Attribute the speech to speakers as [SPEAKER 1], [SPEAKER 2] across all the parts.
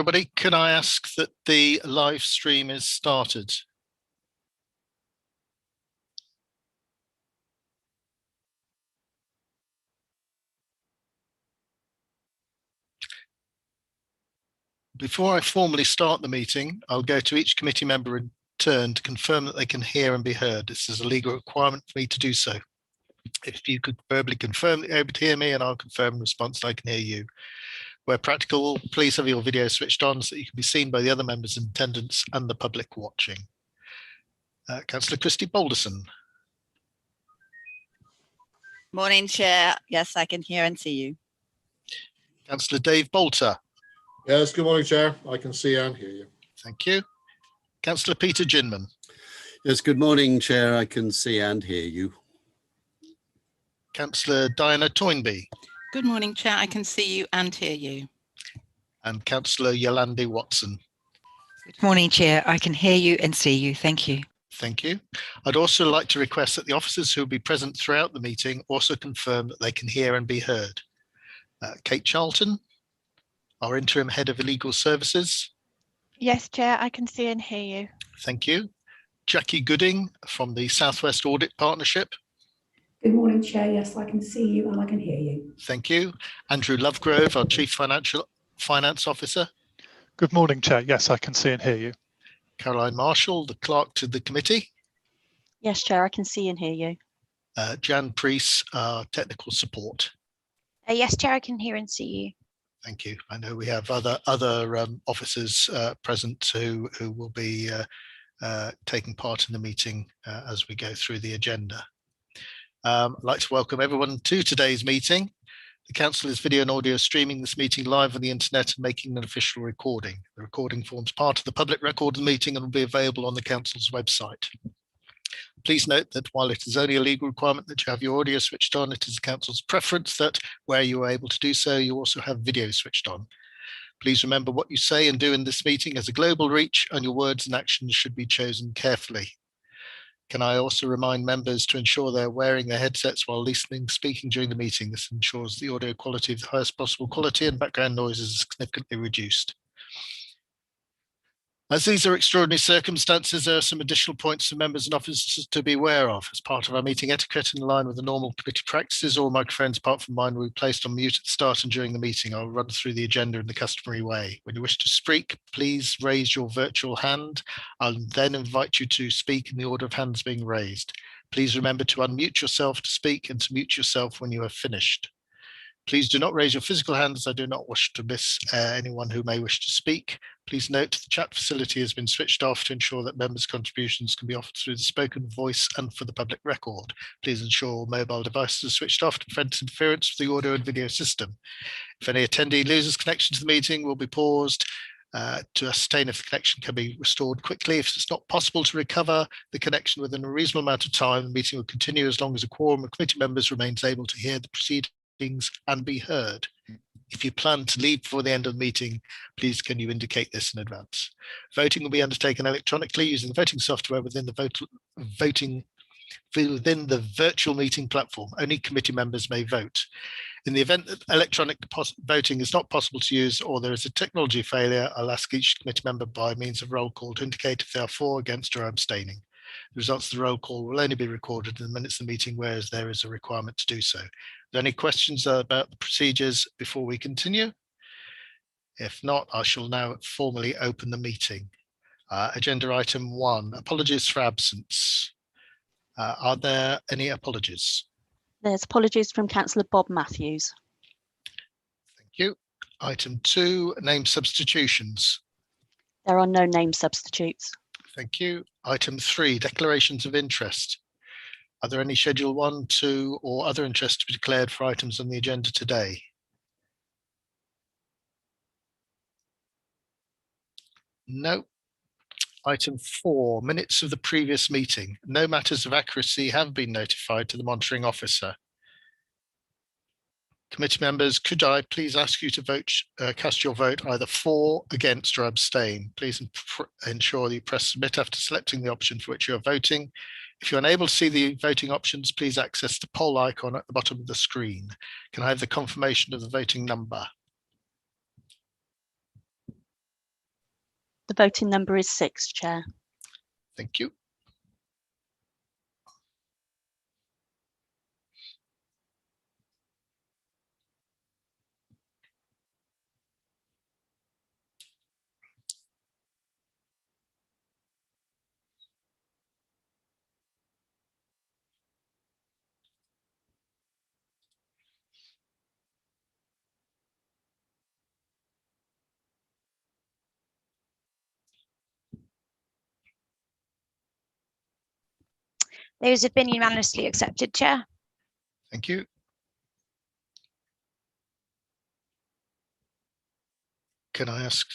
[SPEAKER 1] everybody. Can I ask that the live stream is started? Before I formally start the meeting, I'll go to each committee member in turn to confirm that they can hear and be heard. This is a legal requirement for me to do so. If you could verbally confirm that you're able to hear me, and I'll confirm in response that I can hear you. Where practical, please have your video switched on so that you can be seen by the other members in attendance and the public watching. Councillor Christy Balderson.
[SPEAKER 2] Morning, Chair. Yes, I can hear and see you.
[SPEAKER 1] Councillor Dave Bolter.
[SPEAKER 3] Yes, good morning, Chair. I can see and hear you.
[SPEAKER 1] Thank you. Councillor Peter Ginman.
[SPEAKER 4] Yes, good morning, Chair. I can see and hear you.
[SPEAKER 1] Councillor Diana Toynbee.
[SPEAKER 5] Good morning, Chair. I can see you and hear you.
[SPEAKER 1] And Councillor Yolandi Watson.
[SPEAKER 6] Good morning, Chair. I can hear you and see you. Thank you.
[SPEAKER 1] Thank you. I'd also like to request that the officers who will be present throughout the meeting also confirm that they can hear and be heard. Kate Charlton, our interim head of illegal services.
[SPEAKER 7] Yes, Chair, I can see and hear you.
[SPEAKER 1] Thank you. Jackie Gooding from the Southwest Audit Partnership.
[SPEAKER 8] Good morning, Chair. Yes, I can see you and I can hear you.
[SPEAKER 1] Thank you. Andrew Lovegrove, our Chief Finance Officer.
[SPEAKER 9] Good morning, Chair. Yes, I can see and hear you.
[SPEAKER 1] Caroline Marshall, the Clerk to the Committee.
[SPEAKER 10] Yes, Chair, I can see and hear you.
[SPEAKER 1] Jan Priest, our Technical Support.
[SPEAKER 11] Yes, Chair, I can hear and see you.
[SPEAKER 1] Thank you. I know we have other officers present who will be taking part in the meeting as we go through the agenda. I'd like to welcome everyone to today's meeting. The Council is video and audio streaming this meeting live on the internet and making an official recording. The recording forms part of the public record of the meeting and will be available on the Council's website. Please note that while it is only a legal requirement that you have your audio switched on, it is the Council's preference that where you are able to do so, you also have video switched on. Please remember what you say and do in this meeting has a global reach, and your words and actions should be chosen carefully. Can I also remind members to ensure they're wearing their headsets while speaking during the meeting? This ensures the audio quality of the highest possible quality and background noise is significantly reduced. As these are extraordinary circumstances, there are some additional points for members and officers to be aware of. As part of our meeting etiquette in line with the normal committee practices, all microphones apart from mine will be placed on mute at the start and during the meeting. I'll run through the agenda in the customary way. When you wish to speak, please raise your virtual hand. I'll then invite you to speak in the order of hands being raised. Please remember to unmute yourself to speak and to mute yourself when you have finished. Please do not raise your physical hands. I do not wish to miss anyone who may wish to speak. Please note the chat facility has been switched off to ensure that members' contributions can be offered through the spoken voice and for the public record. Please ensure mobile devices are switched off to prevent interference with the audio and video system. If any attendee loses connection to the meeting, will be paused to ascertain if the connection can be restored quickly. If it's not possible to recover the connection within a reasonable amount of time, the meeting will continue as long as a quorum of committee members remains able to hear the proceedings and be heard. If you plan to leave before the end of the meeting, please can you indicate this in advance. Voting will be undertaken electronically using the voting software within the virtual meeting platform. Only committee members may vote. In the event that electronic voting is not possible to use or there is a technology failure, I'll ask each committee member by means of roll call to indicate if they are for, against or abstaining. The results of the roll call will only be recorded in the minutes of the meeting, whereas there is a requirement to do so. Are there any questions about the procedures before we continue? If not, I shall now formally open the meeting. Agenda item 1, apologies for absence. Are there any apologies?
[SPEAKER 10] There's apologies from Councillor Bob Matthews.
[SPEAKER 1] Thank you. Item 2, name substitutions.
[SPEAKER 10] There are no name substitutes.
[SPEAKER 1] Thank you. Item 3, declarations of interest. Are there any Schedule 1, 2 or other interests to be declared for items on the agenda today? No. Item 4, minutes of the previous meeting. No matters of accuracy have been notified to the monitoring officer. Committee members, could I please ask you to vote, cast your vote either for, against or abstain. Please ensure you press submit after selecting the option for which you are voting. If you're unable to see the voting options, please access the poll icon at the bottom of the screen. Can I have the confirmation of the voting number?
[SPEAKER 10] The voting number is 6, Chair.
[SPEAKER 1] Thank you.
[SPEAKER 11] Those have been unanimously accepted, Chair.
[SPEAKER 1] Thank you. Can I ask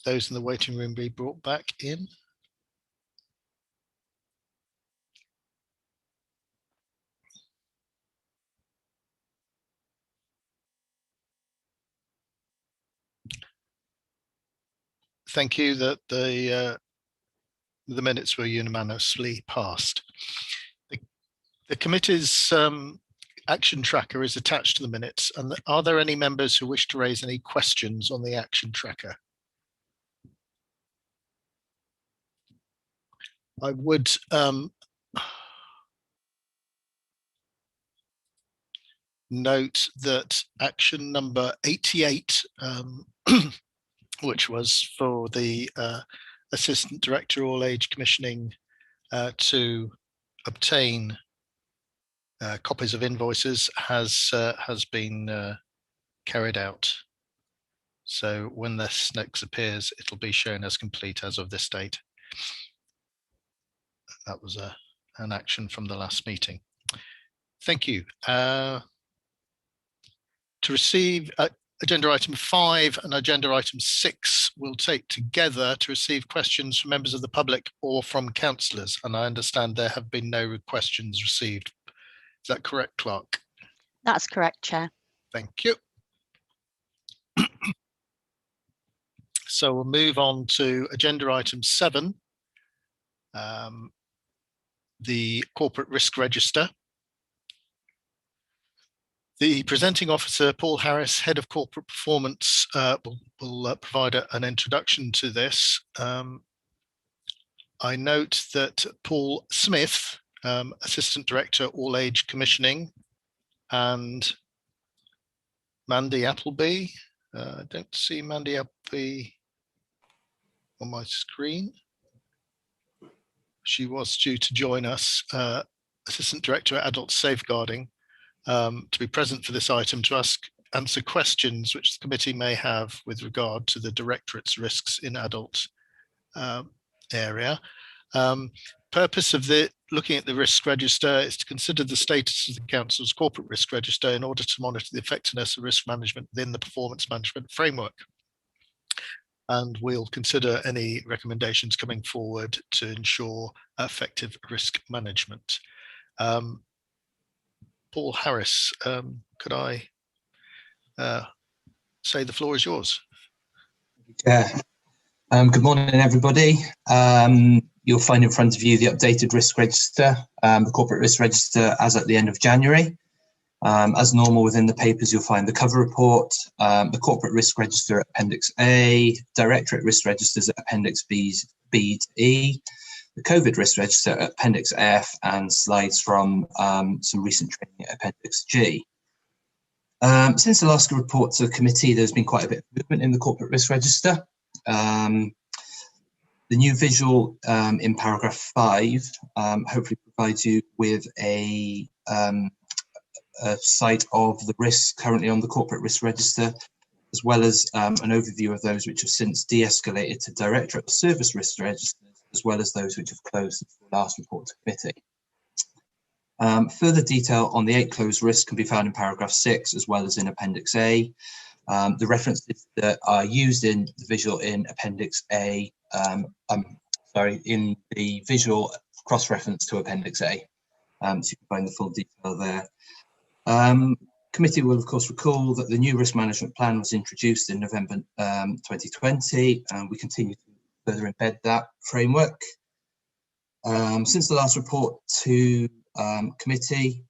[SPEAKER 1] those in the waiting room be brought back in? Thank you that the minutes were unanimously passed. The committee's action tracker is attached to the minutes. And are there any members who wish to raise any questions on the action tracker? I would note that action number 88, which was for the Assistant Director All Age Commissioning to obtain copies of invoices, has been carried out. So when this next appears, it'll be shown as complete as of this date. That was an action from the last meeting. Thank you. To receive agenda item 5 and agenda item 6 will take together to receive questions from members of the public or from councillors. And I understand there have been no questions received. Is that correct, Clerk?
[SPEAKER 10] That's correct, Chair.
[SPEAKER 1] Thank you. So we'll move on to agenda item 7, the corporate risk register. The presenting officer, Paul Harris, head of corporate performance, will provide an introduction to this. I note that Paul Smith, assistant director, all age commissioning, and Mandy Appleby. I don't see Mandy Appleby on my screen. She was due to join us, assistant director at adult safeguarding, to be present for this item to answer questions which the committee may have with regard to the directorate's risks in adult area. Purpose of looking at the risk register is to consider the status of the council's corporate risk register in order to monitor the effectiveness of risk management within the performance management framework. And we'll consider any recommendations coming forward to ensure effective risk management. Paul Harris, could I say the floor is yours?
[SPEAKER 12] Yeah. Good morning, everybody. You'll find in front of you the updated risk register, the corporate risk register as at the end of January. As normal within the papers, you'll find the cover report, the corporate risk register at Appendix A, directorate risk registers at Appendix B to E, the COVID risk register at Appendix F, and slides from some recent training at Appendix G. Since the last report to the committee, there's been quite a bit of movement in the corporate risk register. The new visual in paragraph 5 hopefully provides you with a sight of the risks currently on the corporate risk register, as well as an overview of those which have since de-escalated to directorate service risk registers, as well as those which have closed since the last report to committee. Further detail on the 8 closed risks can be found in paragraph 6, as well as in Appendix A. The references that are used in the visual in Appendix A, in the visual cross-reference to Appendix A. So you can find the full detail there. Committee will of course recall that the new risk management plan was introduced in November 2020, and we continue to further embed that framework. Since the last report to committee,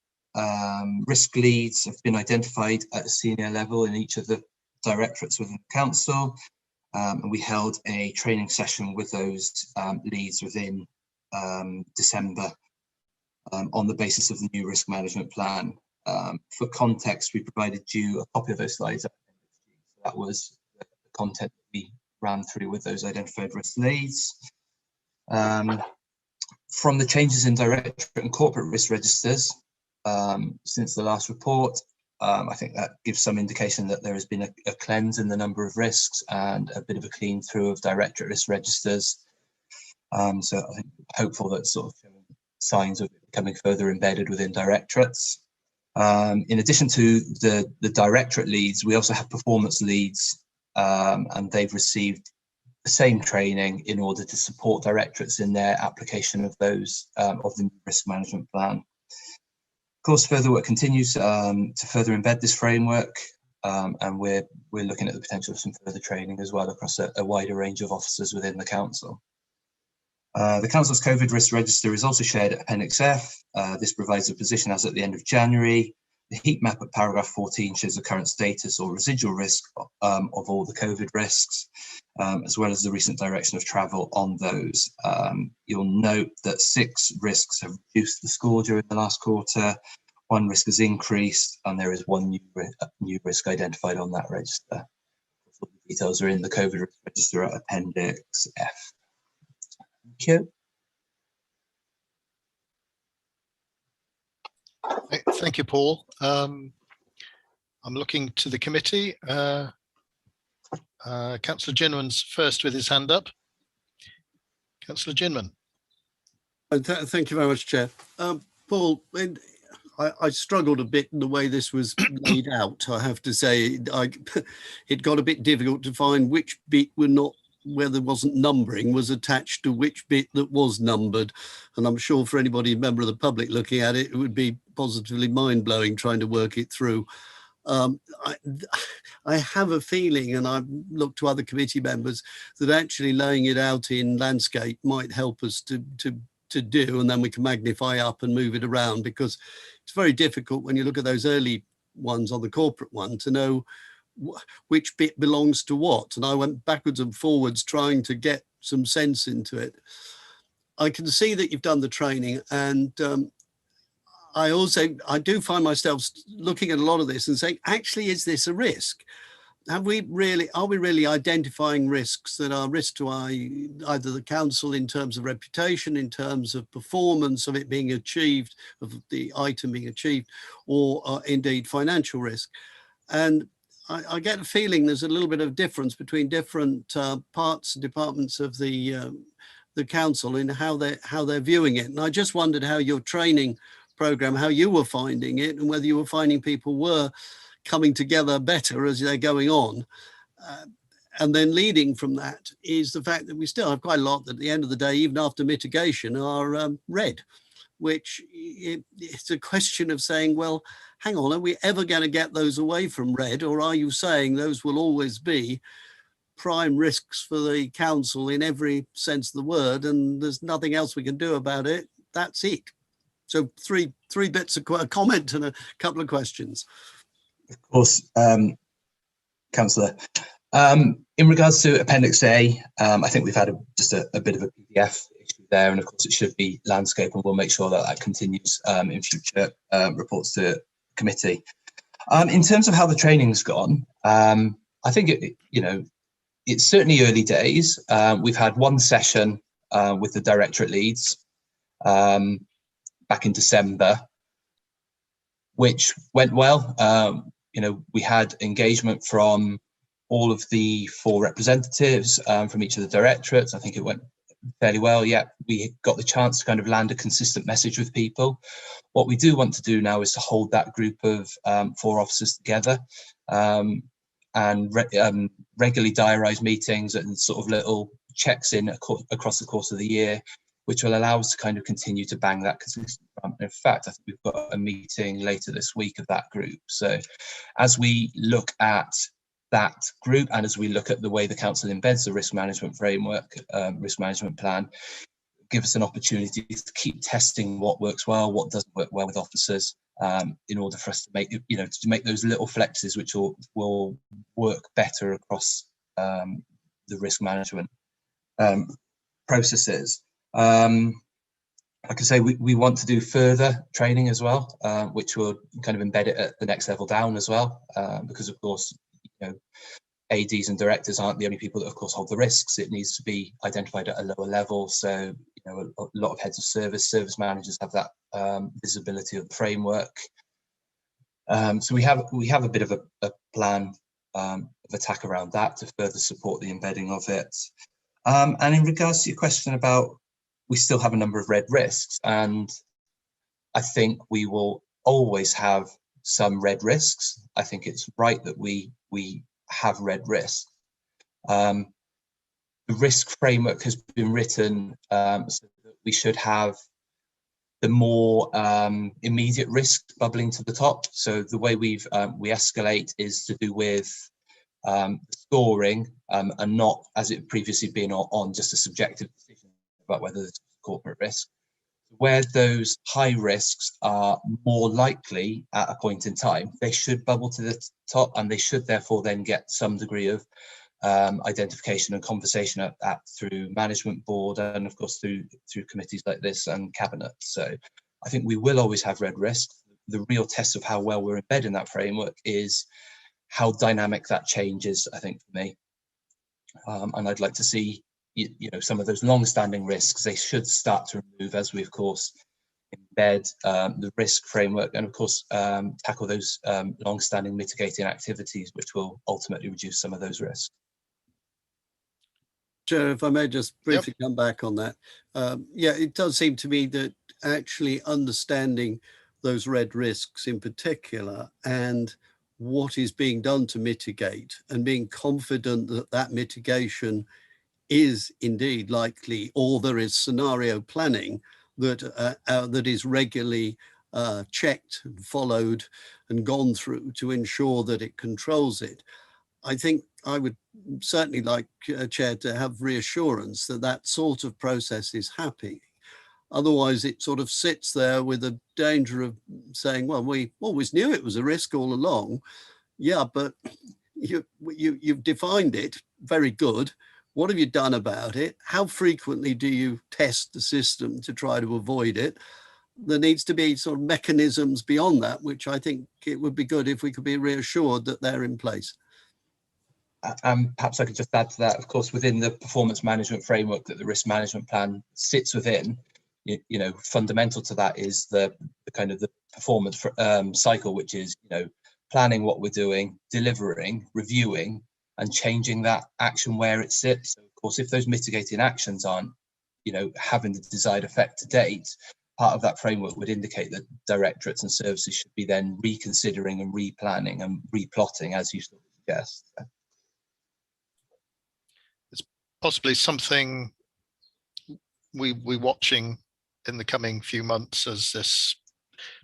[SPEAKER 12] risk leads have been identified at a senior level in each of the directorates within the council, and we held a training session with those leads within December on the basis of the new risk management plan. For context, we provided you a copy of those slides. So that was the content that we ran through with those identified risk leads. From the changes in directorate and corporate risk registers since the last report, I think that gives some indication that there has been a cleanse in the number of risks and a bit of a clean through of directorate risk registers. So I think hopeful that sort of signs of becoming further embedded within directorates. In addition to the directorate leads, we also have performance leads, and they've received the same training in order to support directorates in their application of those of the risk management plan. Of course, further work continues to further embed this framework, and we're looking at the potential of some further training as well across a wider range of officers within the council. The council's COVID risk register is also shared at Appendix F. This provides a position as at the end of January. The heat map at paragraph 14 shows the current status or residual risk of all the COVID risks, as well as the recent direction of travel on those. You'll note that 6 risks have reduced the score during the last quarter, 1 risk has increased, and there is 1 new risk identified on that register. All the details are in the COVID risk register at Appendix F. Thank you.
[SPEAKER 1] Thank you, Paul. I'm looking to the committee. Councillor Ginman's first with his hand up. Councillor Ginman.
[SPEAKER 4] Thank you very much, Chair. Paul, I struggled a bit in the way this was laid out. I have to say, it got a bit difficult to find which bit were not, where there wasn't numbering, was attached to which bit that was numbered. And I'm sure for anybody, member of the public looking at it, it would be positively mind-blowing trying to work it through. I have a feeling, and I've looked to other committee members, that actually laying it out in landscape might help us to do, and then we can magnify up and move it around, because it's very difficult when you look at those early ones on the corporate one to know which bit belongs to what. And I went backwards and forwards trying to get some sense into it. I can see that you've done the training, and I do find myself looking at a lot of this and saying, actually, is this a risk? Are we really identifying risks that are risks to either the council in terms of reputation, in terms of performance of it being achieved, of the item being achieved, or indeed financial risk? And I get a feeling there's a little bit of difference between different parts and departments of the council in how they're viewing it. And I just wondered how your training program, how you were finding it, and whether you were finding people were coming together better as they're going on. And then leading from that is the fact that we still have quite a lot that at the end of the day, even after mitigation, are red, which it's a question of saying, well, hang on, are we ever going to get those away from red? Or are you saying those will always be prime risks for the council in every sense of the word, and there's nothing else we can do about it? That's it. So three bits of a comment and a couple of questions.
[SPEAKER 12] Of course, Councillor. In regards to Appendix A, I think we've had just a bit of a PDF issue there, and of course it should be landscape, and we'll make sure that that continues in future reports to committee. In terms of how the training's gone, I think it's certainly early days. We've had 1 session with the directorate leads back in December, which went well. We had engagement from all of the 4 representatives from each of the directorates. I think it went fairly well. Yeah, we got the chance to kind of land a consistent message with people. What we do want to do now is to hold that group of 4 officers together and regularly diarise meetings and sort of little checks in across the course of the year, which will allow us to kind of continue to bang that consistent drum. In fact, I think we've got a meeting later this week of that group. So as we look at that group, and as we look at the way the council embeds the risk management framework, risk management plan, give us an opportunity to keep testing what works well, what doesn't work well with officers, in order for us to make those little flexes which will work better across the risk management processes. Like I say, we want to do further training as well, which will kind of embed it at the next level down as well, because of course, ADs and directors aren't the only people that of course hold the risks. It needs to be identified at a lower level. So, a lot of heads of service managers have that visibility of the framework. So we have a bit of a plan of attack around that to further support the embedding of it. And in regards to your question about, we still have a number of red risks, and I think we will always have some red risks. I think it's right that we have red risks. The risk framework has been written so that we should have the more immediate risk bubbling to the top. So the way we escalate is to do with scoring and not, as it previously been, on just a subjective decision about whether there's corporate risk. Where those high risks are more likely at a point in time, they should bubble to the top, and they should therefore then get some degree of identification and conversation through management board, and of course through committees like this and cabinet. So I think we will always have red risk. The real test of how well we're embedded in that framework is how dynamic that changes, I think, for me. And I'd like to see some of those long-standing risks, they should start to remove as we, of course, embed the risk framework, and of course tackle those long-standing mitigating activities, which will ultimately reduce some of those risks.
[SPEAKER 4] Chair, if I may just briefly come back on that. Yeah, it does seem to me that actually understanding those red risks in particular and what is being done to mitigate, and being confident that that mitigation is indeed likely, or there is scenario planning that is regularly checked and followed and gone through to ensure that it controls it. I think I would certainly like, Chair, to have reassurance that that sort of process is happening. Otherwise, it sort of sits there with a danger of saying, well, we always knew it was a risk all along. Yeah, but you've defined it, very good. What have you done about it? How frequently do you test the system to try to avoid it? There needs to be sort of mechanisms beyond that, which I think it would be good if we could be reassured that they're in place.
[SPEAKER 12] Perhaps I could just add to that, of course, within the performance management framework that the risk management plan sits within, fundamental to that is the kind of the performance cycle, which is, planning what we're doing, delivering, reviewing, and changing that action where it sits. So of course, if those mitigating actions aren't, having the desired effect to date, part of that framework would indicate that directorates and services should be then reconsidering and replanning and replotting, as you suggest.
[SPEAKER 1] It's possibly something we're watching in the coming few months as this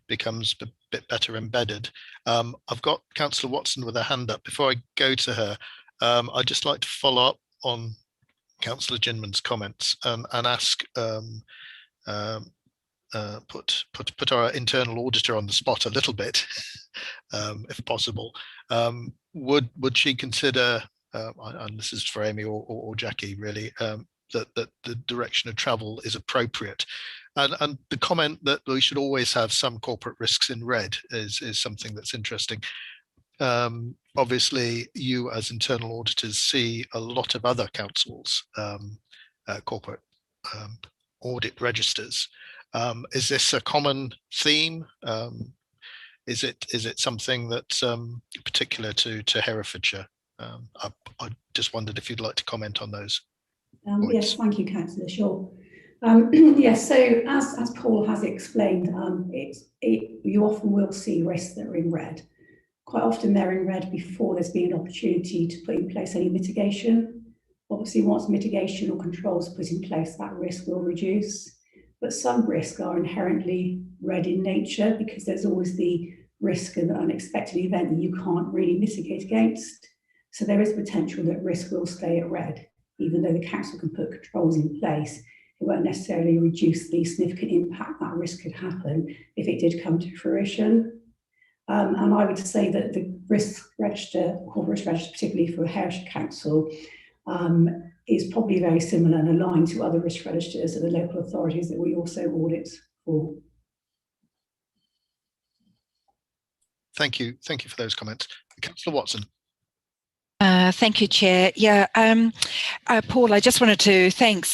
[SPEAKER 1] becomes a bit better embedded. I've got Councillor Watson with her hand up. Before I go to her, I'd just like to follow up on Councillor Ginman's comments and ask, put our internal auditor on the spot a little bit, if possible. Would she consider, and this is for Amy or Jackie really, that the direction of travel is appropriate? And the comment that we should always have some corporate risks in red is something that's interesting. Obviously, you as internal auditors see a lot of other councils' corporate audit registers. Is this a common theme? Is it something that's particular to Herefordshire? I just wondered if you'd like to comment on those.
[SPEAKER 8] Yes, thank you, Councillor. Sure. Yes, so as Paul has explained, you often will see risks that are in red. Quite often they're in red before there's been an opportunity to put in place any mitigation. Obviously, once mitigation or controls are put in place, that risk will reduce. But some risks are inherently red in nature because there's always the risk of an unexpected event that you can't really mitigate against. So there is potential that risk will stay at red, even though the council can put controls in place. It won't necessarily reduce the significant impact that risk could happen if it did come to fruition. And I would say that the risk register, corporate risk register, particularly for Herefordshire Council, is probably very similar and aligned to other risk registers of the local authorities that we also audit for.
[SPEAKER 1] Thank you for those comments. Councillor Watson.
[SPEAKER 6] Thank you, Chair. Yeah, Paul, I just wanted to thank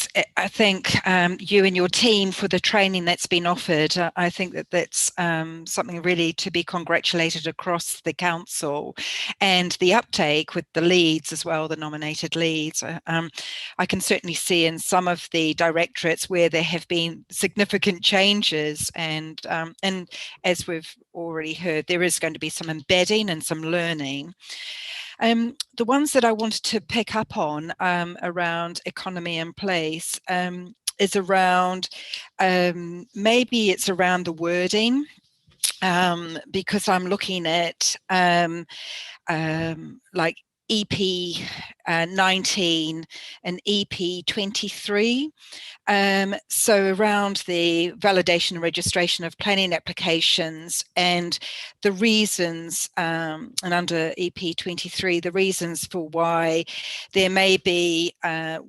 [SPEAKER 6] you and your team for the training that's been offered. I think that's something really to be congratulated across the council, and the uptake with the leads as well, the nominated leads. I can certainly see in some of the directorates where there have been significant changes, and as we've already heard, there is going to be some embedding and some learning. The ones that I wanted to pick up on around economy in place is around, maybe it's around the wording, because I'm looking at like EP 19 and EP 23. So around the validation and registration of planning applications and the reasons, and under EP 23, the reasons for why there may be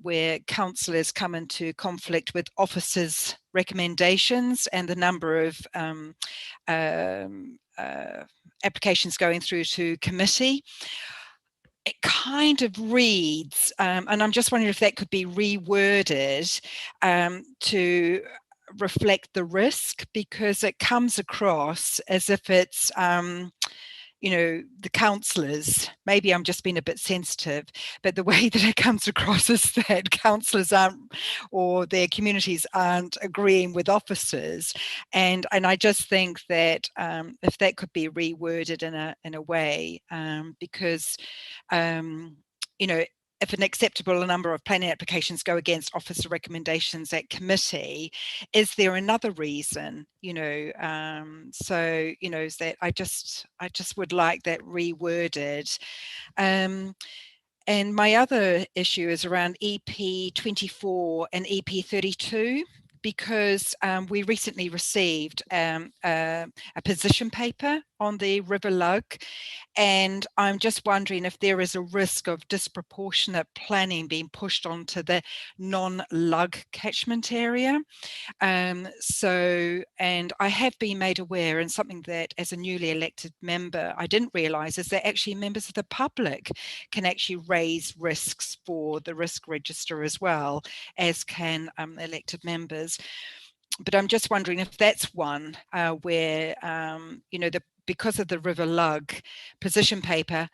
[SPEAKER 6] where councillors come into conflict with officers' recommendations and the number of applications going through to committee. It kind of reads, and I'm just wondering if that could be reworded to reflect the risk, because it comes across as if it's, you know, the councillors, maybe I'm just being a bit sensitive, but the way that it comes across is that councillors aren't, or their communities aren't agreeing with officers. And I just think that if that could be reworded in a way, because, you know, if an acceptable number of planning applications go against officer recommendations at committee, is there another reason? You know, so you know, is that I just would like that reworded. And my other issue is around EP 24 and EP 32. Because we recently received a position paper on the River Lug, and I'm just wondering if there is a risk of disproportionate planning being pushed onto the non-lug catchment area. So, and I have been made aware, and something that as a newly elected member I didn't realise, is that actually members of the public can actually raise risks for the risk register as well, as can elected members. But I'm just wondering if that's one where, you know, because of the River Lug position paper,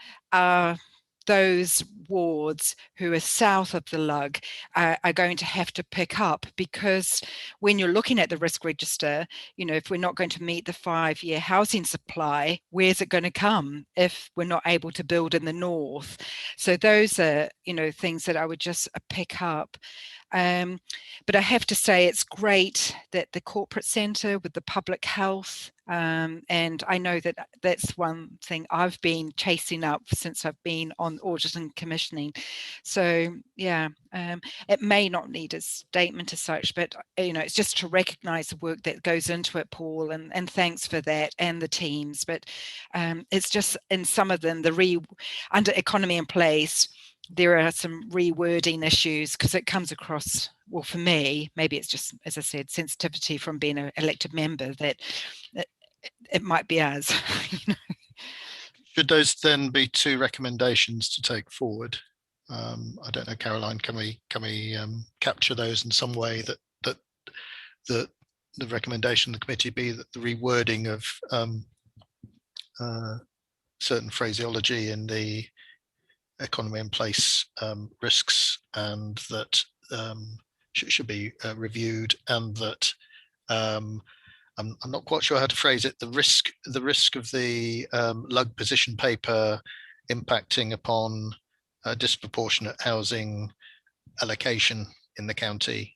[SPEAKER 6] those wards who are south of the lug are going to have to pick up, because when you're looking at the risk register, you know, if we're not going to meet the 5-year housing supply, where's it going to come if we're not able to build in the north? So those are, you know, things that I would just pick up. But I have to say it's great that the corporate centre with the public health, and I know that that's one thing I've been chasing up since I've been on audit and commissioning. So yeah, it may not need a statement as such, but you know, it's just to recognise the work that goes into it, Paul, and thanks for that, and the teams. But it's just in some of them, under economy in place, there are some rewording issues, because it comes across, well, for me, maybe it's just, as I said, sensitivity from being an elected member, that it might be us. You know?
[SPEAKER 1] Should those then be 2 recommendations to take forward? I don't know, Caroline, can we capture those in some way, that the recommendation of the committee be that the rewording of certain phraseology in the economy in place risks, and that should be reviewed, and that I'm not quite sure how to phrase it, the risk of the lug position paper impacting upon disproportionate housing allocation in the county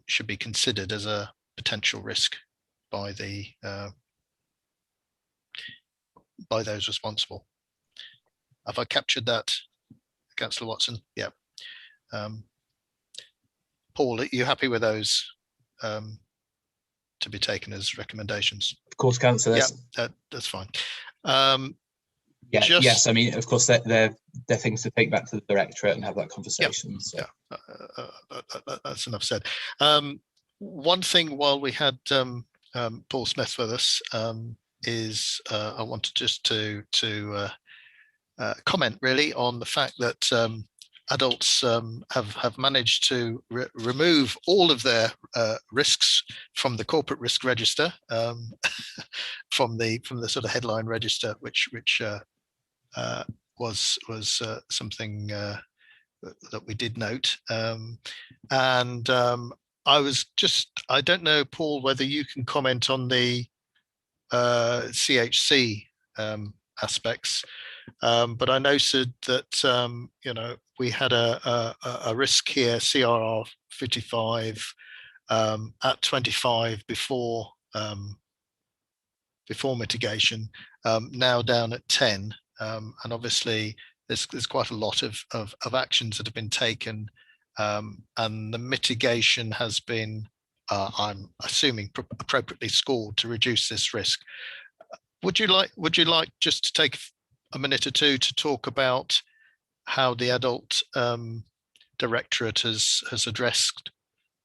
[SPEAKER 1] should be considered as a potential risk by those responsible. Have I captured that, Councillor Watson? Yeah. Paul, are you happy with those to be taken as recommendations?
[SPEAKER 12] Of course, Councillor.
[SPEAKER 1] Yeah, that's fine.
[SPEAKER 12] Yeah,
[SPEAKER 1] Just-
[SPEAKER 12] yes, I mean, of course, they're things to take back to the directorate and have that conversation. So.
[SPEAKER 1] Yeah, that's enough said. One thing while we had Paul Smith with us is I wanted just to comment really on the fact that adults have managed to remove all of their risks from the corporate risk register, from the sort of headline register, which was something that we did note. I don't know, Paul, whether you can comment on the CHC aspects, but I noted that we had a risk here, CRR 55 at 25 before mitigation, now down at 10, and obviously there's quite a lot of actions that have been taken, and the mitigation has been, I'm assuming, appropriately scored to reduce this risk. Would you like just to take a minute or two to talk about how the adult directorate has addressed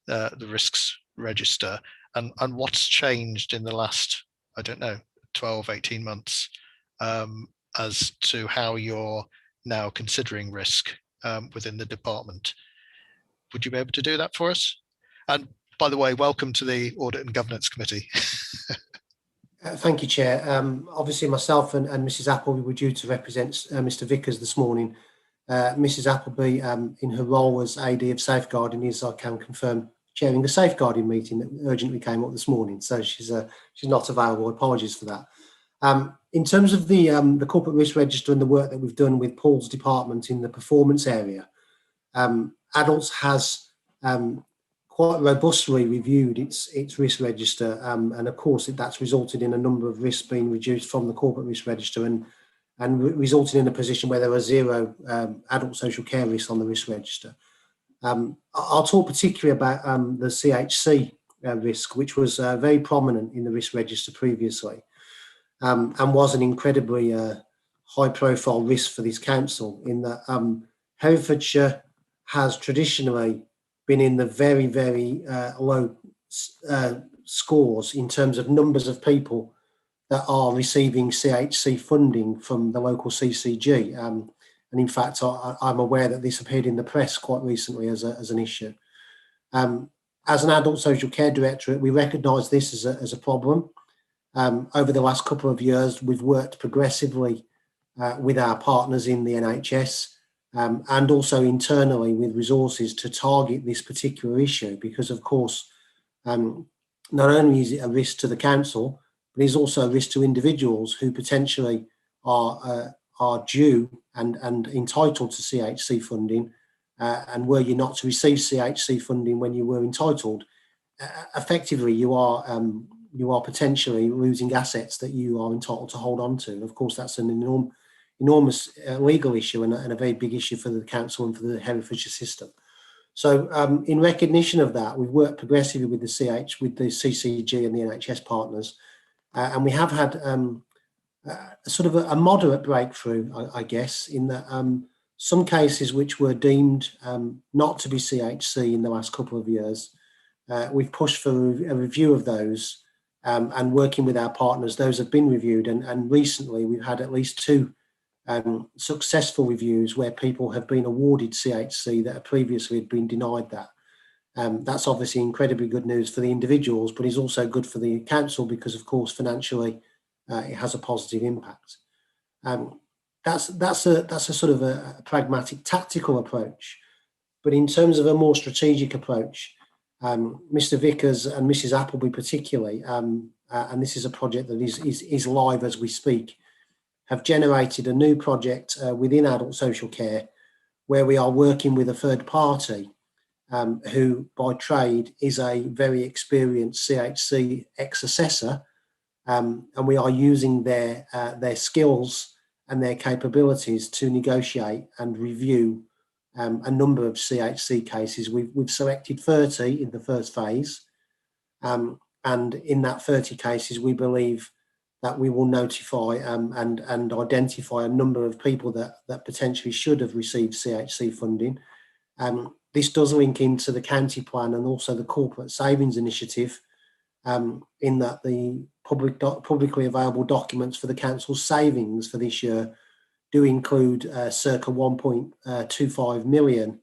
[SPEAKER 1] the risks register, and what's changed in the last, I don't know, 12, 18 months, as to how you're now considering risk within the department? Would you be able to do that for us? And by the way, welcome to the Audit and Governance Committee.
[SPEAKER 13] Thank you, Chair. Obviously, myself and Mrs. Appleby were due to represent Mr. Vickers this morning. Mrs. Appleby, in her role as AD of Safeguarding, is, I can confirm, chairing the safeguarding meeting that urgently came up this morning. So she's not available. Apologies for that. In terms of the corporate risk register and the work that we've done with Paul's department in the performance area, Adults has quite robustly reviewed its risk register, and of course that's resulted in a number of risks being reduced from the corporate risk register, and resulting in a position where there are zero adult social care risks on the risk register. I'll talk particularly about the CHC risk, which was very prominent in the risk register previously, and was an incredibly high-profile risk for this council, in that Herefordshire has traditionally been in the very, very low scores in terms of numbers of people that are receiving CHC funding from the local CCG. And in fact, I'm aware that this appeared in the press quite recently as an issue. As an adult social care directorate, we recognise this as a problem. Over the last couple of years, we've worked progressively with our partners in the NHS, and also internally with resources to target this particular issue, because of course, not only is it a risk to the council, but it's also a risk to individuals who potentially are due and entitled to CHC funding, and were you not to receive CHC funding when you were entitled, effectively you are potentially losing assets that you are entitled to hold on to. And of course, that's an enormous legal issue and a very big issue for the council and for the Herefordshire system. So in recognition of that, we've worked progressively with the CCG and the NHS partners, and we have had sort of a moderate breakthrough, I guess, in that some cases which were deemed not to be CHC in the last couple of years, we've pushed for a review of those, and working with our partners, those have been reviewed, and recently we've had at least 2 successful reviews where people have been awarded CHC that previously had been denied that. That's obviously incredibly good news for the individuals, but is also good for the council because, of course, financially it has a positive impact. That's a sort of a pragmatic, tactical approach. But in terms of a more strategic approach, Mr. Vickers and Mrs. Appleby particularly, and this is a project that is live as we speak, have generated a new project within adult social care where we are working with a third party who by trade is a very experienced CHC ex-assessor, and we are using their skills and their capabilities to negotiate and review a number of CHC cases. We've selected 30 in the first phase, and in that 30 cases we believe that we will notify and identify a number of people that potentially should have received CHC funding. This does link into the county plan and also the corporate savings initiative, in that the publicly available documents for the council's savings for this year do include circa 1.25 million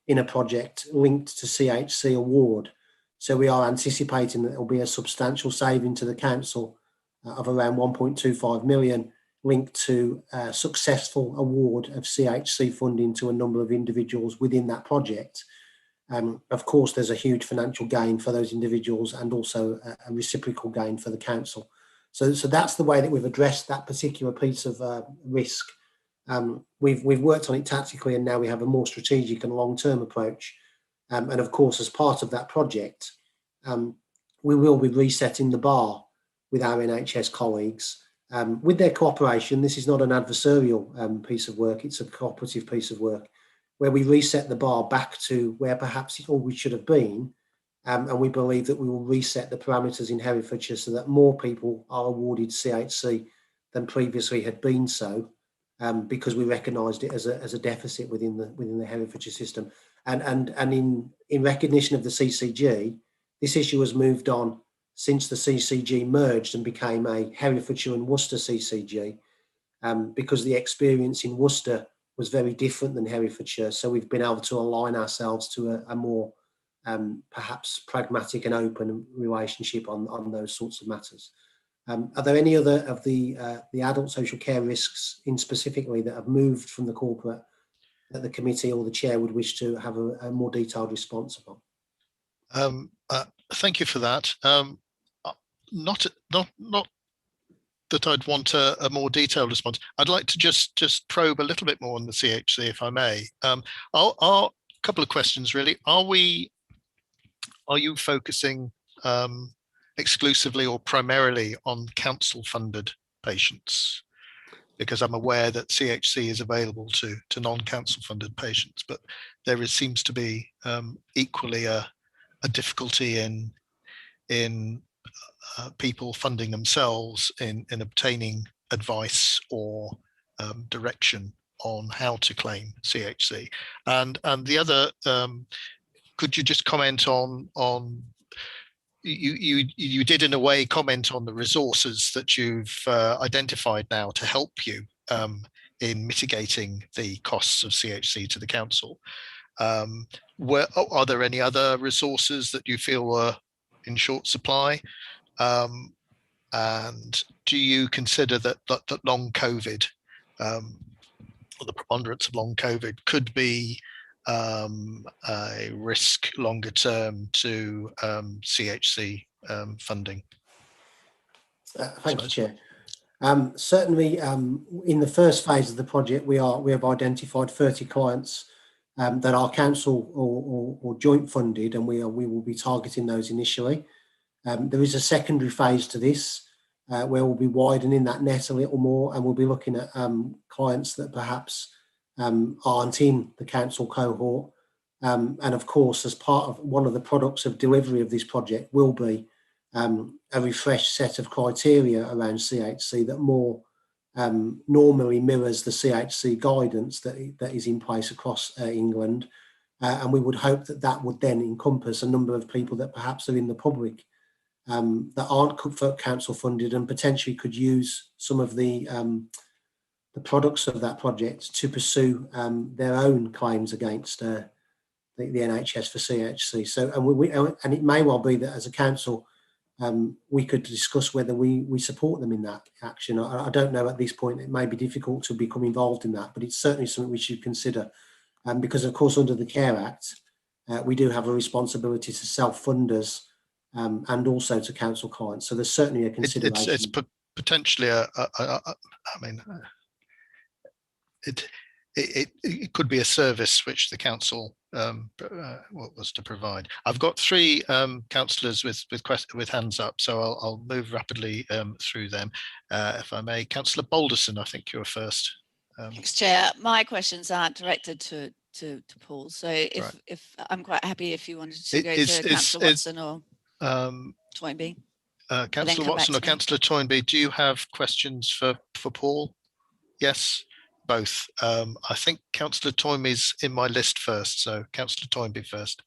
[SPEAKER 13] in a project linked to CHC award. So we are anticipating that there will be a substantial saving to the council of around 1.25 million linked to a successful award of CHC funding to a number of individuals within that project. Of course, there's a huge financial gain for those individuals and also a reciprocal gain for the council. So that's the way that we've addressed that particular piece of risk. We've worked on it tactically, and now we have a more strategic and long-term approach. And of course, as part of that project, we will be resetting the bar with our NHS colleagues. With their cooperation, this is not an adversarial piece of work, it's a cooperative piece of work, where we reset the bar back to where perhaps it always should have been. And we believe that we will reset the parameters in Herefordshire so that more people are awarded CHC than previously had been so, because we recognised it as a deficit within the Herefordshire system. And in recognition of the CCG, this issue has moved on since the CCG merged and became a Herefordshire and Worcester CCG, because the experience in Worcester was very different than Herefordshire. So we've been able to align ourselves to a more perhaps pragmatic and open relationship on those sorts of matters. Are there any other of the adult social care risks in specifically that have moved from the corporate that the committee or the chair would wish to have a more detailed response upon?
[SPEAKER 1] Thank you for that. Not that I'd want a more detailed response. I'd like to just probe a little bit more on the CHC, if I may. A couple of questions really. Are you focusing exclusively or primarily on council-funded patients? Because I'm aware that CHC is available to non-council funded patients, but there seems to be equally a difficulty in people funding themselves in obtaining advice or direction on how to claim CHC. And the other, could you just comment on you did in a way comment on the resources that you've identified now to help you in mitigating the costs of CHC to the council. Are there any other resources that you feel are in short supply? And do you consider that long COVID, or the preponderance of long COVID, could be a risk longer term to CHC funding?
[SPEAKER 13] Thank you, Chair. Certainly, in the first phase of the project, we have identified 30 clients that are council or joint funded, and we will be targeting those initially. There is a secondary phase to this where we'll be widening that net a little more, and we'll be looking at clients that perhaps aren't in the council cohort. And of course, as part of one of the products of delivery of this project will be a refreshed set of criteria around CHC that more normally mirrors the CHC guidance that is in place across England. And we would hope that would then encompass a number of people that perhaps are in the public that aren't council funded and potentially could use some of the products of that project to pursue their own claims against the NHS for CHC. So, and it may well be that as a council, we could discuss whether we support them in that action. I don't know at this point. It may be difficult to become involved in that, but it's certainly something we should consider. Because of course, under the Care Act, we do have a responsibility to self-funders and also to council clients. So there's certainly a consideration.
[SPEAKER 1] It's potentially it could be a service which the council was to provide. I've got three councillors with hands up, so I'll move rapidly through them, if I may. Councillor Balderson, I think you're first.
[SPEAKER 2] Thanks, Chair. My questions are directed to Paul. So if I'm quite happy if you wanted to go to Councillor Watson or Toynbee.
[SPEAKER 1] Councillor
[SPEAKER 2] come back
[SPEAKER 1] Watson
[SPEAKER 2] to
[SPEAKER 1] or
[SPEAKER 2] me.
[SPEAKER 1] Councillor Toynbee, do you have questions for Paul? Yes, both. I think Councillor Toynbee's in my list first, so Councillor Toynbee first.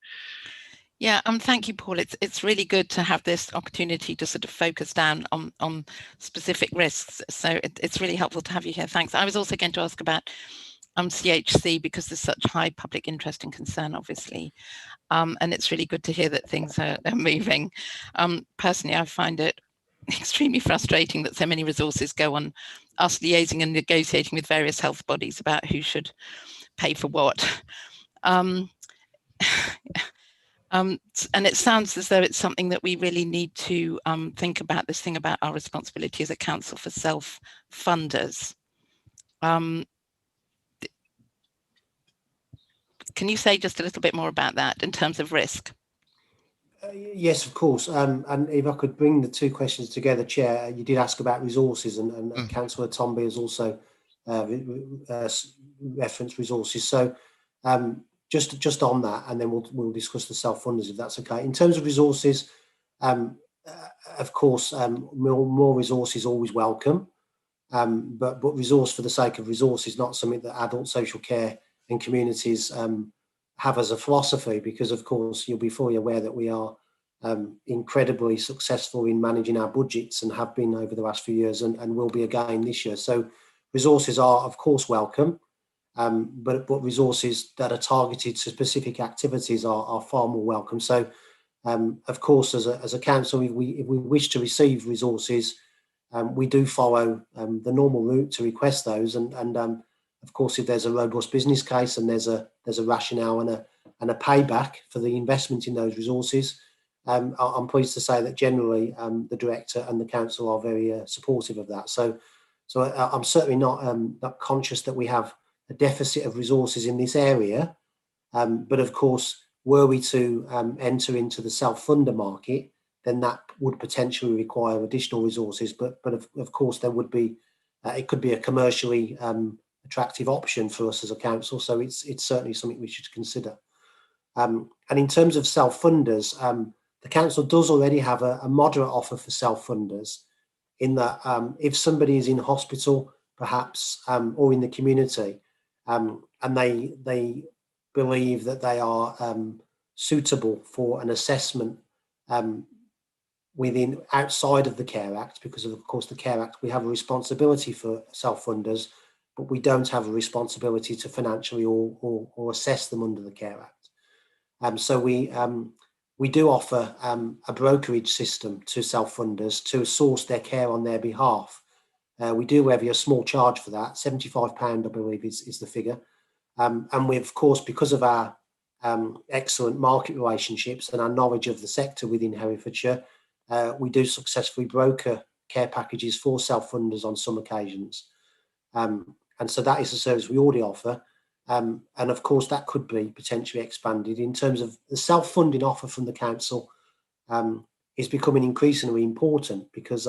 [SPEAKER 5] Yeah, thank you, Paul. It's really good to have this opportunity to sort of focus down on specific risks. So it's really helpful to have you here. Thanks. I was also going to ask about CHC because there's such high public interest and concern, obviously. And it's really good to hear that things are moving. Personally, I find it extremely frustrating that so many resources go on us liaising and negotiating with various health bodies about who should pay for what. And it sounds as though it's something that we really need to think about, this thing about our responsibility as a council for self-funders. Can you say just a little bit more about that in terms of risk?
[SPEAKER 13] Yes, of course. And if I could bring the two questions together, Chair, you did ask about resources, and Councillor Tomby has also referenced resources. So just on that, and then we'll discuss the self-funders if that's okay. In terms of resources, of course, more resources always welcome, but resource for the sake of resource is not something that adult social care and communities have as a philosophy, because of course you'll be fully aware that we are incredibly successful in managing our budgets and have been over the last few years and will be again this year. So resources are of course welcome, but resources that are targeted to specific activities are far more welcome. So of course as a council, if we wish to receive resources, we do follow the normal route to request those, and of course, if there's a robust business case and there's a rationale and a payback for the investment in those resources, I'm pleased to say that generally the director and the council are very supportive of that. So I'm certainly not conscious that we have a deficit of resources in this area, but of course, were we to enter into the self-funder market, then that would potentially require additional resources. But of course, there would be it could be a commercially attractive option for us as a council. So it's certainly something we should consider. And in terms of self-funders, the council does already have a moderate offer for self-funders, in that if somebody is in hospital, perhaps, or in the community, and they believe that they are suitable for an assessment outside of the Care Act, because of course the Care Act, we have a responsibility for self-funders, but we don't have a responsibility to financially or assess them under the Care Act. So we do offer a brokerage system to self-funders to source their care on their behalf. We do levy a small charge for that, £75 I believe is the figure. And we, of course, because of our excellent market relationships and our knowledge of the sector within Herefordshire, we do successfully broker care packages for self-funders on some occasions. And so that is a service we already offer. And of course, that could be potentially expanded. In terms of the self-funding offer from the council, is becoming increasingly important, because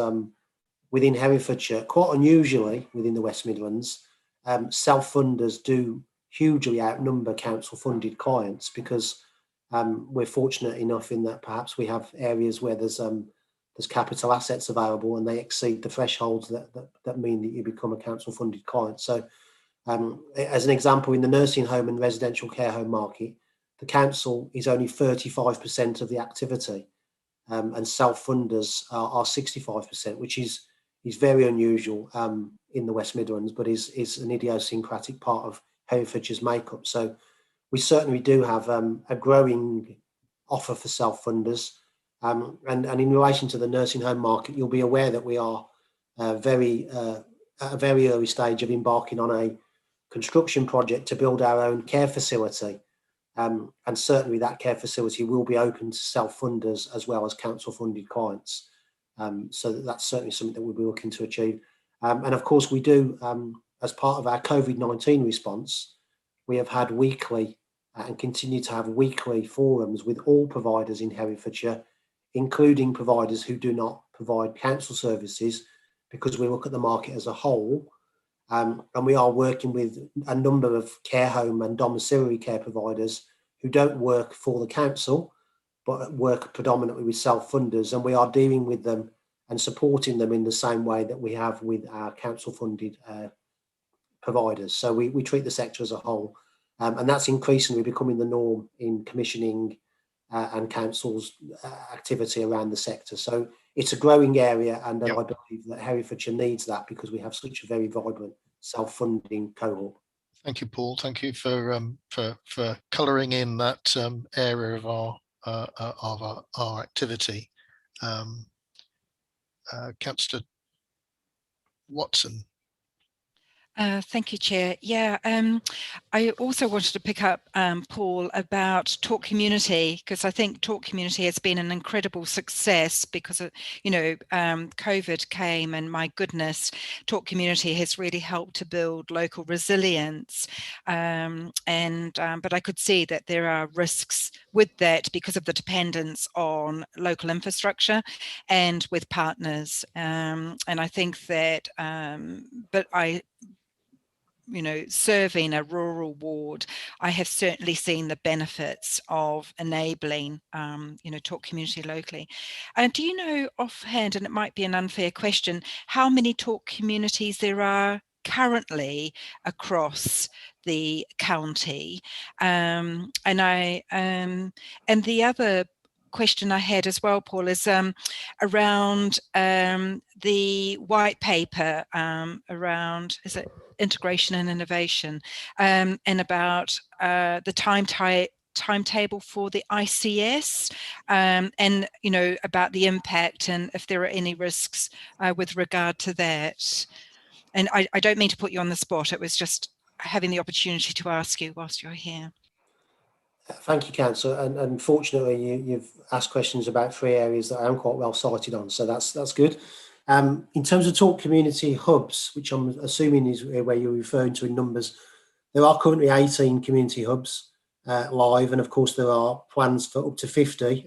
[SPEAKER 13] within Herefordshire, quite unusually within the West Midlands, self-funders do hugely outnumber council-funded clients, because we're fortunate enough in that perhaps we have areas where there's capital assets available and they exceed the thresholds that mean that you become a council-funded client. So as an example, in the nursing home and residential care home market, the council is only 35% of the activity, and self-funders are 65%, which is very unusual in the West Midlands, but is an idiosyncratic part of Herefordshire's makeup. So we certainly do have a growing offer for self-funders. And in relation to the nursing home market, you'll be aware that we are at a very early stage of embarking on a construction project to build our own care facility. And certainly that care facility will be open to self-funders as well as council-funded clients. So that's certainly something that we'll be looking to achieve. And of course, we do, as part of our COVID-19 response, we have had weekly and continue to have weekly forums with all providers in Herefordshire, including providers who do not provide council services, because we look at the market as a whole. And we are working with a number of care home and domiciliary care providers who don't work for the council, but work predominantly with self-funders. And we are dealing with them and supporting them in the same way that we have with our council-funded providers. So we treat the sector as a whole, and that's increasingly becoming the norm in commissioning and councils' activity around the sector. So it's a growing area, and I believe that Herefordshire needs that because we have such a very vibrant self-funding cohort.
[SPEAKER 1] Thank you, Paul. Thank you for colouring in that area of our activity. Councillor Watson.
[SPEAKER 6] Thank you, Chair. Yeah, I also wanted to pick up, Paul, about Talk Community, because I think Talk Community has been an incredible success because, COVID came, and my goodness, Talk Community has really helped to build local resilience. But I could see that there are risks with that because of the dependence on local infrastructure and with partners. And I think that, serving a rural ward, I have certainly seen the benefits of enabling, Talk Community locally. And do you know offhand, and it might be an unfair question, how many Talk Communities there are currently across the county? And the other question I had as well, Paul, is around the white paper around, is it integration and innovation, and about the timetable for the ICS, and about the impact and if there are any risks with regard to that. And I don't mean to put you on the spot, it was just having the opportunity to ask you whilst you're here.
[SPEAKER 13] Thank you, Councillor. And fortunately, you've asked questions about 3 areas that I am quite well sighted on, so that's good. In terms of Talk Community hubs, which I'm assuming is where you're referring to in numbers, there are currently 18 community hubs live, and of course there are plans for up to 50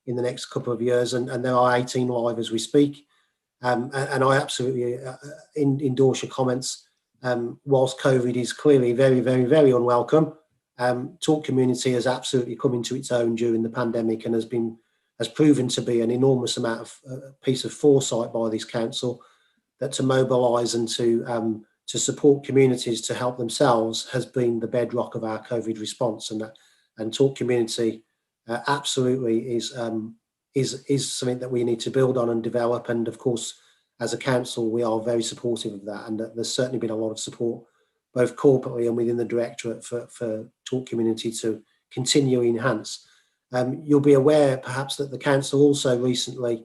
[SPEAKER 13] in the next couple of years, and there are 18 live as we speak. And I absolutely endorse your comments. Whilst COVID is clearly very, very, very unwelcome, Talk Community has absolutely come into its own during the pandemic and has proven to be an enormous amount of piece of foresight by this council, that to mobilise and to support communities to help themselves has been the bedrock of our COVID response, and Talk Community absolutely is something that we need to build on and develop. And of course, as a council, we are very supportive of that, and there's certainly been a lot of support both corporately and within the directorate for Talk Community to continue enhance. You'll be aware perhaps that the council also recently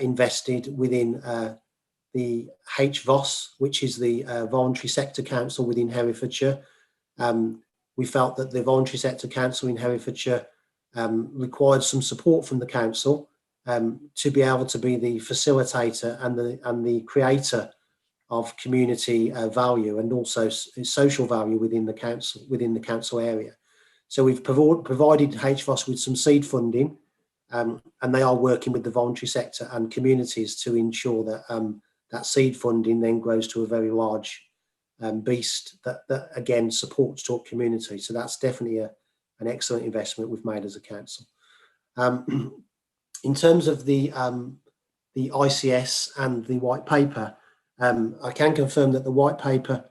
[SPEAKER 13] invested within the HVOS, which is the Voluntary Sector Council within Herefordshire. We felt that the Voluntary Sector Council in Herefordshire required some support from the council to be able to be the facilitator and the creator of community value and also social value within the council area. So we've provided HVOS with some seed funding, and they are working with the voluntary sector and communities to ensure that that seed funding then grows to a very large beast that again supports Talk Community. So that's definitely an excellent investment we've made as a council. In terms of the ICS and the white paper, I can confirm that the white paper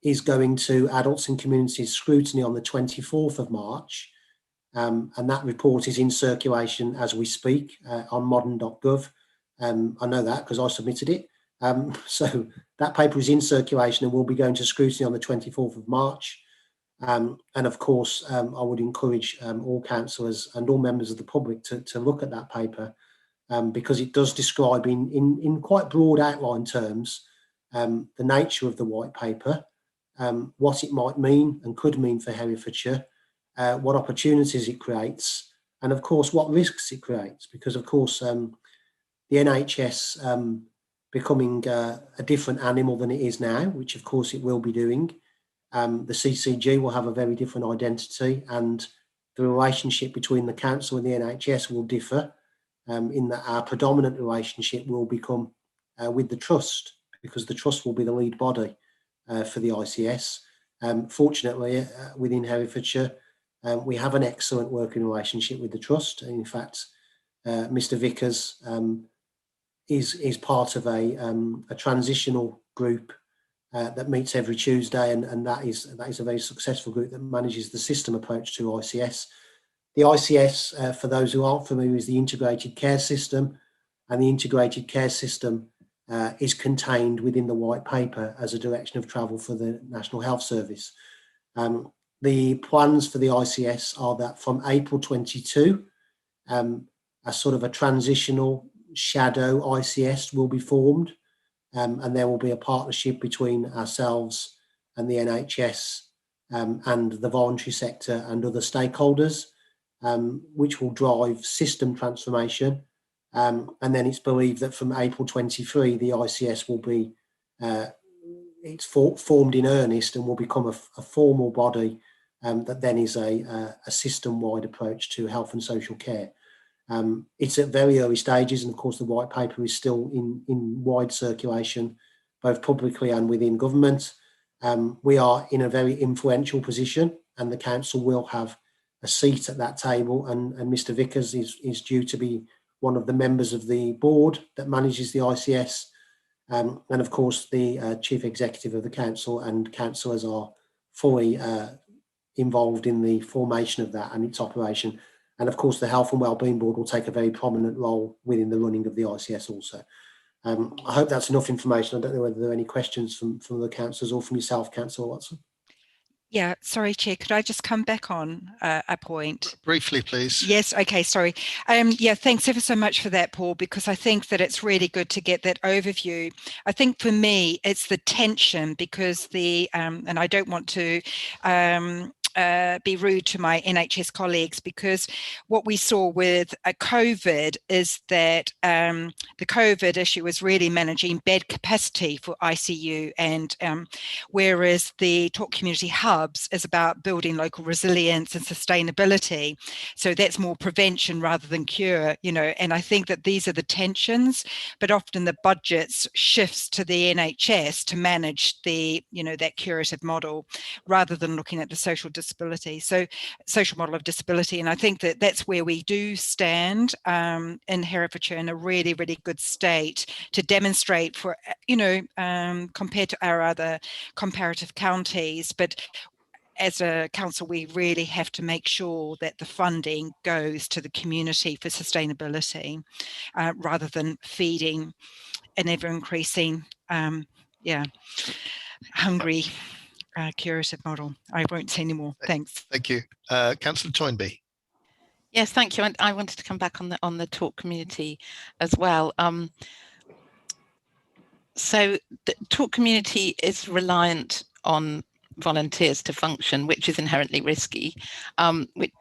[SPEAKER 13] is going to adults and communities scrutiny on the 24th of March. And that report is in circulation as we speak on modern.gov. I know that because I submitted it. So that paper is in circulation and will be going to scrutiny on the 24th of March. And of course, I would encourage all councillors and all members of the public to look at that paper, because it does describe in quite broad outline terms the nature of the white paper, what it might mean and could mean for Herefordshire, what opportunities it creates, and of course what risks it creates, because of course the NHS becoming a different animal than it is now, which of course it will be doing. The CCG will have a very different identity, and the relationship between the council and the NHS will differ, in that our predominant relationship will become with the trust, because the trust will be the lead body for the ICS. Fortunately, within Herefordshire, we have an excellent working relationship with the trust. In fact, Mr. Vickers is part of a transitional group that meets every Tuesday, and that is a very successful group that manages the system approach to ICS. The ICS, for those who aren't familiar, is the integrated care system, and the integrated care system is contained within the white paper as a direction of travel for the National Health Service. The plans for the ICS are that from April 22, a sort of a transitional shadow ICS will be formed, and there will be a partnership between ourselves and the NHS and the voluntary sector and other stakeholders, which will drive system transformation. And then it's believed that from April 23, the ICS will be formed in earnest and will become a formal body that then is a system-wide approach to health and social care. It's at very early stages, and of course the white paper is still in wide circulation, both publicly and within government. We are in a very influential position, and the council will have a seat at that table, and Mr. Vickers is due to be one of the members of the board that manages the ICS, and of course the chief executive of the council and councillors are fully involved in the formation of that and its operation. And of course, the Health and Wellbeing Board will take a very prominent role within the running of the ICS also. I hope that's enough information. I don't know whether there are any questions from the councillors or from yourself, Councillor Watson.
[SPEAKER 6] Yeah, sorry, Chair, could I just come back on a point?
[SPEAKER 1] Briefly, please.
[SPEAKER 6] Yes, okay, sorry. Yeah, thanks ever so much for that, Paul, because I think that it's really good to get that overview. I think for me, it's the tension because and I don't want to be rude to my NHS colleagues, because what we saw with COVID is that the COVID issue was really managing bed capacity for ICU, and whereas the Talk Community Hubs is about building local resilience and sustainability. So that's more prevention rather than cure, you know, and I think that these are the tensions, but often the budgets shifts to the NHS to manage the, you know, that curative model rather than looking at the social disability, so social model of disability. And I think that that's where we do stand in Herefordshire in a really, really good state to demonstrate for, you know, compared to our other comparative counties. But as a council, we really have to make sure that the funding goes to the community for sustainability rather than feeding an ever-increasing, hungry curative model. I won't say any more. Thanks.
[SPEAKER 1] Thank you. Councillor Toynbee.
[SPEAKER 5] Yes, thank you. And I wanted to come back on the talk community as well. So the talk community is reliant on volunteers to function, which is inherently risky,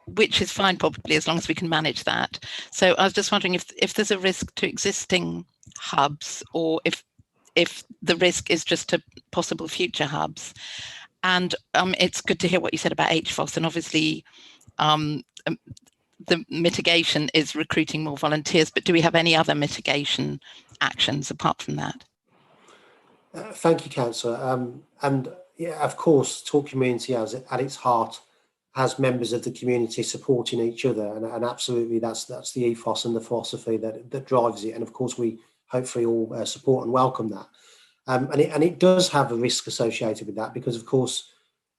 [SPEAKER 5] which is fine probably as long as we can manage that. So I was just wondering if there's a risk to existing hubs, or if the risk is just to possible future hubs. And it's good to hear what you said about HFOS, and obviously the mitigation is recruiting more volunteers, but do we have any other mitigation actions apart from that?
[SPEAKER 13] Thank you, Councillor. And yeah, of course, Talk Community at its heart has members of the community supporting each other, and absolutely that's the ethos and the philosophy that drives it. And of course, we hopefully all support and welcome that. And it does have a risk associated with that, because of course,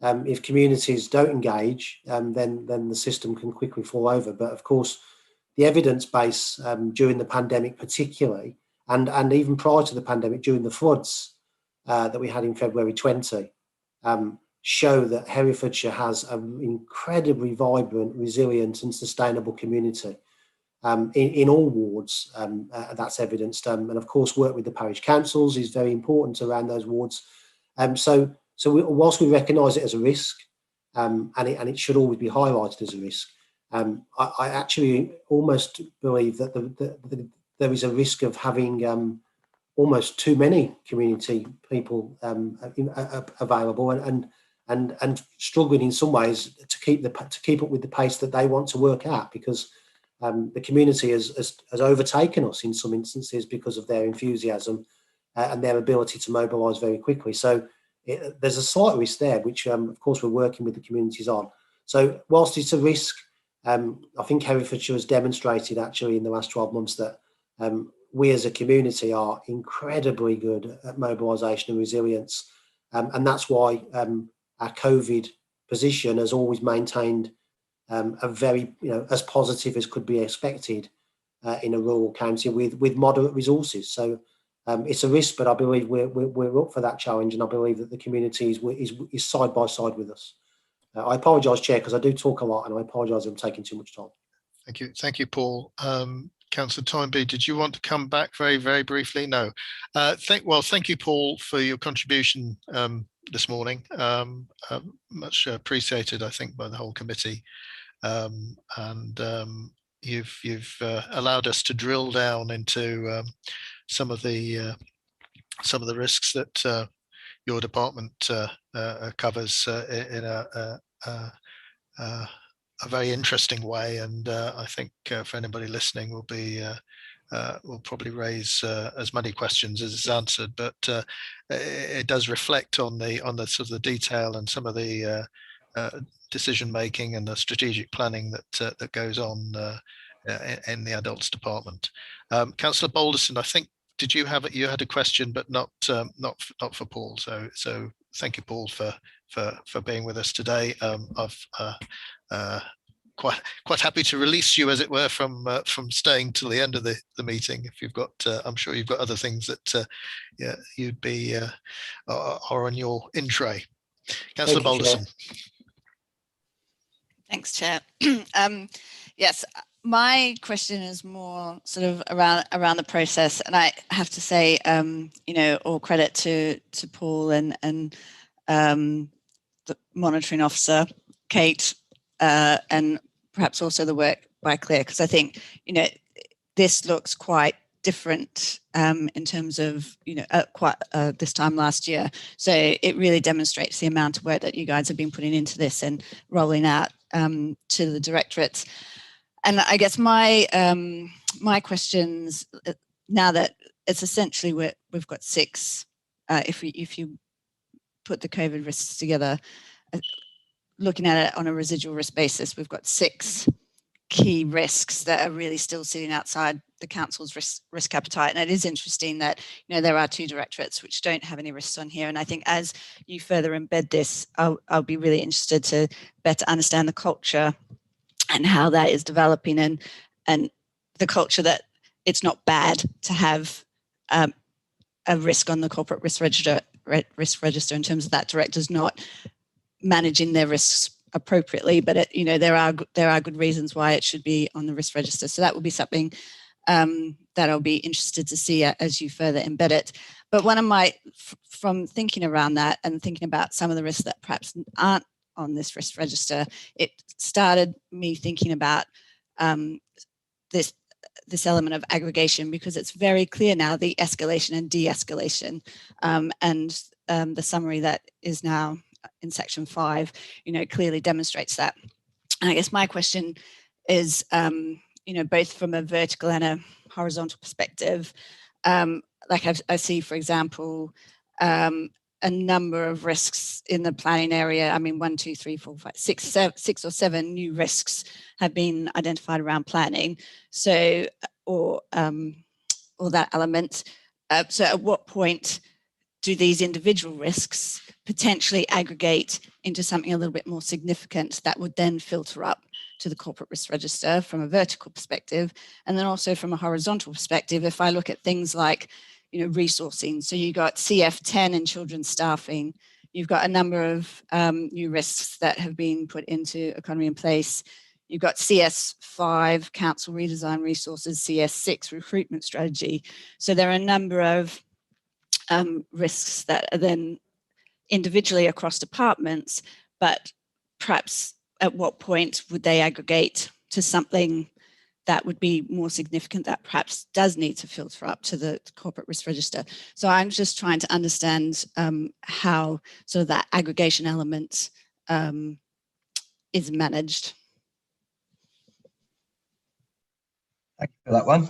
[SPEAKER 13] if communities don't engage, then the system can quickly fall over. But of course, the evidence base during the pandemic particularly, and even prior to the pandemic, during the floods that we had in February 20, show that Herefordshire has an incredibly vibrant, resilient and sustainable community. In all wards, that's evidenced, and of course work with the parish councils is very important around those wards. So whilst we recognise it as a risk, and it should always be highlighted as a risk, I actually almost believe that there is a risk of having almost too many community people available, and struggling in some ways to keep up with the pace that they want to work at, because the community has overtaken us in some instances because of their enthusiasm and their ability to mobilise very quickly. So there's a slight risk there, which of course we're working with the communities on. So whilst it's a risk, I think Herefordshire has demonstrated actually in the last 12 months that we as a community are incredibly good at mobilisation and resilience. And that's why our COVID position has always maintained a very, as positive as could be expected in a rural county with moderate resources. So it's a risk, but I believe we're up for that challenge, and I believe that the community is side by side with us. I apologise, Chair, because I do talk a lot, and I apologise if I'm taking too much time.
[SPEAKER 1] Thank you, Paul. Councillor Toynbee, did you want to come back very, very briefly? No. Thank you, Paul, for your contribution this morning. Much appreciated, I think, by the whole committee. You've allowed us to drill down into some of the risks that your department covers in a very interesting way, and I think for anybody listening will probably raise as many questions as it's answered, but it does reflect on the sort of the detail and some of the decision making and the strategic planning that goes on in the adults department. Councillor Balderson, I think you had a question, but not for Paul. So thank you, Paul, for being with us today. I've quite happy to release you, as it were, from staying till the end of the meeting. If you've got, I'm sure you've got other things that you'd be are on your in tray. Councillor Balderson.
[SPEAKER 2] Thanks, Chair. Yes, my question is more sort of around the process, and I have to say, all credit to Paul and the monitoring officer, Kate, and perhaps also the work by Claire, because I think this looks quite different in terms of this time last year. So it really demonstrates the amount of work that you guys have been putting into this and rolling out to the directorates. And I guess my questions, now that it's essentially we've got 6, if you put the COVID risks together, looking at it on a residual risk basis, we've got 6 key risks that are really still sitting outside the council's risk appetite. And it is interesting that there are 2 directorates which don't have any risks on here. And I think as you further embed this, I'll be really interested to better understand the culture and how that is developing, and the culture that it's not bad to have a risk on the corporate risk register in terms of that director's not managing their risks appropriately, but there are good reasons why it should be on the risk register. So that will be something that I'll be interested to see as you further embed it. But one of from thinking around that and thinking about some of the risks that perhaps aren't on this risk register, it started me thinking about this element of aggregation, because it's very clear now the escalation and de-escalation, and the summary that is now in section 5, clearly demonstrates that. And I guess my question is, both from a vertical and a horizontal perspective, like I see, for example, a number of risks in the planning area. I mean, 1, 2, 3, 4, 5, 6 or 7 new risks have been identified around planning. So, or that element. So at what point do these individual risks potentially aggregate into something a little bit more significant that would then filter up to the corporate risk register from a vertical perspective? And then also from a horizontal perspective, if I look at things like, resourcing, so you got CF10 in children's staffing, you've got a number of new risks that have been put into economy in place. You've got CS5, council redesign resources, CS6, recruitment strategy. So there are a number of risks that are then individually across departments, but perhaps at what point would they aggregate to something that would be more significant, that perhaps does need to filter up to the corporate risk register? So I'm just trying to understand how sort of that aggregation element is managed.
[SPEAKER 12] Thank you for that one.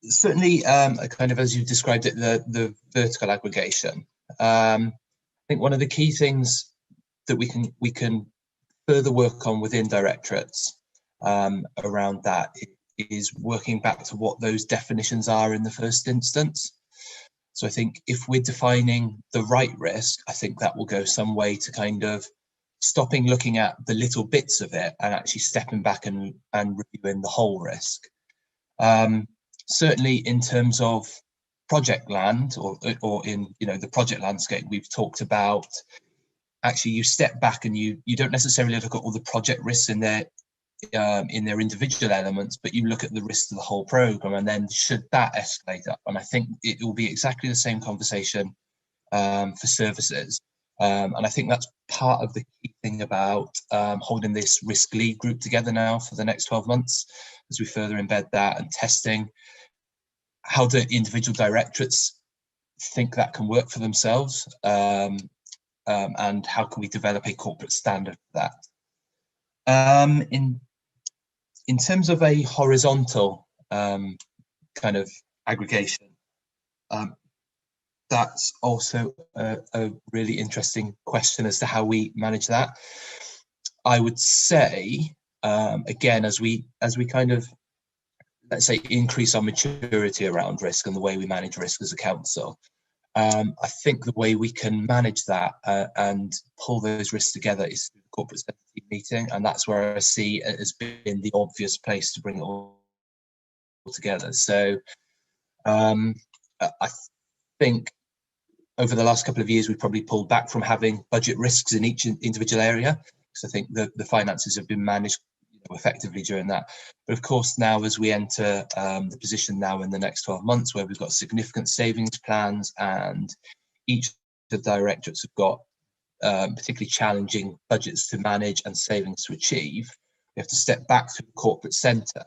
[SPEAKER 12] Certainly, kind of as you described it, the vertical aggregation. I think one of the key things that we can further work on within directorates around that is working back to what those definitions are in the first instance. So I think if we're defining the right risk, I think that will go some way to kind of stopping looking at the little bits of it and actually stepping back and reviewing the whole risk. Certainly in terms of project land or in the project landscape, we've talked about actually you step back and you don't necessarily look at all the project risks in their individual elements, but you look at the risks of the whole program, and then should that escalate up? And I think it will be exactly the same conversation for services. And I think that's part of the key thing about holding this risk lead group together now for the next 12 months, as we further embed that and testing how do individual directorates think that can work for themselves, and how can we develop a corporate standard for that. In terms of a horizontal kind of aggregation, that's also a really interesting question as to how we manage that. I would say, again, as we kind of, let's say, increase our maturity around risk and the way we manage risk as a council, I think the way we can manage that and pull those risks together is through the corporate strategy meeting, and that's where I see it as being the obvious place to bring it all together. So I think over the last couple of years, we've probably pulled back from having budget risks in each individual area, because I think the finances have been managed effectively during that. But of course, now as we enter the position now in the next 12 months where we've got significant savings plans and each of the directorates have got particularly challenging budgets to manage and savings to achieve, we have to step back to the corporate centre.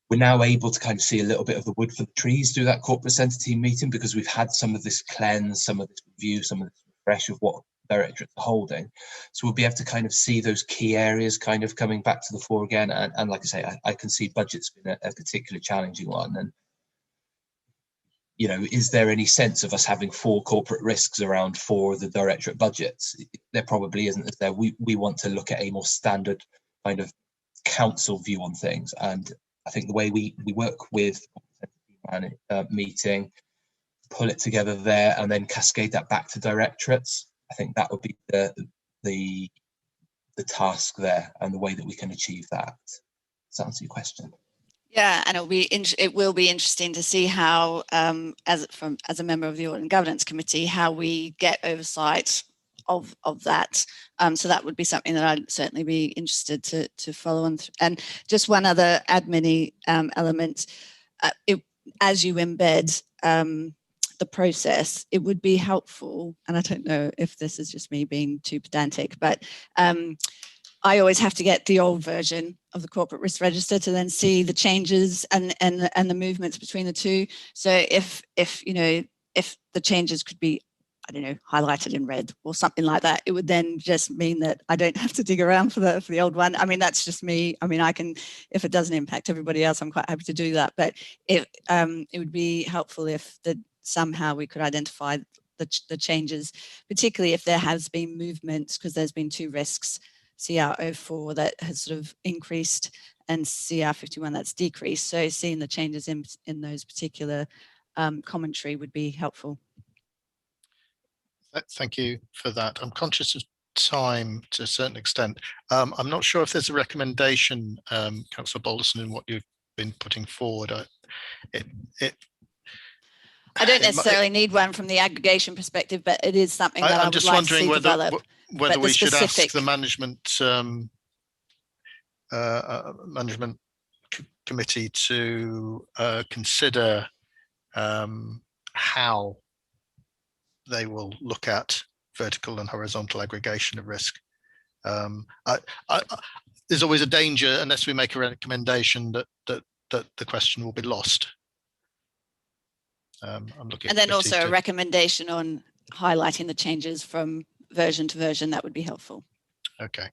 [SPEAKER 12] We're now able to kind of see a little bit of the wood for the trees through that corporate centre team meeting, because we've had some of this cleanse, some of this review, some of this refresh of what directorates are holding. So we'll be able to kind of see those key areas kind of coming back to the fore again. And like I say, I can see budgets being a particularly challenging one. And, is there any sense of us having 4 corporate risks around 4 of the directorate budgets? There probably isn't, is there? We want to look at a more standard kind of council view on things. And I think the way we work with meeting, pull it together there and then cascade that back to directorates, I think that would be the task there, and the way that we can achieve that. Does that answer your question?
[SPEAKER 2] Yeah, and it will be interesting to see how, as a member of the Audit and Governance Committee, how we get oversight of that. So that would be something that I'd certainly be interested to follow on. And just one other admin element, as you embed the process, it would be helpful, and I don't know if this is just me being too pedantic, but I always have to get the old version of the corporate risk register to then see the changes and the movements between the two. So if the changes could be, I don't know, highlighted in red or something like that, it would then just mean that I don't have to dig around for the old one. I mean, that's just me. I mean, I can, if it doesn't impact everybody else, I'm quite happy to do that. But it would be helpful if somehow we could identify the changes, particularly if there has been movements, because there's been 2 risks, CR04 that has sort of increased and CR51 that's decreased. So seeing the changes in those particular commentary would be helpful.
[SPEAKER 1] Thank you for that. I'm conscious of time to a certain extent. I'm not sure if there's a recommendation, Councillor Balderson, in what you've been putting forward.
[SPEAKER 2] I don't necessarily need one from the aggregation perspective, but it is something that I would like to see develop.
[SPEAKER 1] Whether we should ask the management committee to consider how they will look at vertical and horizontal aggregation of risk. There's always a danger, unless we make a recommendation, that the question will be lost. I'm looking.
[SPEAKER 2] And then also a recommendation on highlighting the changes from version to version. That would be helpful.
[SPEAKER 1] Okay,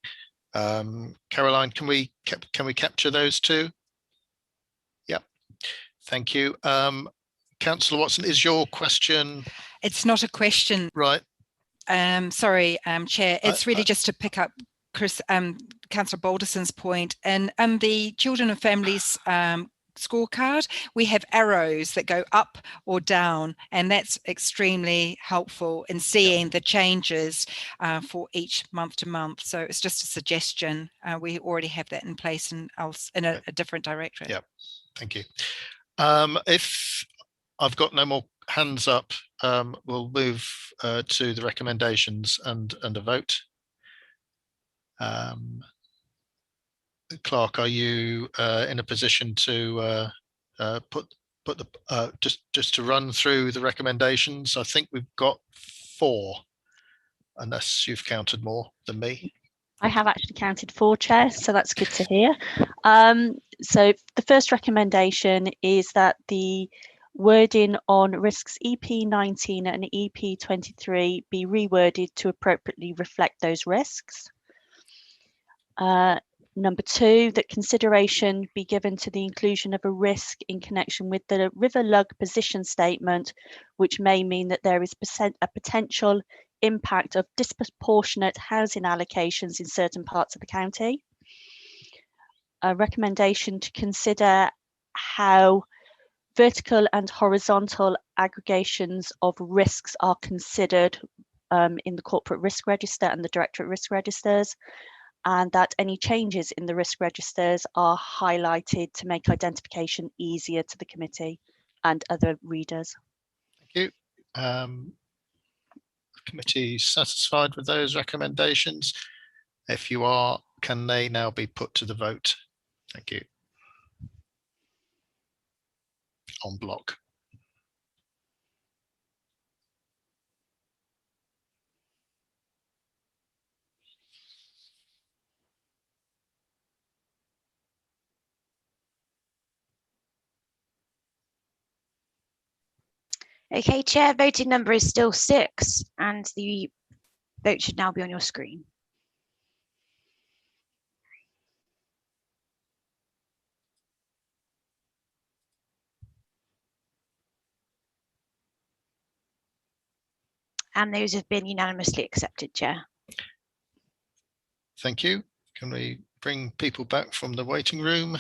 [SPEAKER 1] Caroline, can we capture those 2? Yep. Thank you. Councillor Watson, is your question?
[SPEAKER 6] It's not a question.
[SPEAKER 1] Right.
[SPEAKER 6] Sorry, Chair. It's really just to pick up Councillor Balderson's point, and the Children and Families scorecard, we have arrows that go up or down, and that's extremely helpful in seeing the changes for each month to month. So it's just a suggestion. We already have that in place in a different directorate.
[SPEAKER 1] Yeah, thank you. If I've got no more hands up, we'll move to the recommendations and a vote. Clark, are you in a position to put the just to run through the recommendations? I think we've got 4, unless you've counted more than me.
[SPEAKER 10] I have actually counted 4, Chair, so that's good to hear. So the first recommendation is that the wording on risks EP19 and EP23 be reworded to appropriately reflect those risks. Number 2, that consideration be given to the inclusion of a risk in connection with the river lug position statement, which may mean that there is a potential impact of disproportionate housing allocations in certain parts of the county. A recommendation to consider how vertical and horizontal aggregations of risks are considered in the corporate risk register and the directorate risk registers, and that any changes in the risk registers are highlighted to make identification easier to the committee and other readers.
[SPEAKER 1] Thank you. Committee satisfied with those recommendations? If you are, can they now be put to the vote? Thank you. En bloc.
[SPEAKER 11] Okay, Chair, voting number is still 6 and the vote should now be on your screen. And those have been unanimously accepted, Chair.
[SPEAKER 1] Thank you. Can we bring people back from the waiting room?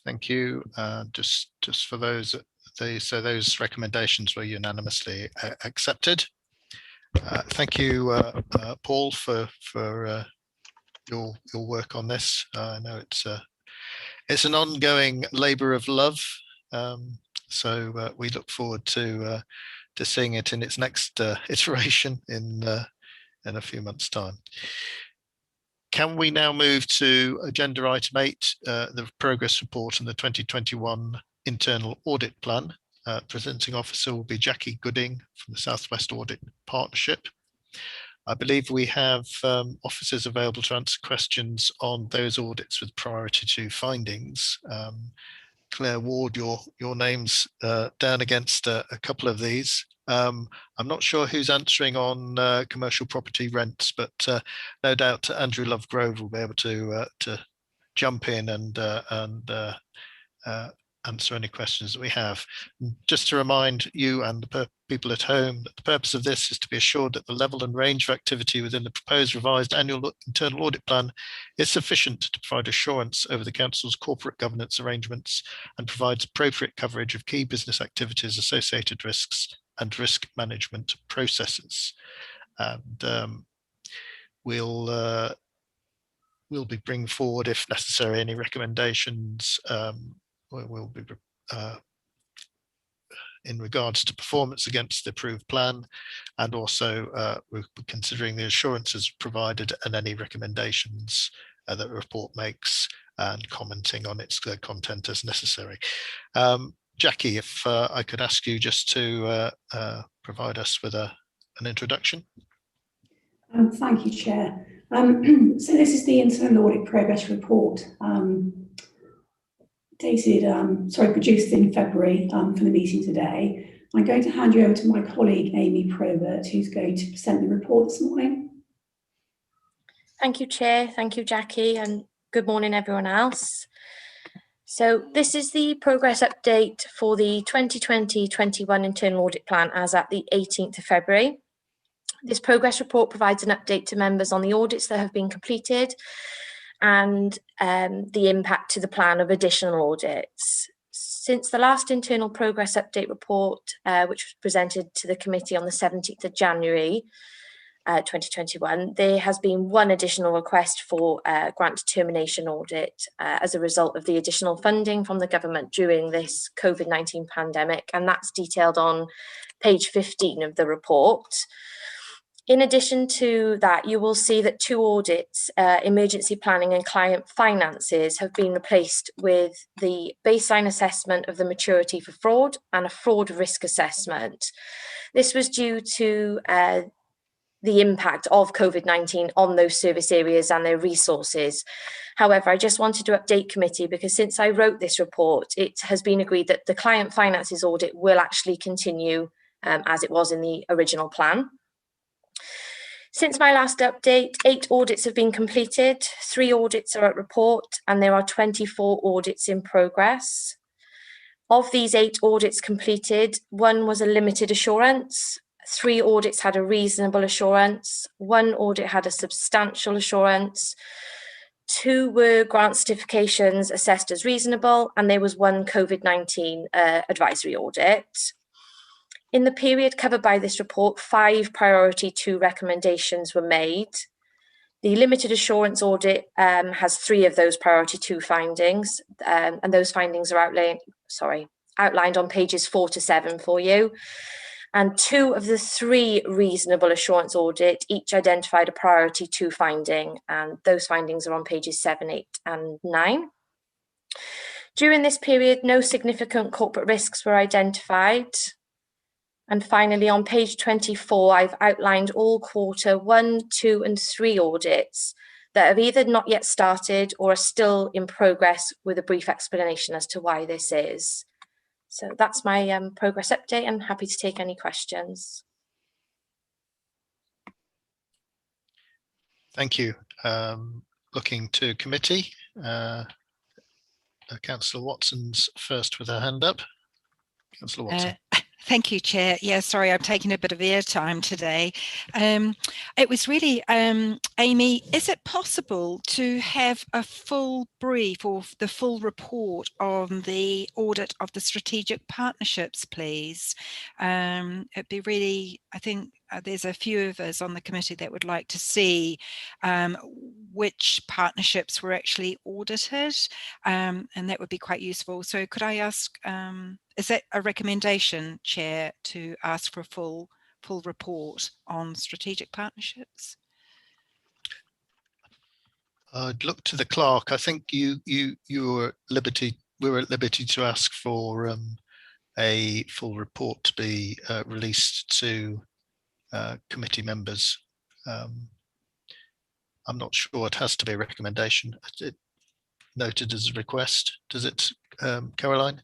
[SPEAKER 1] Thank you. Just for those, so those recommendations were unanimously accepted. Thank you, Paul, for your work on this. I know it's an ongoing labour of love. So we look forward to seeing it in its next iteration in a few months' time. Can we now move to agenda item 8, the progress report on the 2021 internal audit plan? Presenting officer will be Jackie Gooding from the Southwest Audit Partnership. I believe we have officers available to answer questions on those audits with priority to findings. Claire Ward, your name's down against a couple of these. I'm not sure who's answering on commercial property rents, but no doubt Andrew Lovegrove will be able to jump in and answer any questions that we have. Just to remind you and the people at home that the purpose of this is to be assured that the level and range of activity within the proposed revised annual internal audit plan is sufficient to provide assurance over the council's corporate governance arrangements and provides appropriate coverage of key business activities, associated risks and risk management processes. And we'll be bringing forward, if necessary, any recommendations. We'll be in regards to performance against the approved plan, and also we're considering the assurances provided and any recommendations that the report makes, and commenting on its content as necessary. Jackie, if I could ask you just to provide us with an introduction.
[SPEAKER 8] Thank you, Chair. So this is the internal audit progress report produced in February for the meeting today. I'm going to hand you over to my colleague, Amy Probert, who's going to present the report this morning.
[SPEAKER 14] Thank you, Chair. Thank you, Jackie, and good morning, everyone else. So this is the progress update for the 2020-21 internal audit plan as at the 18th of February. This progress report provides an update to members on the audits that have been completed and the impact to the plan of additional audits. Since the last internal progress update report, which was presented to the committee on the 17th of January 2021, there has been one additional request for grant determination audit as a result of the additional funding from the government during this COVID-19 pandemic, and that's detailed on page 15 of the report. In addition to that, you will see that 2 audits, emergency planning and client finances, have been replaced with the baseline assessment of the maturity for fraud and a fraud risk assessment. This was due to the impact of COVID-19 on those service areas and their resources. However, I just wanted to update committee because since I wrote this report, it has been agreed that the client finances audit will actually continue as it was in the original plan. Since my last update, 8 audits have been completed, 3 audits are at report, and there are 24 audits in progress. Of these 8 audits completed, 1 was a limited assurance, 3 audits had a reasonable assurance, 1 audit had a substantial assurance, 2 were grant certifications assessed as reasonable, and there was 1 COVID-19 advisory audit. In the period covered by this report, 5 priority 2 recommendations were made. The limited assurance audit has 3 of those priority 2 findings, and those findings are outlined on pages 4 to 7 for you. And 2 of the 3 reasonable assurance audit each identified a priority 2 finding, and those findings are on pages 7, 8, and 9. During this period, no significant corporate risks were identified. And finally, on page 24, I've outlined all quarter 1, 2, and 3 audits that have either not yet started or are still in progress, with a brief explanation as to why this is. So that's my progress update, and happy to take any questions.
[SPEAKER 1] Thank you. Looking to committee, Councillor Watson's first with her hand up. Councillor Watson.
[SPEAKER 6] Thank you, Chair. Yeah, sorry, I'm taking a bit of airtime today. It was really, Amy, is it possible to have a full brief or the full report on the audit of the strategic partnerships, please? It'd be really, I think there's a few of us on the committee that would like to see which partnerships were actually audited, and that would be quite useful. So could I ask, is that a recommendation, Chair, to ask for a full report on strategic partnerships?
[SPEAKER 1] I'd look to the clerk. I think we were at liberty to ask for a full report to be released to committee members. I'm not sure it has to be a recommendation. It noted as a request. Does it, Caroline?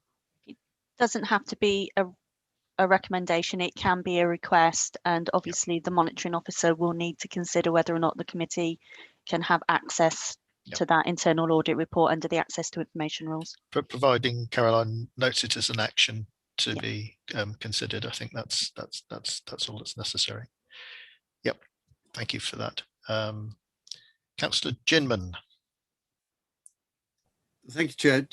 [SPEAKER 10] It doesn't have to be a recommendation. It can be a request, and obviously the monitoring officer will need to consider whether or not the committee can have access to that internal audit report under the access to information rules.
[SPEAKER 1] Providing Caroline notes it as an action to be considered, I think that's all that's necessary. Yep, thank you for that. Councillor Ginman.
[SPEAKER 4] Thank you, Chair.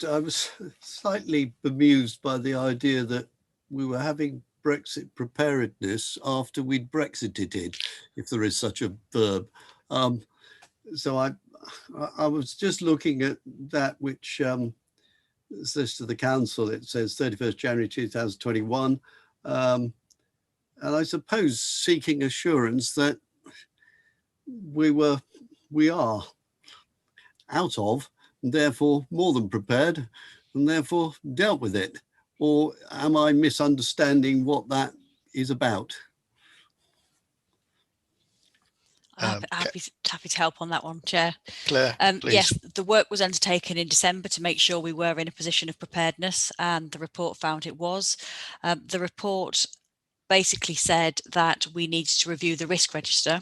[SPEAKER 4] I was slightly bemused by the idea that we were having Brexit preparedness after we'd Brexited, if there is such a verb. So I was just looking at that which says to the council, it says 31st January 2021. And I suppose seeking assurance that we are out of, and therefore more than prepared, and therefore dealt with it. Or am I misunderstanding what that is about?
[SPEAKER 15] Happy to help on that one, Chair.
[SPEAKER 1] Claire, please.
[SPEAKER 15] Yes, the work was undertaken in December to make sure we were in a position of preparedness, and the report found it was. The report basically said that we needed to review the risk register.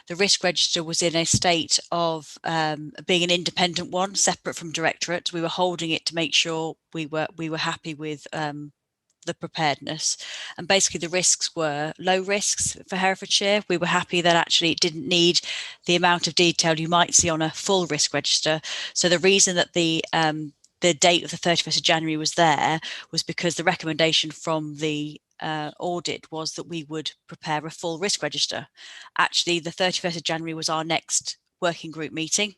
[SPEAKER 15] The risk register was in a state of being an independent one, separate from directorate. We were holding it to make sure we were happy with the preparedness, and basically the risks were low risks for Herefordshire. We were happy that actually it didn't need the amount of detail you might see on a full risk register. So the reason that the date of the 31st of January was there was because the recommendation from the audit was that we would prepare a full risk register. Actually, the 31st of January was our next working group meeting.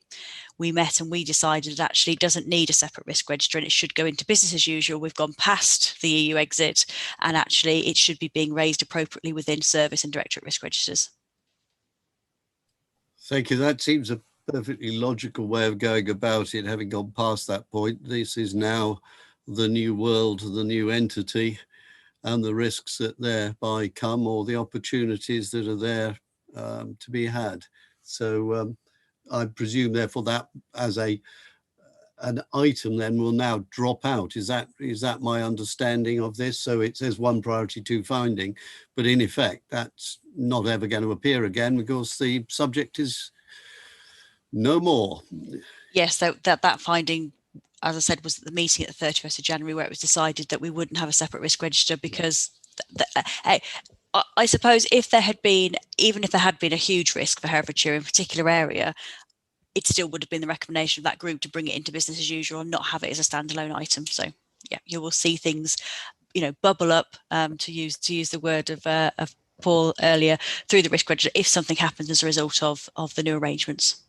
[SPEAKER 15] We met and we decided it actually doesn't need a separate risk register and it should go into business as usual. We've gone past the EU exit and actually it should be being raised appropriately within service and directorate risk registers.
[SPEAKER 4] Thank you. That seems a perfectly logical way of going about it, having gone past that point. This is now the new world, the new entity, and the risks that thereby come, or the opportunities that are there to be had. So I presume, therefore, that as an item then will now drop out. Is that my understanding of this? So it says 1 priority 2 finding, but in effect, that's not ever going to appear again because the subject is no more.
[SPEAKER 15] Yes, that finding, as I said, was at the meeting at the 31st of January where it was decided that we wouldn't have a separate risk register because I suppose if there had been, even if there had been a huge risk for Herefordshire in a particular area, it still would have been the recommendation of that group to bring it into business as usual and not have it as a standalone item. So yeah, you will see things, bubble up, to use the word of Paul earlier, through the risk register if something happens as a result of the new arrangements.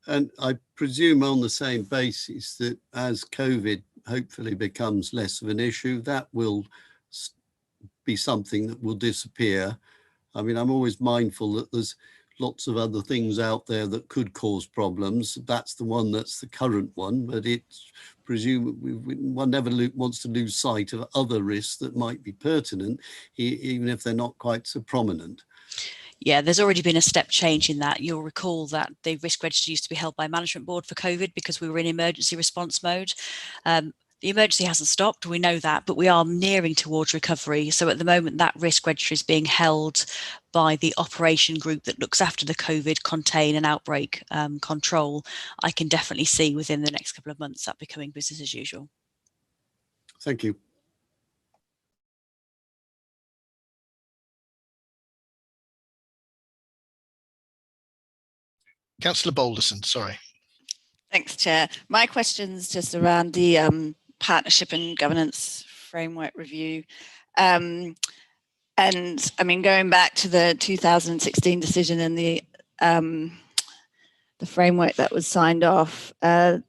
[SPEAKER 4] And I presume on the same basis that as COVID hopefully becomes less of an issue, that will be something that will disappear. I mean, I'm always mindful that there's lots of other things out there that could cause problems. That's the one that's the current one, but it's presumably one never wants to lose sight of other risks that might be pertinent, even if they're not quite so prominent.
[SPEAKER 15] Yeah, there's already been a step change in that. You'll recall that the risk register used to be held by Management Board for COVID because we were in emergency response mode. The emergency hasn't stopped, we know that, but we are nearing towards recovery. So at the moment, that risk register is being held by the operation group that looks after the COVID contain and outbreak control. I can definitely see within the next couple of months that becoming business as usual.
[SPEAKER 4] Thank you.
[SPEAKER 1] Councillor Balderson, sorry.
[SPEAKER 2] Thanks, Chair. My question's just around the partnership and governance framework review. And I mean, going back to the 2016 decision and the framework that was signed off, from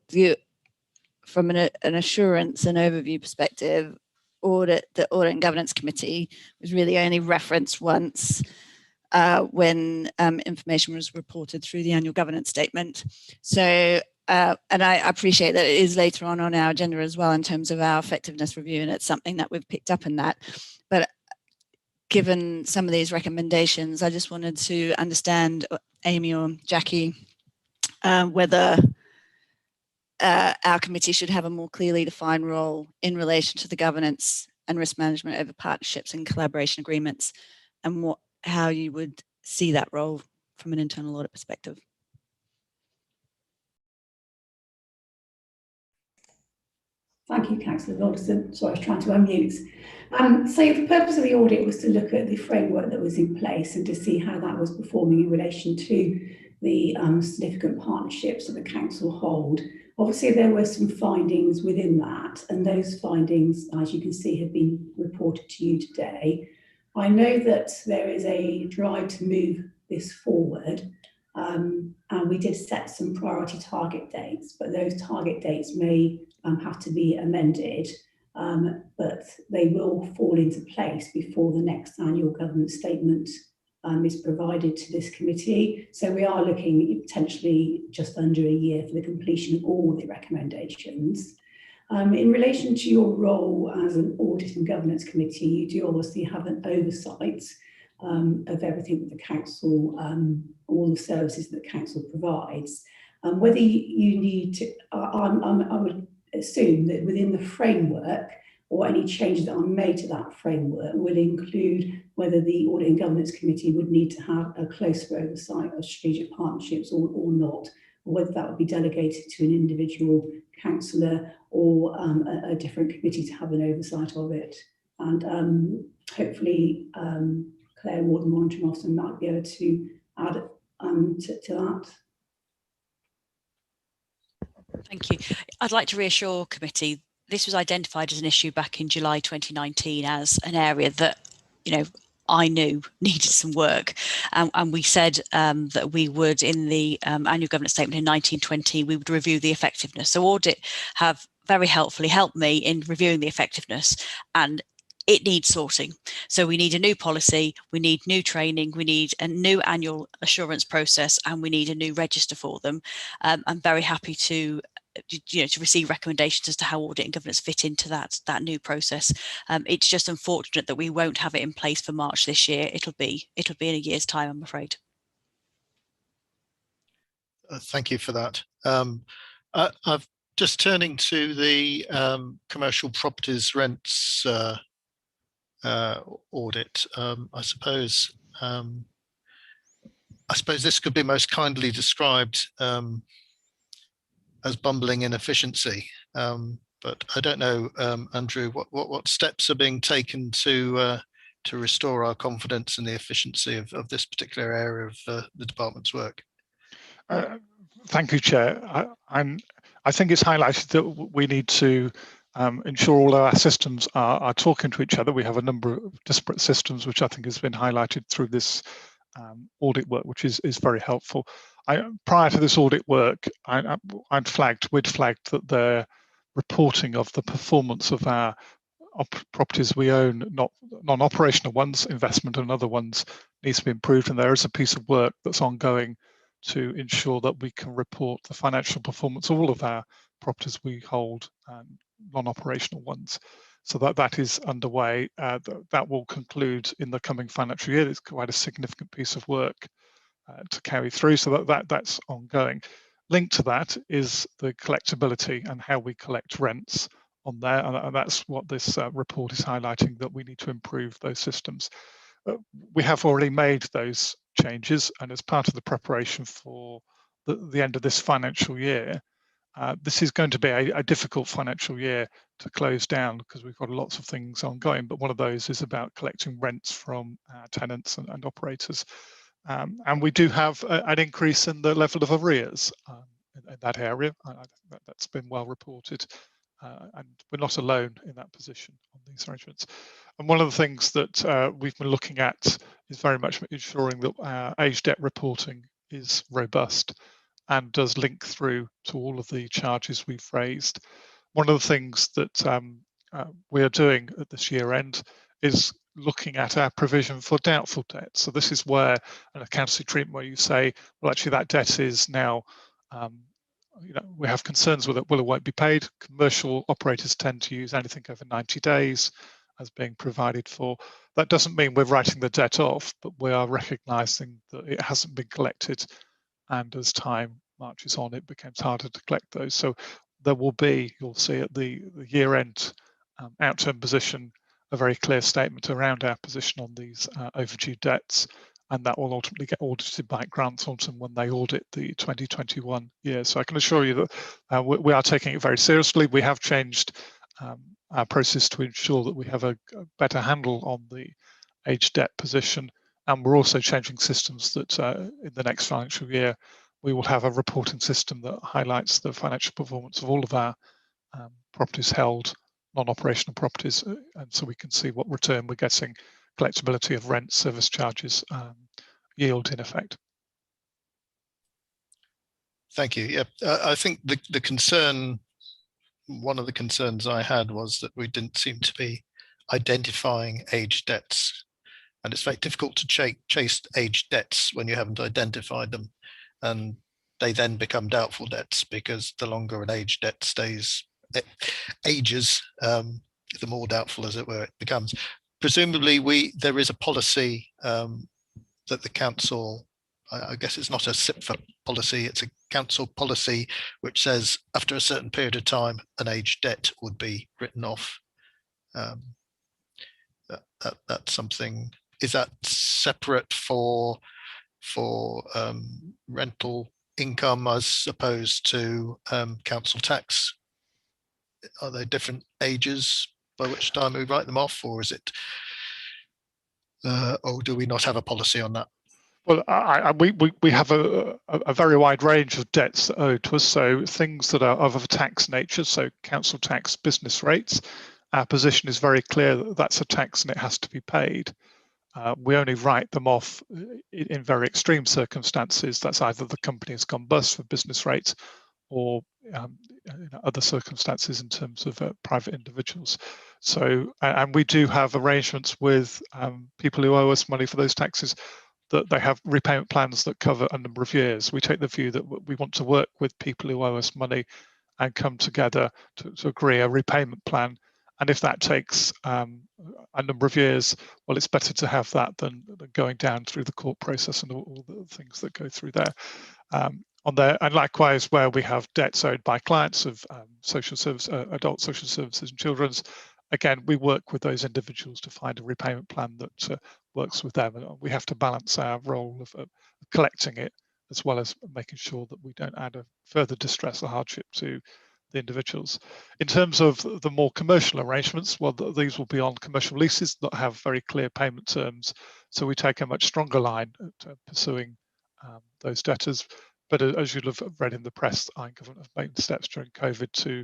[SPEAKER 2] an assurance and overview perspective, the Audit and Governance Committee was really only referenced once when information was reported through the annual governance statement. So, and I appreciate that it is later on our agenda as well in terms of our effectiveness review, and it's something that we've picked up in that. But given some of these recommendations, I just wanted to understand, Amy or Jackie, whether our committee should have a more clearly defined role in relation to the governance and risk management over partnerships and collaboration agreements, and how you would see that role from an internal audit perspective.
[SPEAKER 8] Thank you, Councillor Alderson. Sorry, I was trying to unmute. So the purpose of the audit was to look at the framework that was in place and to see how that was performing in relation to the significant partnerships that the council hold. Obviously, there were some findings within that, and those findings, as you can see, have been reported to you today. I know that there is a drive to move this forward, and we did set some priority target dates, but those target dates may have to be amended, but they will fall into place before the next annual governance statement is provided to this committee. So we are looking potentially just under a year for the completion of all the recommendations. In relation to your role as an audit and governance committee, you do obviously have an oversight of everything that the council, all the services that the council provides. Whether you need to, I would assume that within the framework, or any changes that are made to that framework will include whether the Audit and Governance Committee would need to have a closer oversight of strategic partnerships or not, or whether that would be delegated to an individual councillor or a different committee to have an oversight of it. And hopefully Claire Warden Monitoring Officer might be able to add to that.
[SPEAKER 15] Thank you. I'd like to reassure committee this was identified as an issue back in July 2019 as an area that, I knew needed some work. And we said that we would, in the annual governance statement in 1920, we would review the effectiveness. So Audit have very helpfully helped me in reviewing the effectiveness, and it needs sorting. So we need a new policy, we need new training, we need a new annual assurance process, and we need a new register for them. I'm very happy to receive recommendations as to how audit and governance fit into that new process. It's just unfortunate that we won't have it in place for March this year. It'll be in a year's time, I'm afraid.
[SPEAKER 1] Thank you for that. I've just turning to the commercial properties rents audit. I suppose this could be most kindly described as bumbling inefficiency, but I don't know, Andrew, what steps are being taken to restore our confidence in the efficiency of this particular area of the department's work?
[SPEAKER 9] Thank you, Chair. I think it's highlighted that we need to ensure all our systems are talking to each other. We have a number of disparate systems, which I think has been highlighted through this audit work, which is very helpful. Prior to this audit work, we'd flagged that the reporting of the performance of our properties we own, not non-operational ones, investment and other ones, needs to be improved. And there is a piece of work that's ongoing to ensure that we can report the financial performance of all of our properties we hold, non-operational ones. So that is underway. That will conclude in the coming financial year. It's quite a significant piece of work to carry through. So that's ongoing. Linked to that is the collectability and how we collect rents on there. And that's what this report is highlighting, that we need to improve those systems. We have already made those changes, and as part of the preparation for the end of this financial year, this is going to be a difficult financial year to close down because we've got lots of things ongoing, but one of those is about collecting rents from tenants and operators. And we do have an increase in the level of arrears in that area. That's been well reported, and we're not alone in that position on these arrangements. And one of the things that we've been looking at is very much ensuring that our age debt reporting is robust and does link through to all of the charges we've raised. One of the things that we are doing at this year end is looking at our provision for doubtful debt. So this is where an accountancy treatment where you say, well, actually that debt is now, we have concerns with it, will it won't be paid. Commercial operators tend to use anything over 90 days as being provided for. That doesn't mean we're writing the debt off, but we are recognising that it hasn't been collected, and as time marches on, it becomes harder to collect those. So there will be, you'll see at the year-end outturn position, a very clear statement around our position on these overdue debts, and that will ultimately get audited by Grant Thornton when they audit the 2021 year. So I can assure you that we are taking it very seriously. We have changed our process to ensure that we have a better handle on the age debt position, and we're also changing systems that in the next financial year we will have a reporting system that highlights the financial performance of all of our properties held, non-operational properties, and so we can see what return we're getting, collectability of rent, service charges, yield in effect.
[SPEAKER 1] Thank you. Yeah, I think the concern, one of the concerns I had was that we didn't seem to be identifying age debts, and it's very difficult to chase age debts when you haven't identified them, and they then become doubtful debts because the longer an age debt ages, the more doubtful, as it were, it becomes. presumably there is a policy that the council, I guess it's not a SIPFA policy, it's a council policy which says after a certain period of time an aged debt would be written off. That's something, is that separate for rental income as opposed to council tax? Are they different ages by which time we write them off, or is it or do we not have a policy on that?
[SPEAKER 9] Well, we have a very wide range of debts that owe to us. So things that are of a tax nature, so council tax, business rates, our position is very clear that that's a tax and it has to be paid. We only write them off in very extreme circumstances. That's either the company has gone bust for business rates, or other circumstances in terms of private individuals. So, and we do have arrangements with people who owe us money for those taxes, that they have repayment plans that cover a number of years. We take the view that we want to work with people who owe us money and come together to agree a repayment plan. And if that takes a number of years, well, it's better to have that than going down through the court process and all the things that go through there. And likewise, where we have debts owed by clients of social service, adult social services and children's, again, we work with those individuals to find a repayment plan that works with them. And we have to balance our role of collecting it as well as making sure that we don't add a further distress or hardship to the individuals. In terms of the more commercial arrangements, well, these will be on commercial leases that have very clear payment terms. So we take a much stronger line at pursuing those debtors. But as you'll have read in the press, the Iron Government have made steps during COVID to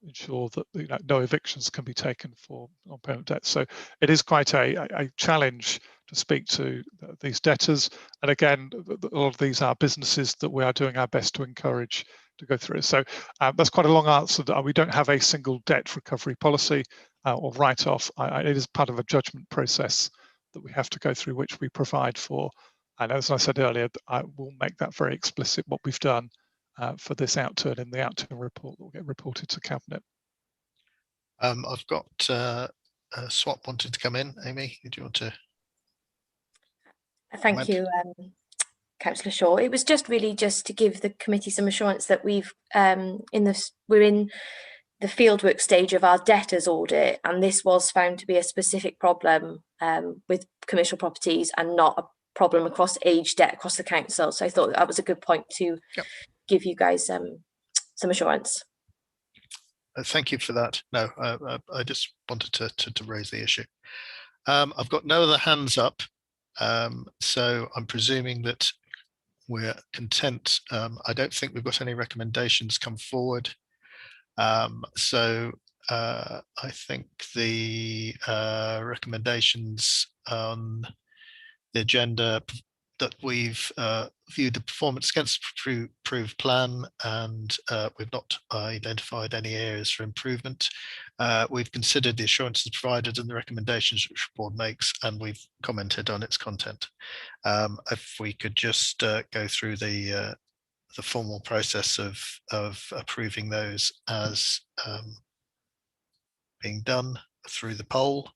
[SPEAKER 9] ensure that no evictions can be taken for non-payment debts. So it is quite a challenge to speak to these debtors. And again, a lot of these are businesses that we are doing our best to encourage to go through. So that's quite a long answer. We don't have a single debt recovery policy or write-off. It is part of a judgment process that we have to go through, which we provide for. And as I said earlier, I will make that very explicit what we've done for this outturn in the outturn report that will get reported to Cabinet.
[SPEAKER 1] I've got Swap wanted to come in. Amy, do you want to?
[SPEAKER 14] Thank you, Councillor Shaw. It was just really just to give the committee some assurance that we're in the fieldwork stage of our debtors audit, and this was found to be a specific problem with commercial properties and not a problem across age debt across the council. So I thought that was a good point to give you guys some assurance.
[SPEAKER 1] Thank you for that. No, I just wanted to raise the issue. I've got no other hands up, so I'm presuming that we're content. I don't think we've got any recommendations come forward. So I think the recommendations on the agenda that we've viewed the performance against approved plan, and we've not identified any areas for improvement. We've considered the assurances provided and the recommendations which the board makes, and we've commented on its content. If we could just go through the formal process of approving those as being done through the poll.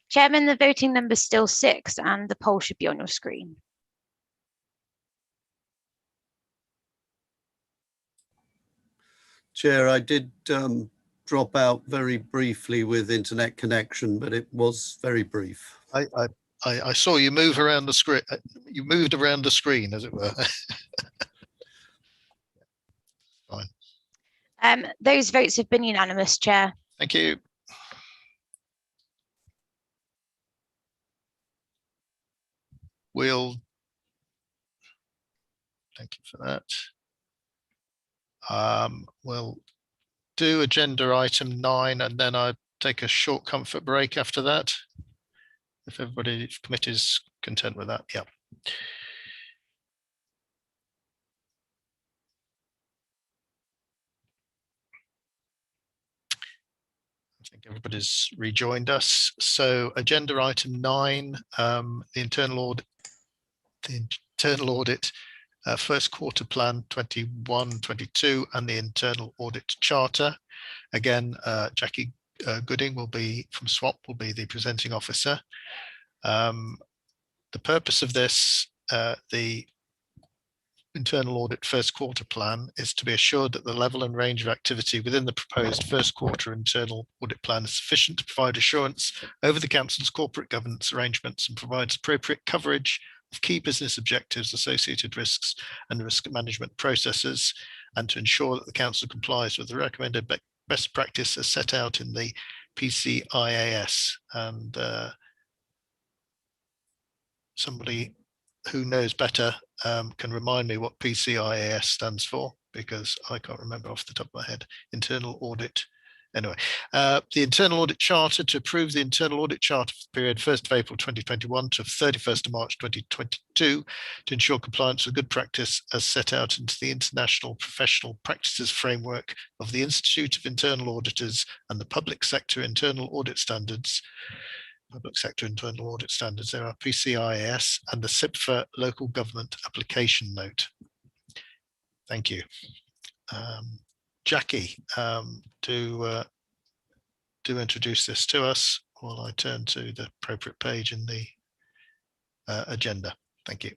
[SPEAKER 11] Chairman, the voting number is still 6 and the poll should be on your screen.
[SPEAKER 4] Chair, I did drop out very briefly with internet connection, but it was very brief.
[SPEAKER 1] I saw you move around the screen. You moved around the screen, as it were. Fine.
[SPEAKER 11] Those votes have been unanimous, Chair.
[SPEAKER 1] Thank you. Thank you for that. We'll do agenda item 9, and then I'll take a short comfort break after that. If everybody committee is content with that, yeah. think everybody's rejoined us. So agenda item 9, the internal audit first quarter plan 21-22 and the internal audit charter. Again, Jackie Gooding will be from SWAP will be the presenting officer. The purpose of this, the internal audit first quarter plan, is to be assured that the level and range of activity within the proposed first quarter internal audit plan is sufficient to provide assurance over the council's corporate governance arrangements and provides appropriate coverage of key business objectives, associated risks and risk management processes, and to ensure that the council complies with the recommended best practice as set out in the PCIAS. And somebody who knows better can remind me what PCIAS stands for, because I can't remember off the top of my head. Internal audit. Anyway, the internal audit charter, to approve the internal audit charter for the period 1st of April 2021 to 31st of March 2022 to ensure compliance with good practice as set out into the International Professional Practices Framework of the Institute of Internal Auditors and the Public Sector Internal Audit Standards. Public Sector Internal Audit Standards, there are PCIAS and the CIPFA Local Government Application Note. Thank you. Jackie, do introduce this to us while I turn to the appropriate page in the agenda. Thank you.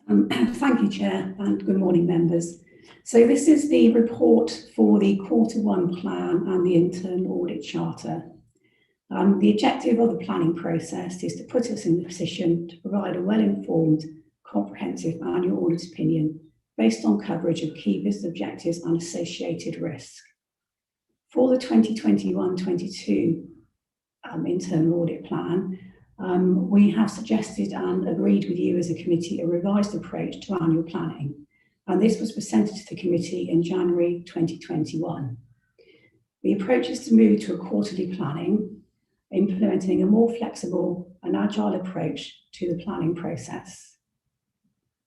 [SPEAKER 8] Thank you, Chair, and good morning, members. So this is the report for the Q1 plan and the internal audit charter. The objective of the planning process is to put us in the position to provide a well-informed, comprehensive annual audit opinion based on coverage of key business objectives and associated risk. For the 2021-22 internal audit plan, we have suggested and agreed with you as a committee a revised approach to annual planning, and this was presented to the committee in January 2021. The approach is to move to a quarterly planning, implementing a more flexible and agile approach to the planning process.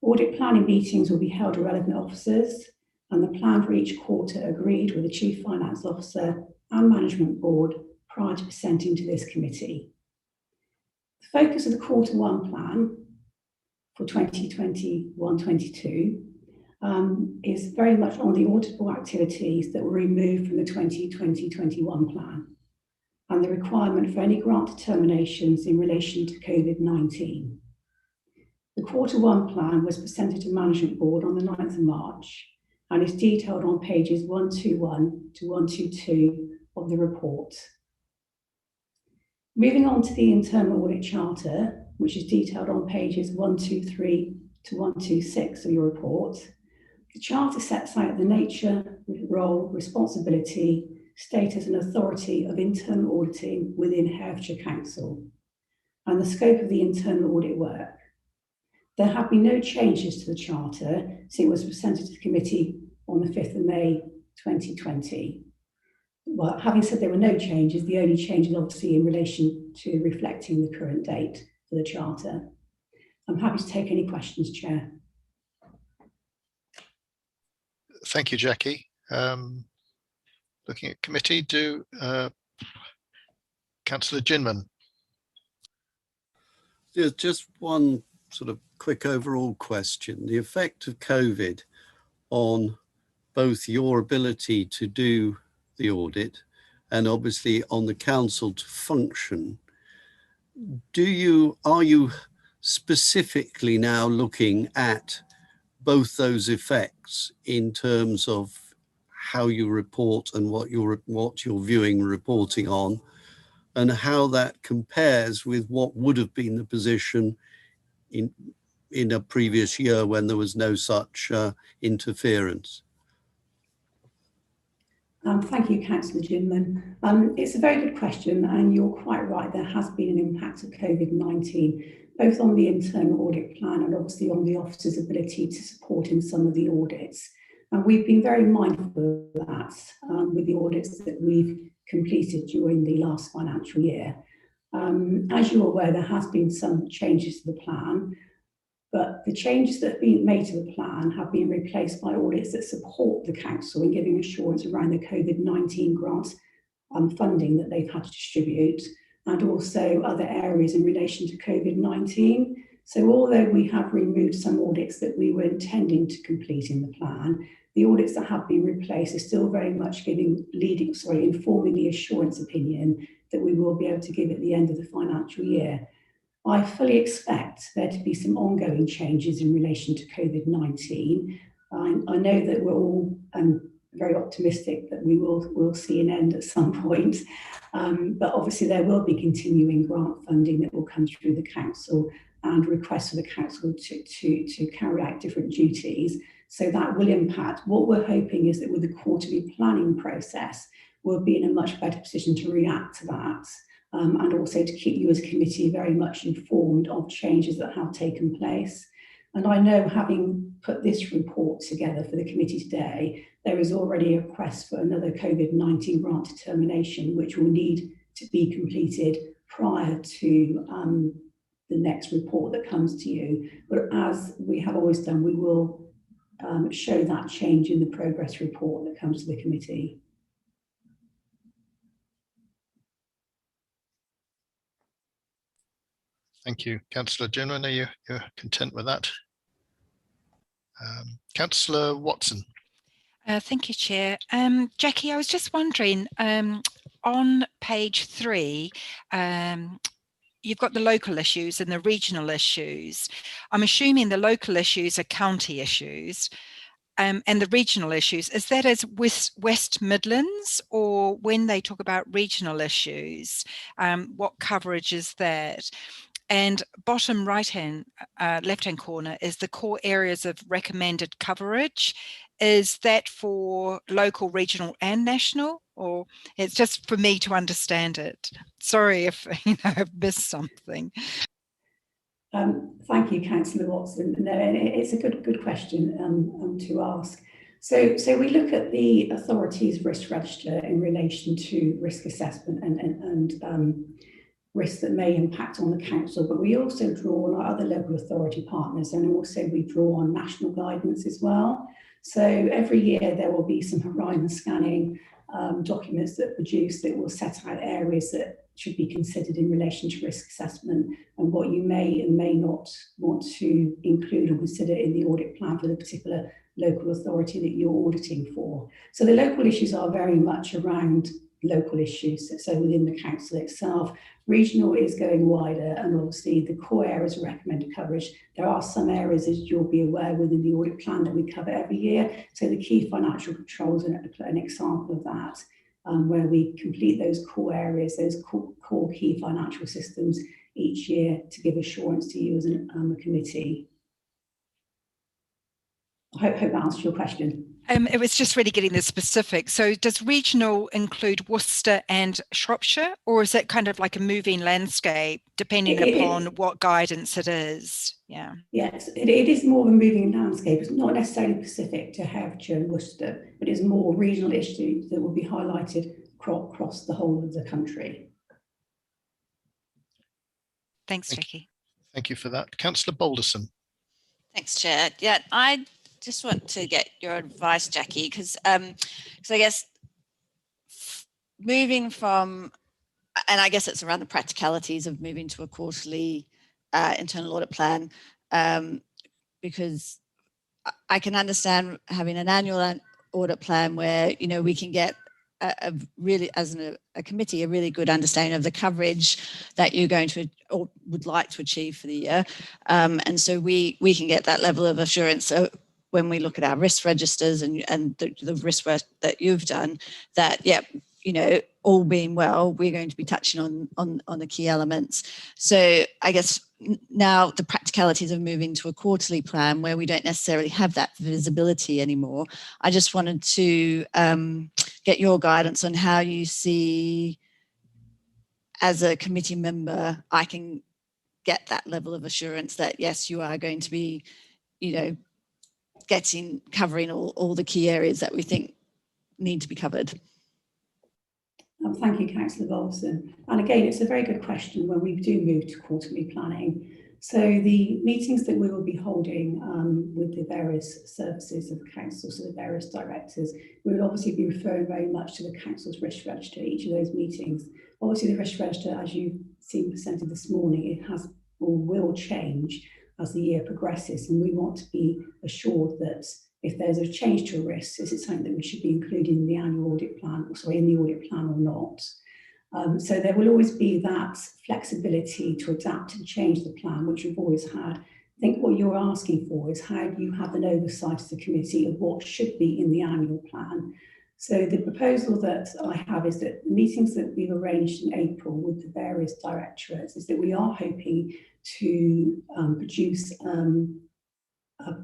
[SPEAKER 8] Audit planning meetings will be held with relevant officers, and the plan for each quarter agreed with the Chief Finance Officer and Management Board prior to presenting to this committee. The focus of the Q1 plan for 2021-22 is very much on the auditable activities that were removed from the 2020-21 plan and the requirement for any grant determinations in relation to COVID-19. The Q1 plan was presented to Management Board on the 9th of March and is detailed on pages 121 to 122 of the report. Moving on to the internal audit charter, which is detailed on pages 123 to 126 of your report, the charter sets out the nature, role, responsibility, status and authority of internal auditing within Herefordshire Council and the scope of the internal audit work. There have been no changes to the charter since it was presented to the committee on the 5th of May 2020. Well, having said there were no changes, the only change is obviously in relation to reflecting the current date for the charter. I'm happy to take any questions, Chair.
[SPEAKER 1] Thank you, Jackie. Looking at committee, Councillor Ginman.
[SPEAKER 4] Yeah, just one sort of quick overall question. The effect of COVID on both your ability to do the audit and obviously on the council to function. Are you specifically now looking at both those effects in terms of how you report and what you're viewing and reporting on, and how that compares with what would have been the position in a previous year when there was no such interference?
[SPEAKER 8] Thank you, Councillor Ginman. It's a very good question, and you're quite right. There has been an impact of COVID-19, both on the internal audit plan and obviously on the officer's ability to support in some of the audits. And we've been very mindful of that with the audits that we've completed during the last financial year. As you're aware, there has been some changes to the plan, but the changes that have been made to the plan have been replaced by audits that support the council in giving assurance around the COVID-19 grants funding that they've had to distribute, and also other areas in relation to COVID-19. So although we have removed some audits that we were intending to complete in the plan, the audits that have been replaced are still very much informing the assurance opinion that we will be able to give at the end of the financial year. I fully expect there to be some ongoing changes in relation to COVID-19. I know that we're all very optimistic that we'll see an end at some point, but obviously there will be continuing grant funding that will come through the council and requests for the council to carry out different duties. So that will impact. What we're hoping is that with the quarterly planning process, we'll be in a much better position to react to that, and also to keep you as a committee very much informed of changes that have taken place. And I know, having put this report together for the committee today, there is already a request for another COVID-19 grant determination, which will need to be completed prior to the next report that comes to you. But as we have always done, we will show that change in the progress report that comes to the committee.
[SPEAKER 1] Thank you. Councillor Jinwan, are you're content with that? Councillor Watson.
[SPEAKER 6] Thank you, Chair. Jackie, I was just wondering, on page 3, you've got the local issues and the regional issues. I'm assuming the local issues are county issues, and the regional issues, is that as West Midlands, or when they talk about regional issues, what coverage is that? And bottom right-hand, left-hand corner is the core areas of recommended coverage. Is that for local, regional and national? Or it's just for me to understand it? Sorry if I've missed something.
[SPEAKER 8] Thank you, Councillor Watson. No, it's a good question to ask. So we look at the authority's risk register in relation to risk assessment and risks that may impact on the council, but we also draw on our other local authority partners, and also we draw on national guidance as well. So every year there will be some horizon scanning documents that produce that will set out areas that should be considered in relation to risk assessment and what you may and may not want to include or consider in the audit plan for the particular local authority that you're auditing for. So the local issues are very much around local issues, so within the council itself. Regional is going wider, and obviously the core areas of recommended coverage. There are some areas, as you'll be aware, within the audit plan that we cover every year. So the key financial controls are an example of that, where we complete those core areas, those core key financial systems each year to give assurance to you as a committee. I hope that answers your question.
[SPEAKER 6] It was just really getting the specifics. So does regional include Worcester and Shropshire, or is it kind of like a moving landscape depending upon what guidance it is? Yeah.
[SPEAKER 8] Yes, it is more of a moving landscape. It's not necessarily specific to Herefordshire and Worcester, but it's more regional issues that will be highlighted across the whole of the country.
[SPEAKER 6] Thanks, Jackie.
[SPEAKER 1] Thank you for that. Councillor Balderson.
[SPEAKER 2] Thanks, Chair. Yeah, I just want to get your advice, Jackie, because I guess moving from, and I guess it's around the practicalities of moving to a quarterly internal audit plan, because I can understand having an annual audit plan where, we can get a really, as a committee, a really good understanding of the coverage that you're going to or would like to achieve for the year. And so we can get that level of assurance. So when we look at our risk registers and the risk work that you've done, that, all being well, we're going to be touching on the key elements. So I guess now the practicalities of moving to a quarterly plan where we don't necessarily have that visibility anymore. I just wanted to get your guidance on how you see, as a committee member, I can get that level of assurance that, yes, you are going to be, covering all the key areas that we think need to be covered.
[SPEAKER 8] Thank you, Councillor Balderson. And again, it's a very good question when we do move to quarterly planning. So the meetings that we will be holding with the various services of the council, so the various directors, we will obviously be referring very much to the council's risk register, each of those meetings. Obviously the risk register, as you've seen presented this morning, it has or will change as the year progresses, and we want to be assured that if there's a change to a risk, is it something that we should be including in the annual audit plan, in the audit plan or not? So there will always be that flexibility to adapt and change the plan, which we've always had. I think what you're asking for is how you have an oversight as a committee of what should be in the annual plan. So the proposal that I have is that the meetings that we've arranged in April with the various directorates is that we are hoping to produce an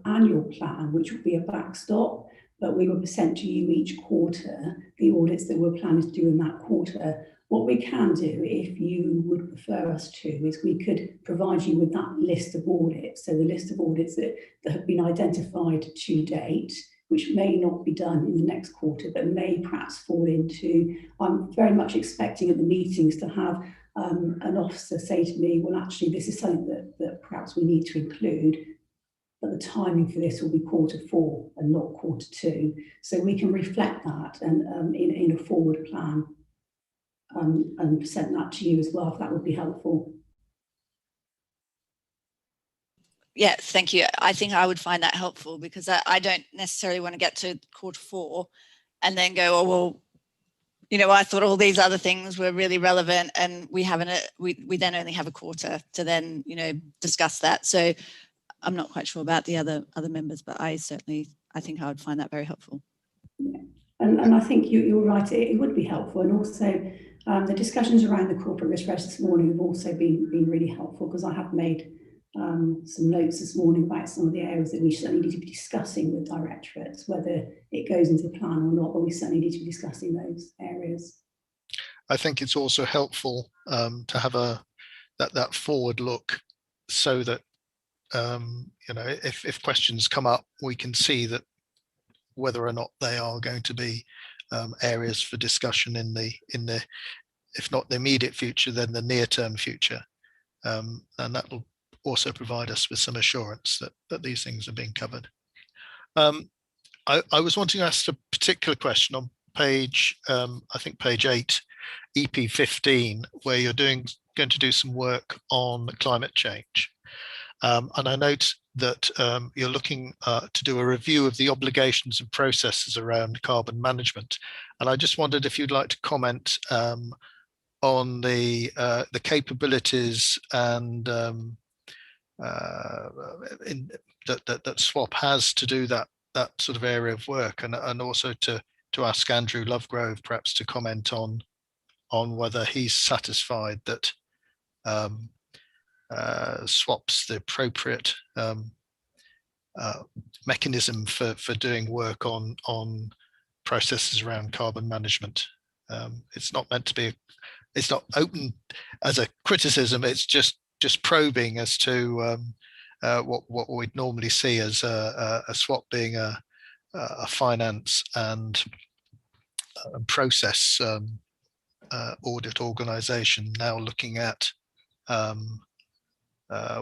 [SPEAKER 8] annual plan, which will be a backstop, but we will present to you each quarter the audits that we're planning to do in that quarter. What we can do, if you would prefer us to, is we could provide you with that list of audits. So the list of audits that have been identified to date, which may not be done in the next quarter, but may perhaps fall into, I'm very much expecting at the meetings to have an officer say to me, well, actually, this is something that perhaps we need to include, but the timing for this will be Q4 and not Q2. So we can reflect that and in a forward plan. And present that to you as well, if that would be helpful.
[SPEAKER 2] Yeah, thank you. I think I would find that helpful because I don't necessarily want to get to Q4 and then go, oh, well, you know, I thought all these other things were really relevant and we then only have a quarter to then, you know, discuss that. So I'm not quite sure about the other members, but I think I would find that very helpful.
[SPEAKER 8] Yeah. And I think you're right, it would be helpful. And also the discussions around the corporate risk register this morning have also been really helpful, because I have made some notes this morning about some of the areas that we certainly need to be discussing with directorates, whether it goes into the plan or not, but we certainly need to be discussing those areas.
[SPEAKER 1] I think it's also helpful to have that forward look, so that you know, if questions come up, we can see that whether or not they are going to be areas for discussion in the if not the immediate future, then the near-term future, and that will also provide us with some assurance that these things are being covered. I was wanting to ask a particular question on page, I think page 8, EP 15, where you're going to do some work on climate change. And I note that you're looking to do a review of the obligations and processes around carbon management. And I just wondered if you'd like to comment on the capabilities and that SWAP has to do that sort of area of work, and also to ask Andrew Lovegrove perhaps to comment on whether he's satisfied that SWAP's the appropriate mechanism for doing work on processes around carbon management. It's not meant to be, it's not open as a criticism, it's just probing as to what we'd normally see as a SWAP being a finance and process audit organization, now looking at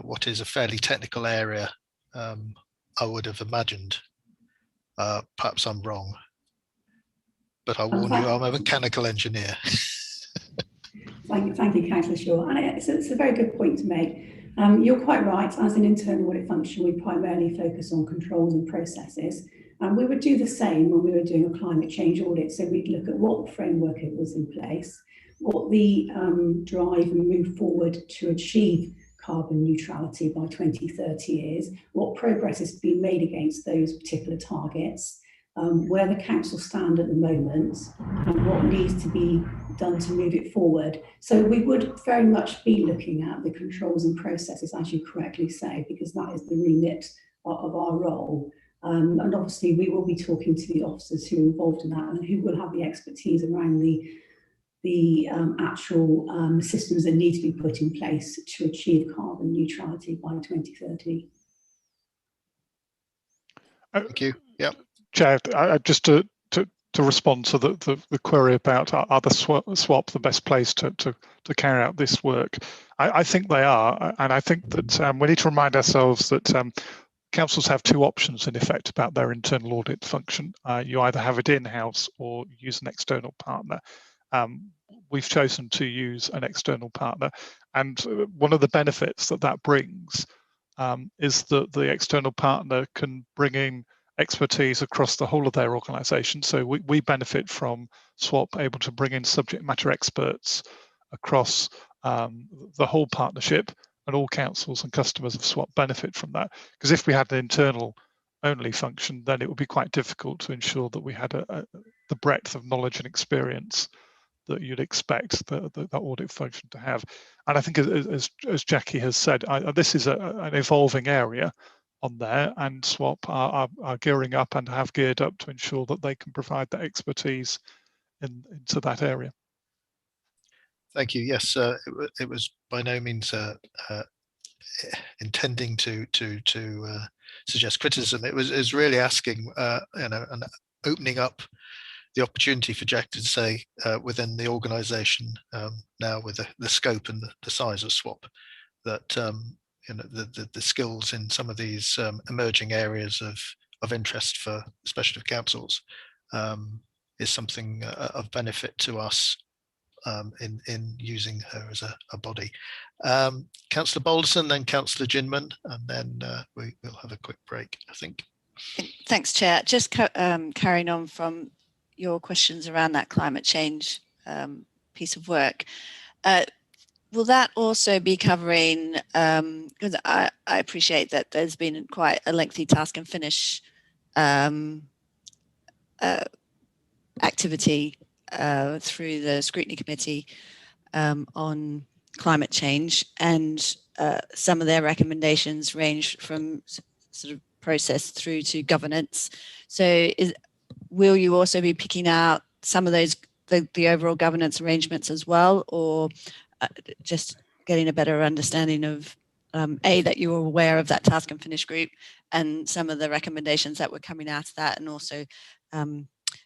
[SPEAKER 1] what is a fairly technical area. I would have imagined. Perhaps I'm wrong, but I warn you, I'm a mechanical engineer.
[SPEAKER 8] Thank you, Councillor Shaw. And it's a very good point to make. You're quite right. As an internal audit function, we primarily focus on controls and processes. And we would do the same when we were doing a climate change audit. So we'd look at what framework it was in place, what the drive and move forward to achieve carbon neutrality by 2030 is, what progress has been made against those particular targets, where the council stand at the moment, and what needs to be done to move it forward. So we would very much be looking at the controls and processes, as you correctly say, because that is the remit of our role. And obviously we will be talking to the officers who are involved in that and who will have the expertise around the actual systems that need to be put in place to achieve carbon neutrality by 2030.
[SPEAKER 1] Thank you. Yeah.
[SPEAKER 9] Chair, just to to respond to the query about are the swap the best place to carry out this work. I think they are, and I think that we need to remind ourselves that councils have two options in effect about their internal audit function. You either have it in-house or use an external partner. We've chosen to use an external partner, and one of the benefits that brings is that the external partner can bring in expertise across the whole of their organisation. So we benefit from SWAP able to bring in subject matter experts across the whole partnership, and all councils and customers of SWAP benefit from that. Because if we had an internal only function, then it would be quite difficult to ensure that we had the breadth of knowledge and experience that you'd expect the audit function to have. And I think, as Jackie has said, this is an evolving area on there, and SWAP are gearing up and have geared up to ensure that they can provide that expertise into that area.
[SPEAKER 1] Thank you. Yes, it was by no means intending to suggest criticism. It was really asking, and opening up the opportunity for Jack to say within the organisation now, with the scope and the size of SWAP, that the skills in some of these emerging areas of interest for especially councils is something of benefit to us in using her as a body. Councillor Balderson, then Councillor Ginman, and then we'll have a quick break, I think.
[SPEAKER 2] Thanks, Chair. Just carrying on from your questions around that climate change piece of work. Will that also be covering, because I appreciate that there's been quite a lengthy task and finish activity through the scrutiny committee on climate change, and some of their recommendations range from sort of process through to governance. So will you also be picking out some of those, the overall governance arrangements as well, or just getting a better understanding of that you were aware of that task and finish group and some of the recommendations that were coming out of that, and also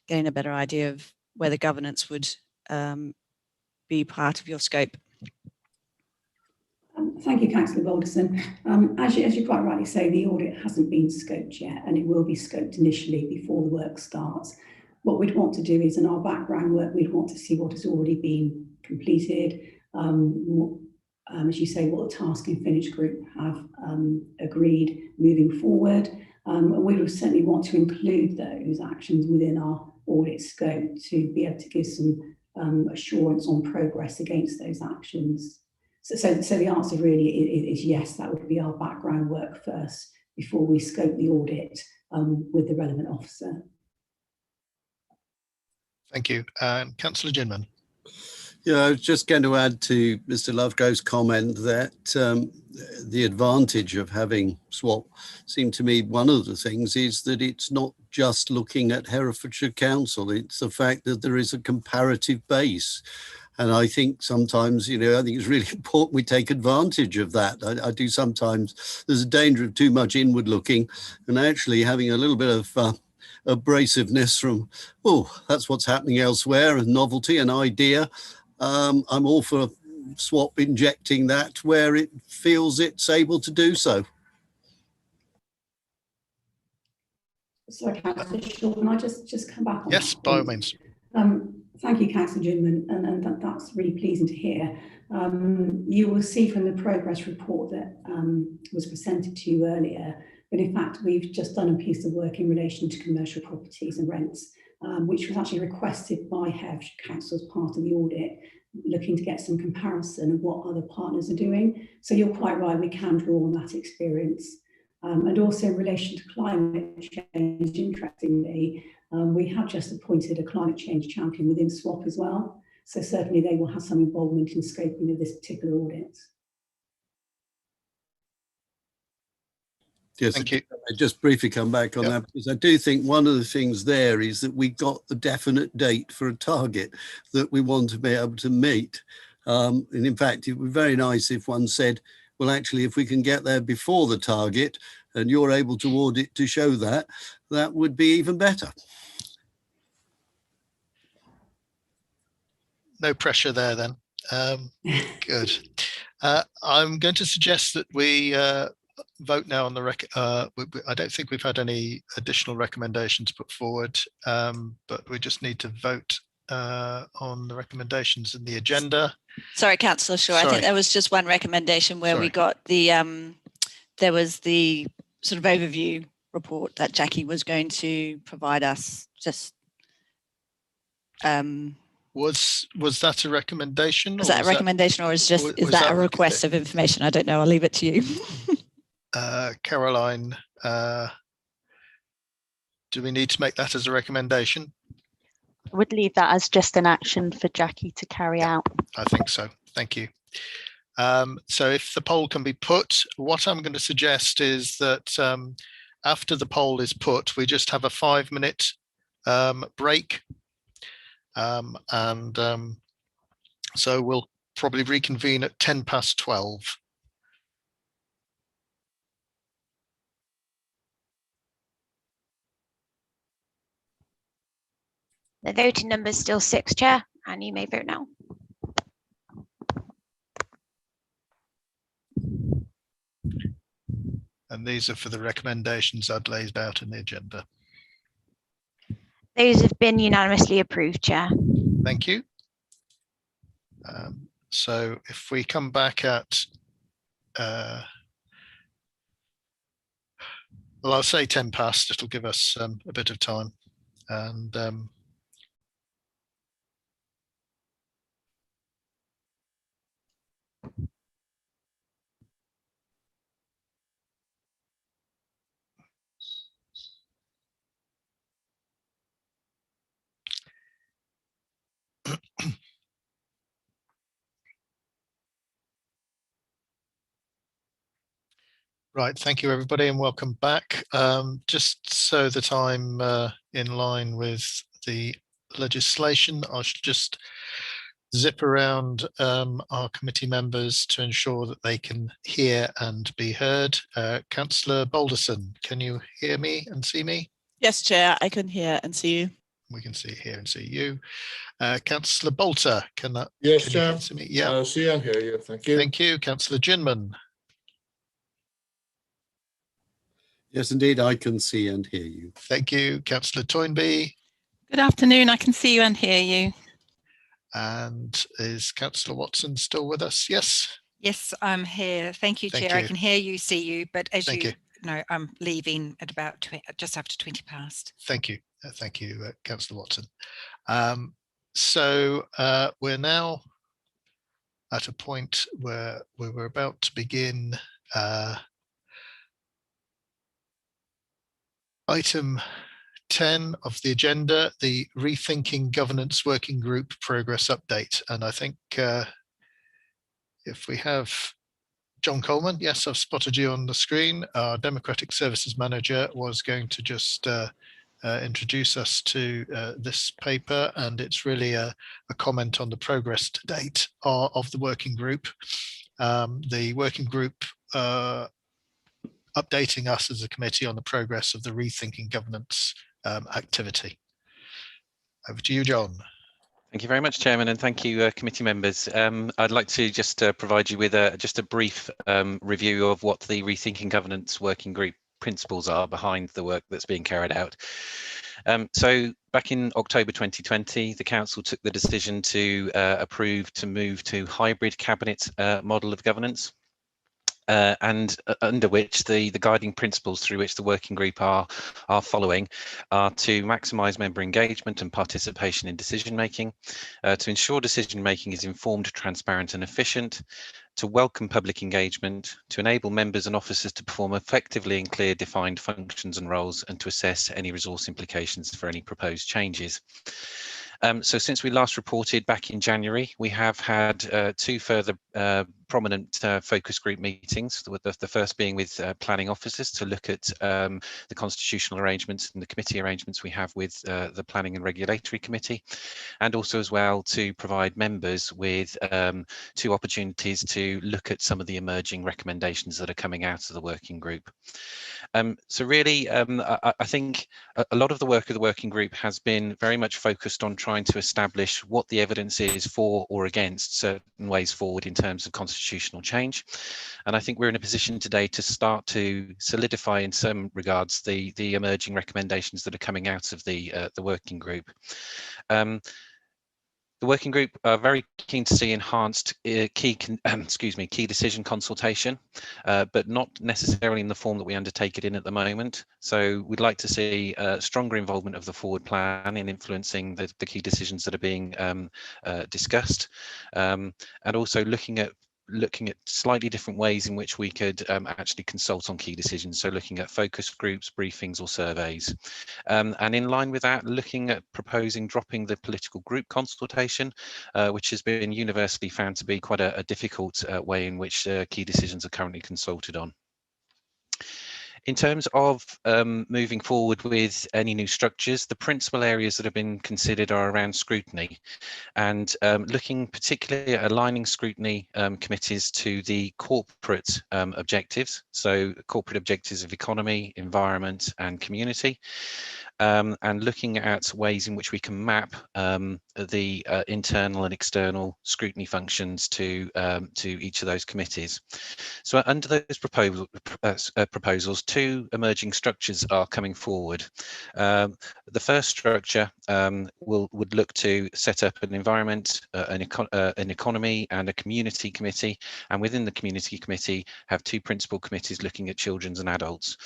[SPEAKER 2] getting a better idea of whether governance would be part of your scope?
[SPEAKER 8] Thank you, Councillor Balderson. As you quite rightly say, the audit hasn't been scoped yet, and it will be scoped initially before the work starts. What we'd want to do is, in our background work, we'd want to see what has already been completed, as you say, what the task and finish group have agreed moving forward. And we will certainly want to include those actions within our audit scope to be able to give some assurance on progress against those actions. So the answer really is yes, that would be our background work first before we scope the audit with the relevant officer.
[SPEAKER 1] Thank you. Councillor Ginman.
[SPEAKER 4] Yeah, I was just going to add to Mr. Lovego's comment that the advantage of having SWAP seemed to me one of the things is that it's not just looking at Herefordshire Council, it's the fact that there is a comparative base. And I think sometimes, I think it's really important we take advantage of that. I do sometimes, there's a danger of too much inward looking and actually having a little bit of abrasiveness from, that's what's happening elsewhere, and novelty and idea. I'm all for SWAP injecting that where it feels it's able to do so.
[SPEAKER 8] Sorry, Councillor Shaw, can I just come back on
[SPEAKER 1] Yes,
[SPEAKER 8] that,
[SPEAKER 1] by all means.
[SPEAKER 8] Thank you, Councillor Ginman, and that's really pleasing to hear. You will see from the progress report that was presented to you earlier that in fact we've just done a piece of work in relation to commercial properties and rents, which was actually requested by Herefordshire Council as part of the audit, looking to get some comparison of what other partners are doing. So you're quite right, we can draw on that experience. And also in relation to climate change, interestingly, we have just appointed a climate change champion within SWAP as well. So certainly they will have some involvement in scoping of this particular audit.
[SPEAKER 4] Yes,
[SPEAKER 1] thank you.
[SPEAKER 4] I just briefly come back on that, because I do think one of the things there is that we got the definite date for a target that we want to be able to meet. And in fact, it would be very nice if one said, well, actually, if we can get there before the target and you're able to audit to show that, that would be even better.
[SPEAKER 1] no pressure there then. Good. I'm going to suggest that we vote now on the I don't think we've had any additional recommendations put forward, but we just need to vote on the recommendations in the agenda.
[SPEAKER 2] Sorry, Councillor Shaw. I think there was just one recommendation where we got the there was the sort of overview report that Jackie was going to provide us. Just
[SPEAKER 1] was that a recommendation?
[SPEAKER 2] Was that a recommendation, or is that a request of information? I don't know. I'll leave it to you.
[SPEAKER 1] Caroline, do we need to make that as a recommendation?
[SPEAKER 10] I would leave that as just an action for Jackie to carry out.
[SPEAKER 1] I think so. Thank you. So if the poll can be put, what I'm going to suggest is that after the poll is put, we just have a 5-minute break. So we'll probably reconvene at 12:10.
[SPEAKER 11] The voting number is still 6, Chair, and you may vote now.
[SPEAKER 1] And these are for the recommendations I'd laid out in the agenda.
[SPEAKER 11] Those have been unanimously approved, Chair.
[SPEAKER 1] Thank you. So if we come back at, well, I'll say 10 past, it'll give us a bit of time. And right, thank you everybody and welcome back. Just so that I'm in line with the legislation, I should just zip around our committee members to ensure that they can hear and be heard. Councillor Balderson, can you hear me and see me?
[SPEAKER 2] Yes, Chair, I can hear and see you.
[SPEAKER 1] We can hear and see you. Councillor Bolter, can
[SPEAKER 3] Yes,
[SPEAKER 1] you
[SPEAKER 3] Chair.
[SPEAKER 1] hear and see me? Yeah.
[SPEAKER 3] See and hear you. Thank you.
[SPEAKER 1] Thank you. Councillor Ginman.
[SPEAKER 4] Yes, indeed, I can see and hear you.
[SPEAKER 1] Thank you. Councillor Toynbee.
[SPEAKER 5] Good afternoon. I can see you and hear you.
[SPEAKER 1] And is Councillor Watson still with us? Yes.
[SPEAKER 6] Yes, I'm here. Thank you, Chair. I can hear you, see you, but as you know, I'm leaving at about just after 20 past.
[SPEAKER 1] Thank you. Thank you, Councillor Watson. So we're now at a point where we were about to begin item 10 of the agenda, the Rethinking Governance Working Group Progress Update. And I think if we have John Coleman, yes, I've spotted you on the screen. Our Democratic Services Manager was going to just introduce us to this paper, and it's really a comment on the progress to date of the working group. The working group updating us as a committee on the progress of the Rethinking Governance activity. Over to you, John.
[SPEAKER 16] Thank you very much, Chairman, and thank you, committee members. I'd like to just provide you with just a brief review of what the Rethinking Governance Working Group principles are behind the work that's being carried out. So back in October 2020, the Council took the decision to approve to move to hybrid cabinet model of governance. And under which the guiding principles through which the working group are following are to maximise member engagement and participation in decision making, to ensure decision making is informed, transparent and efficient, to welcome public engagement, to enable members and officers to perform effectively in clear defined functions and roles, and to assess any resource implications for any proposed changes. So since we last reported back in January, we have had 2 further prominent focus group meetings, the first being with planning officers to look at the constitutional arrangements and the committee arrangements we have with the Planning and Regulatory Committee, and also as well to provide members with 2 opportunities to look at some of the emerging recommendations that are coming out of the working group. So really, I think a lot of the work of the working group has been very much focused on trying to establish what the evidence is for or against certain ways forward in terms of constitutional change. And I think we're in a position today to start to solidify in some regards the emerging recommendations that are coming out of the working group. The working group are very keen to see enhanced key decision consultation, but not necessarily in the form that we undertake it in at the moment. So we'd like to see stronger involvement of the forward plan in influencing the key decisions that are being discussed, and also looking at slightly different ways in which we could actually consult on key decisions. So looking at focus groups, briefings or surveys. And in line with that, looking at proposing dropping the political group consultation, which has been universally found to be quite a difficult way in which key decisions are currently consulted on. In terms of moving forward with any new structures, the principal areas that have been considered are around scrutiny, and looking particularly at aligning scrutiny committees to the corporate objectives, so corporate objectives of economy, environment and community, and looking at ways in which we can map the internal and external scrutiny functions to each of those committees. So under those proposals, 2 emerging structures are coming forward. The first structure would look to set up an environment, an economy and a community committee, and within the community committee have 2 principal committees looking at children's and adults.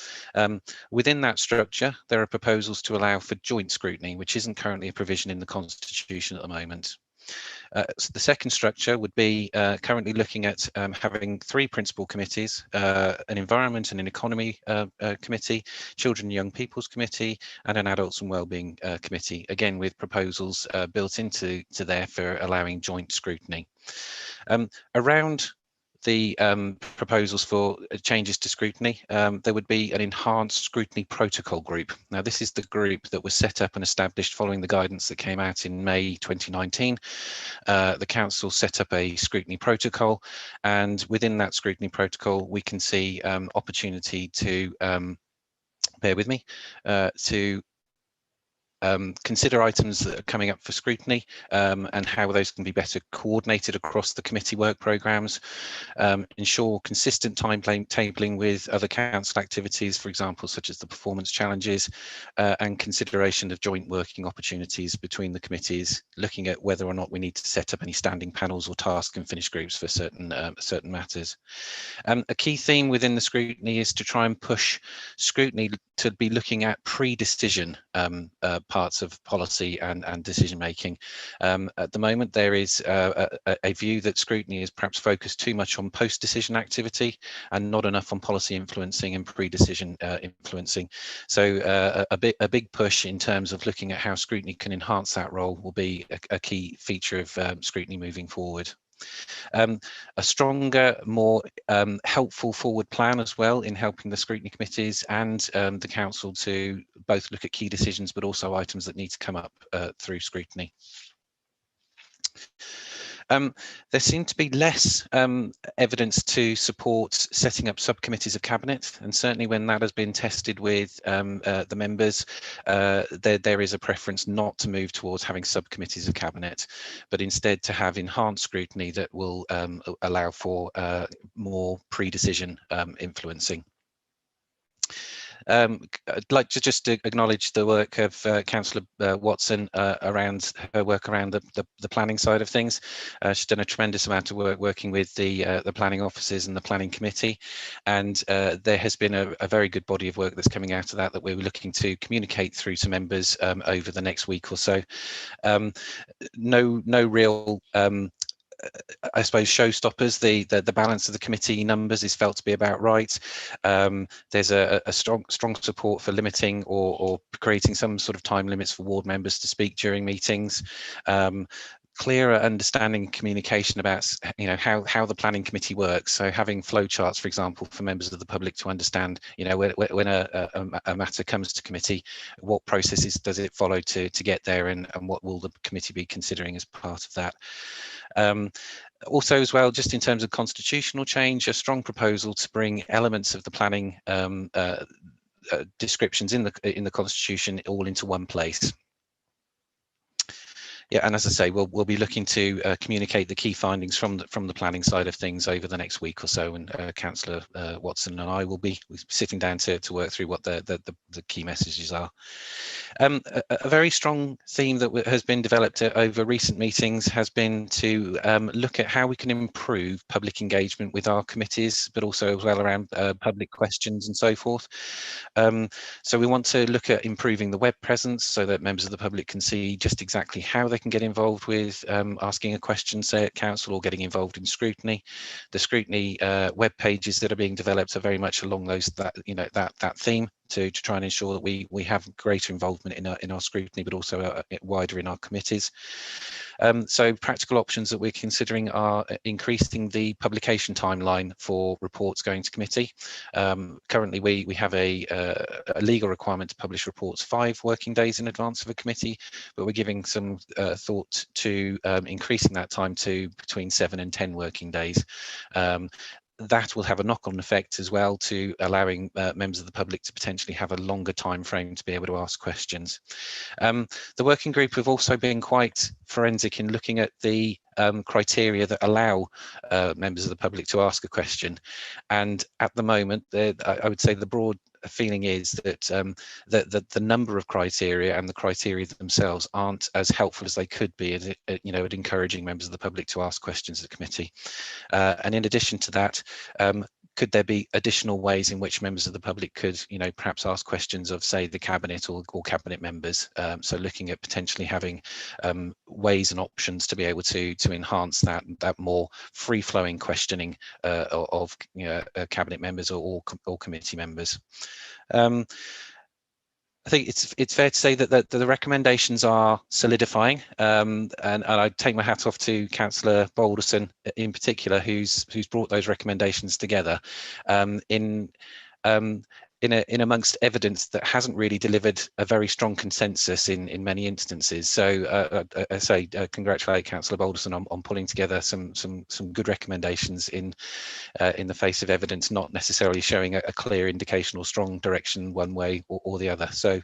[SPEAKER 16] Within that structure, there are proposals to allow for joint scrutiny, which isn't currently a provision in the Constitution at the moment. So the second structure would be currently looking at having 3 principal committees, an environment and an economy committee, children and young people's committee, and an adults and wellbeing committee, again with proposals built into there for allowing joint scrutiny. Around the proposals for changes to scrutiny, there would be an enhanced scrutiny protocol group. Now, this is the group that was set up and established following the guidance that came out in May 2019. The council set up a scrutiny protocol, and within that scrutiny protocol, we can see opportunity to, bear with me, to consider items that are coming up for scrutiny and how those can be better coordinated across the committee work programmes, ensure consistent timetabling with other council activities, for example, such as the performance challenges, and consideration of joint working opportunities between the committees, looking at whether or not we need to set up any standing panels or task and finish groups for certain matters. A key theme within the scrutiny is to try and push scrutiny to be looking at pre-decision parts of policy and decision making. At the moment, there is a view that scrutiny is perhaps focused too much on post-decision activity and not enough on policy influencing and pre-decision influencing. So a big push in terms of looking at how scrutiny can enhance that role will be a key feature of scrutiny moving forward. A stronger, more helpful forward plan as well in helping the scrutiny committees and the council to both look at key decisions but also items that need to come up through scrutiny. There seemed to be less evidence to support setting up subcommittees of cabinet, and certainly when that has been tested with the members, there is a preference not to move towards having subcommittees of cabinet, but instead to have enhanced scrutiny that will allow for more pre-decision influencing. I'd like to just acknowledge the work of Councillor Watson around her work around the planning side of things. She's done a tremendous amount of work working with the planning officers and the planning committee, and there has been a very good body of work that's coming out of that we're looking to communicate through to members over the next week or so. No real I suppose showstoppers. The balance of the committee numbers is felt to be about right. There's a strong support for limiting or creating some sort of time limits for ward members to speak during meetings. clearer understanding and communication about how the planning committee works. So having flowcharts, for example, for members of the public to understand when a matter comes to committee, what processes does it follow to get there, and what will the committee be considering as part of that. Also as well, just in terms of constitutional change, a strong proposal to bring elements of the planning descriptions in the constitution all into one place. Yeah, and as I say, we'll be looking to communicate the key findings from the planning side of things over the next week or so, and Councillor Watson and I will be sitting down to work through what the key messages are. A very strong theme that has been developed over recent meetings has been to look at how we can improve public engagement with our committees, but also as well around public questions and so forth. So we want to look at improving the web presence so that members of the public can see just exactly how they can get involved with asking a question, say at council, or getting involved in scrutiny. The scrutiny web pages that are being developed are very much along that theme to try and ensure that we have greater involvement in our scrutiny, but also wider in our committees. So practical options that we're considering are increasing the publication timeline for reports going to committee. Currently, we have a legal requirement to publish reports 5 working days in advance of a committee, but we're giving some thought to increasing that time to between 7 and 10 working days. That will have a knock-on effect as well to allowing members of the public to potentially have a longer time frame to be able to ask questions. The working group have also been quite forensic in looking at the criteria that allow members of the public to ask a question, and at the moment I would say the broad feeling is that the number of criteria and the criteria themselves aren't as helpful as they could be at encouraging members of the public to ask questions at the committee. And in addition to that, could there be additional ways in which members of the public could, perhaps ask questions of, say, the cabinet or cabinet members? So looking at potentially having ways and options to be able to enhance that more free-flowing questioning of cabinet members or committee members. I think it's fair to say that the recommendations are solidifying, and I take my hat off to Councillor Balderson in particular, who's brought those recommendations together in amongst evidence that hasn't really delivered a very strong consensus in many instances. So I say congratulate Councillor Balderson on pulling together some good recommendations in the face of evidence not necessarily showing a clear indication or strong direction one way or the other. So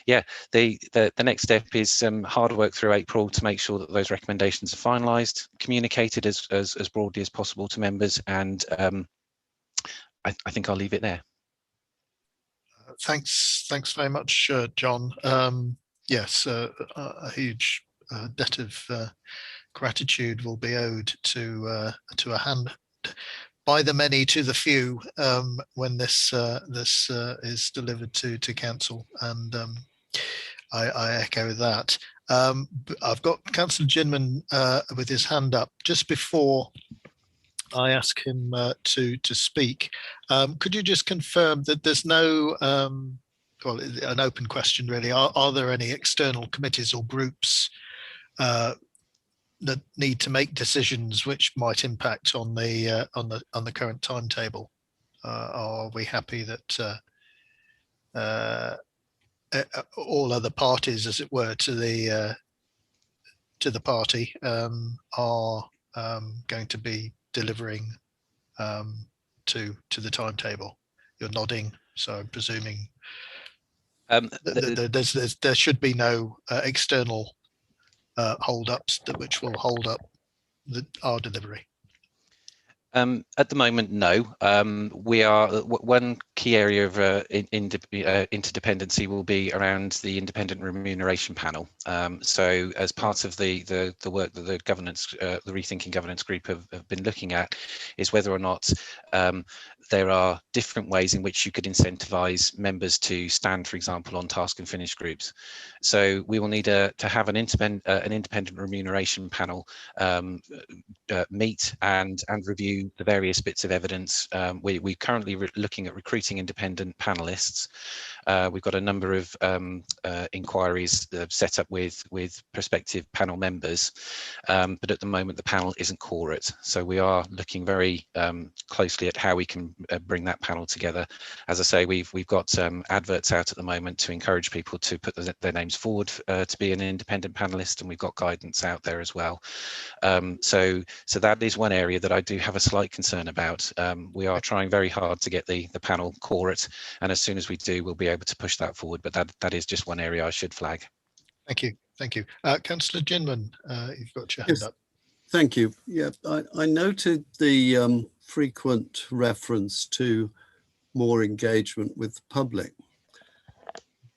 [SPEAKER 16] yeah, the next step is hard work through April to make sure that those recommendations are finalised, communicated as broadly as possible to members, and I think I'll leave it there.
[SPEAKER 1] Thanks very much, John. Yes, a huge debt of gratitude will be owed to a hand by the many to the few when this is delivered to council, and I echo that. I've got Councillor Ginman with his hand up. Just before I ask him to speak, could you just confirm that there's no, well, an open question really, are there any external committees or groups that need to make decisions which might impact on the current timetable? Are we happy that all other parties, as it were, to the party are going to be delivering to the timetable? You're nodding, so I'm presuming there should be no external hold-ups which will hold up our delivery.
[SPEAKER 16] At the moment, no. We are one key area of interdependency will be around the independent remuneration panel. So, as part of the work that the governance, the Rethinking Governance Group have been looking at, is whether or not there are different ways in which you could incentivise members to stand, for example, on task and finish groups. So we will need to have an independent remuneration panel meet and review the various bits of evidence. We're currently looking at recruiting independent panelists. We've got a number of inquiries set up with prospective panel members, but at the moment the panel isn't quorate. So we are looking very closely at how we can bring that panel together. As I say, we've got adverts out at the moment to encourage people to put their names forward to be an independent panelist, and we've got guidance out there as well. So that is one area that I do have a slight concern about. We are trying very hard to get the panel quorate, and as soon as we do, we'll be able to push that forward. But that is just one area I should flag.
[SPEAKER 1] Thank you. Thank you. Councillor Ginman, you've got your hand up.
[SPEAKER 4] Thank you. Yeah, I noted the frequent reference to more engagement with the public,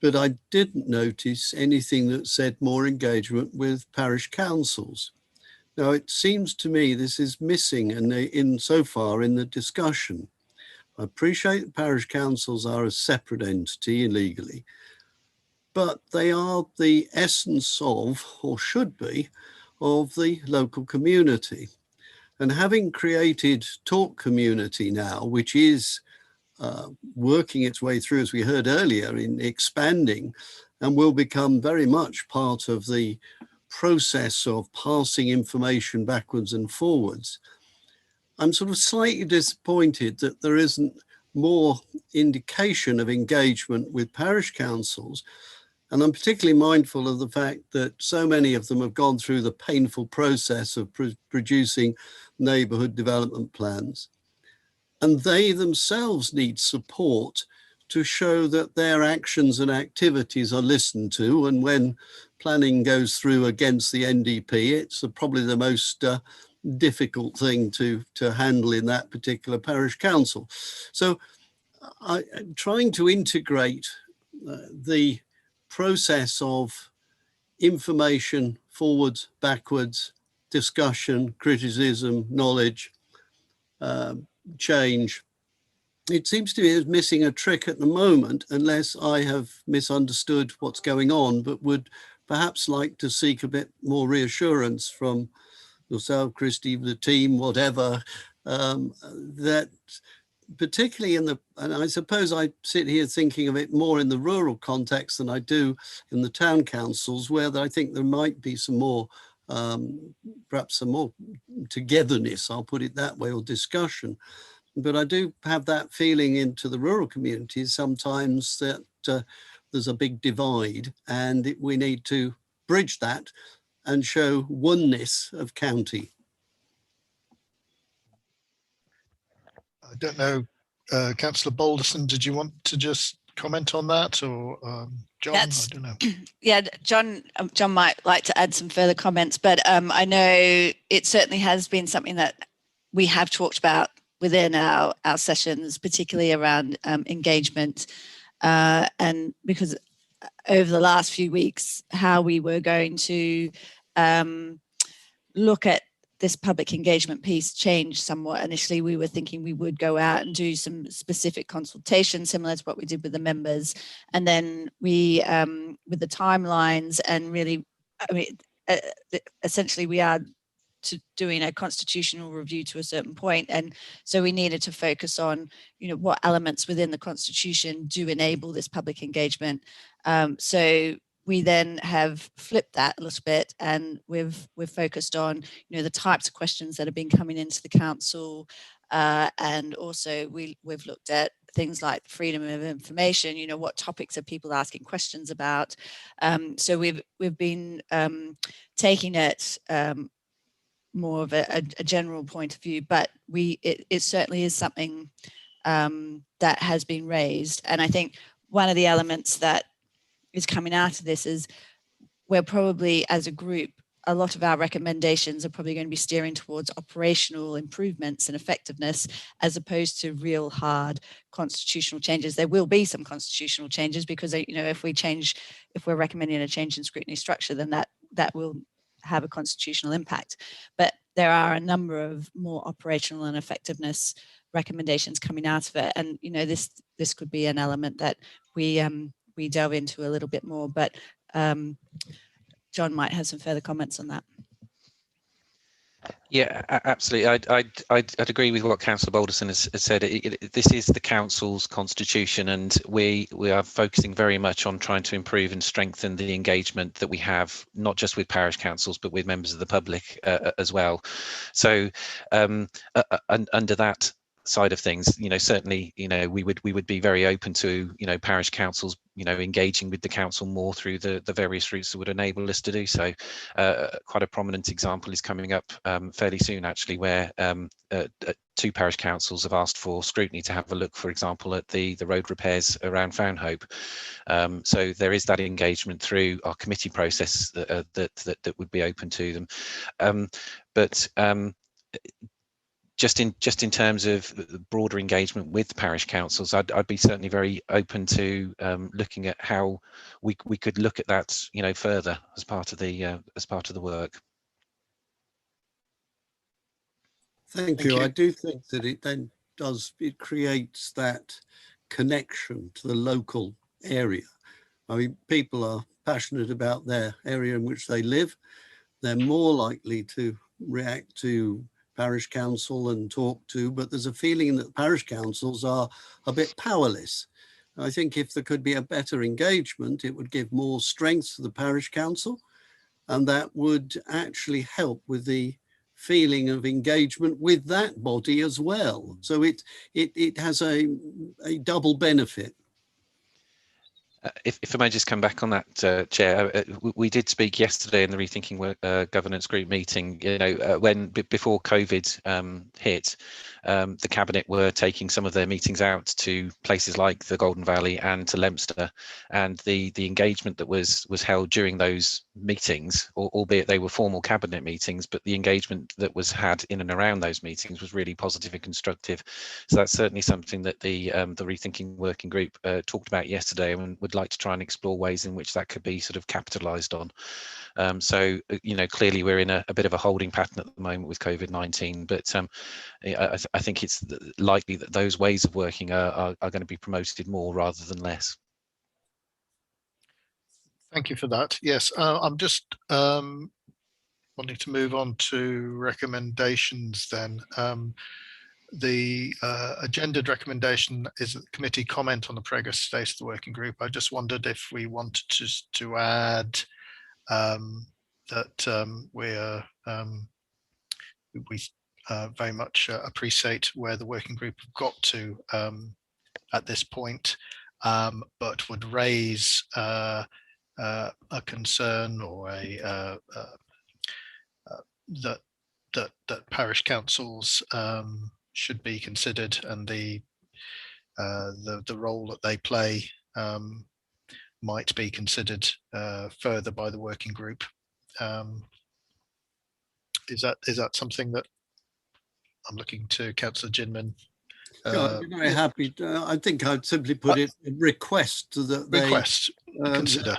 [SPEAKER 4] but I didn't notice anything that said more engagement with parish councils. Now, it seems to me this is missing so far in the discussion. I appreciate that parish councils are a separate entity legally, but they are the essence of, or should be, of the local community. And having created Talk Community now, which is working its way through, as we heard earlier, in expanding, and will become very much part of the process of passing information backwards and forwards, I'm sort of slightly disappointed that there isn't more indication of engagement with parish councils. And I'm particularly mindful of the fact that so many of them have gone through the painful process of producing neighbourhood development plans. And they themselves need support to show that their actions and activities are listened to. And when planning goes through against the NDP, it's probably the most difficult thing to handle in that particular parish council. So I'm trying to integrate the process of information forwards, backwards, discussion, criticism, knowledge, change. It seems to me it's missing a trick at the moment, unless I have misunderstood what's going on, but would perhaps like to seek a bit more reassurance from yourself, Christy, the team, whatever, that particularly and I suppose I sit here thinking of it more in the rural context than I do in the town councils, where I think there might be some more, perhaps some more togetherness, I'll put it that way, or discussion. But I do have that feeling into the rural communities sometimes that there's a big divide, and we need to bridge that and show oneness of county.
[SPEAKER 1] I don't know, Councillor Balderson, did you want to just comment on that, or John? I don't know.
[SPEAKER 2] Yeah, John might like to add some further comments, but I know it certainly has been something that we have talked about within our sessions, particularly around engagement, and because over the last few weeks, how we were going to look at this public engagement piece changed somewhat. Initially, we were thinking we would go out and do some specific consultation, similar to what we did with the members. And then we, with the timelines and really, I mean, essentially we are doing a constitutional review to a certain point. And so we needed to focus on, what elements within the Constitution do enable this public engagement. So we then have flipped that a little bit, and we've focused on the types of questions that have been coming into the council, and also we've looked at things like freedom of information. What topics are people asking questions about? So we've been taking it more of a general point of view, but it certainly is something that has been raised. And I think one of the elements that is coming out of this is we're probably, as a group, a lot of our recommendations are probably going to be steering towards operational improvements and effectiveness, as opposed to real hard constitutional changes. There will be some constitutional changes because, if we're recommending a change in scrutiny structure, then that will have a constitutional impact. But there are a number of more operational and effectiveness recommendations coming out of it. And, this could be an element that we delve into a little bit more, but John might have some further comments on that.
[SPEAKER 16] Yeah, absolutely. I'd agree with what Councillor Balderson has said. This is the council's constitution, and we are focusing very much on trying to improve and strengthen the engagement that we have, not just with parish councils, but with members of the public as well. So under that side of things, certainly, we would be very open to, parish councils, engaging with the council more through the various routes that would enable us to do so. Quite a prominent example is coming up fairly soon, actually, where 2 parish councils have asked for scrutiny to have a look, for example, at the road repairs around Foundhope. So there is that engagement through our committee process that would be open to them. But just in terms of broader engagement with parish councils, I'd be certainly very open to looking at how we could look at that, further as part of the work.
[SPEAKER 4] Thank you. I do think that it creates that connection to the local area. I mean, people are passionate about their area in which they live. They're more likely to react to parish council and talk to, but there's a feeling that parish councils are a bit powerless. I think if there could be a better engagement, it would give more strength to the parish council, and that would actually help with the feeling of engagement with that body as well. So it has a double benefit.
[SPEAKER 16] If I may just come back on that, Chair, we did speak yesterday in the Rethinking Governance Group meeting, when before COVID hit, the Cabinet were taking some of their meetings out to places like the Golden Valley and to Leominster, and the engagement that was held during those meetings, albeit they were formal Cabinet meetings, but the engagement that was had in and around those meetings was really positive and constructive. So that's certainly something that the Rethinking Working Group talked about yesterday, and would like to try and explore ways in which that could be sort of capitalised on. So clearly we're in a bit of a holding pattern at the moment with COVID-19, but I think it's likely that those ways of working are going to be promoted more rather than less.
[SPEAKER 1] Thank you for that. Yes, I'm just wanting to move on to recommendations then. The agendaed recommendation is that the committee comment on the progress state of the working group. I just wondered if we wanted to add that we very much appreciate where the working group have got to at this point, but would raise a concern or that parish councils should be considered, and the role that they play might be considered further by the working group. Is that something that I'm looking to Councillor Ginman?
[SPEAKER 4] I'd be very happy. I think I'd simply put it in request that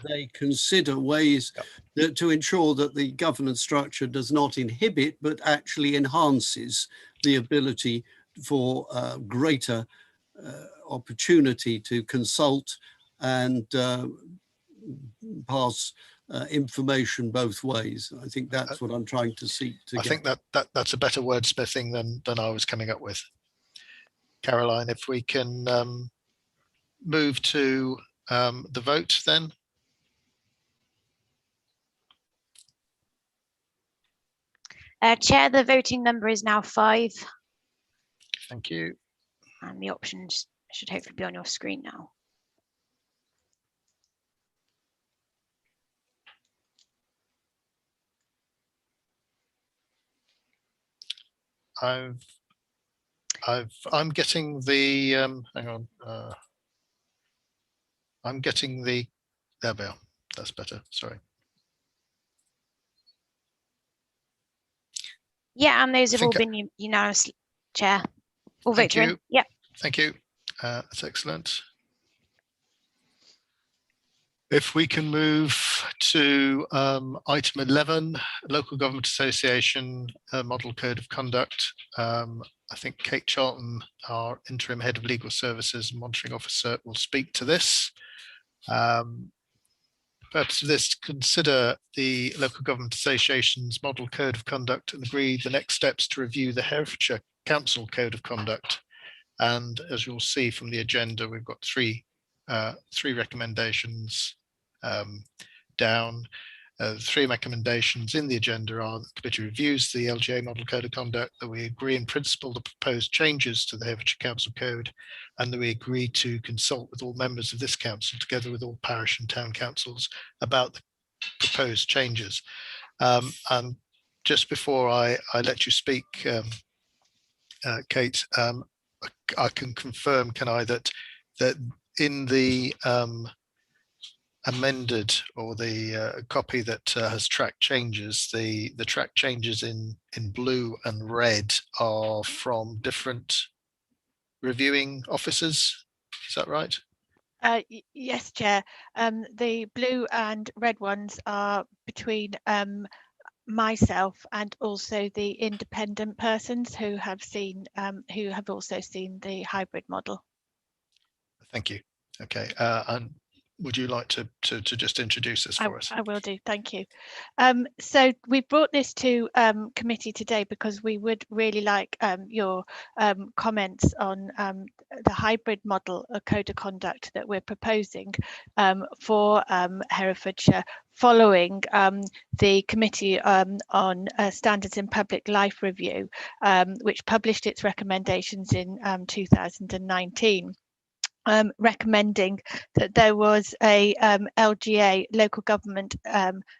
[SPEAKER 4] they consider ways to ensure that the governance structure does not inhibit, but actually enhances the ability for greater opportunity to consult and pass information both ways. I think that's what I'm trying to seek to get.
[SPEAKER 1] I think that's a better wordsmithing than I was coming up with. Caroline, if we can move to the vote then.
[SPEAKER 11] Chair, the voting number is now 5.
[SPEAKER 1] Thank you.
[SPEAKER 11] And the options should hopefully be on your screen now.
[SPEAKER 1] I'm getting the hang on. I'm getting the there we are. That's better. Sorry.
[SPEAKER 11] Yeah, and those have all been unanimous, Chair. All votes are in. Yep.
[SPEAKER 1] Thank you. That's excellent. If we can move to item 11, Local Government Association Model Code of Conduct. I think Kate Charlton, our Interim Head of Legal Services and Monitoring Officer, will speak to this. purpose of this to consider the Local Government Association's Model Code of Conduct and agree the next steps to review the Herefordshire Council Code of Conduct. And as you'll see from the agenda, we've got three recommendations down. Three recommendations in the agenda are that the committee reviews the LGA Model Code of Conduct, that we agree in principle the proposed changes to the Herefordshire Council Code, and that we agree to consult with all members of this council, together with all parish and town councils, about the proposed changes. And just before I let you speak, Kate, I can confirm, can I, that in the amended, or the copy that has track changes, the track changes in blue and red are from different reviewing officers. Is that right?
[SPEAKER 7] Yes, Chair. The blue and red ones are between myself and also the independent persons who have also seen the hybrid model.
[SPEAKER 1] Thank you. Okay, and would you like to just introduce this for us?
[SPEAKER 7] I will do, thank you. So we brought this to committee today because we would really like your comments on the hybrid model code of conduct that we're proposing for Herefordshire, following the Committee on Standards in Public Life Review, which published its recommendations in 2019. Recommending that there was a LGA, Local Government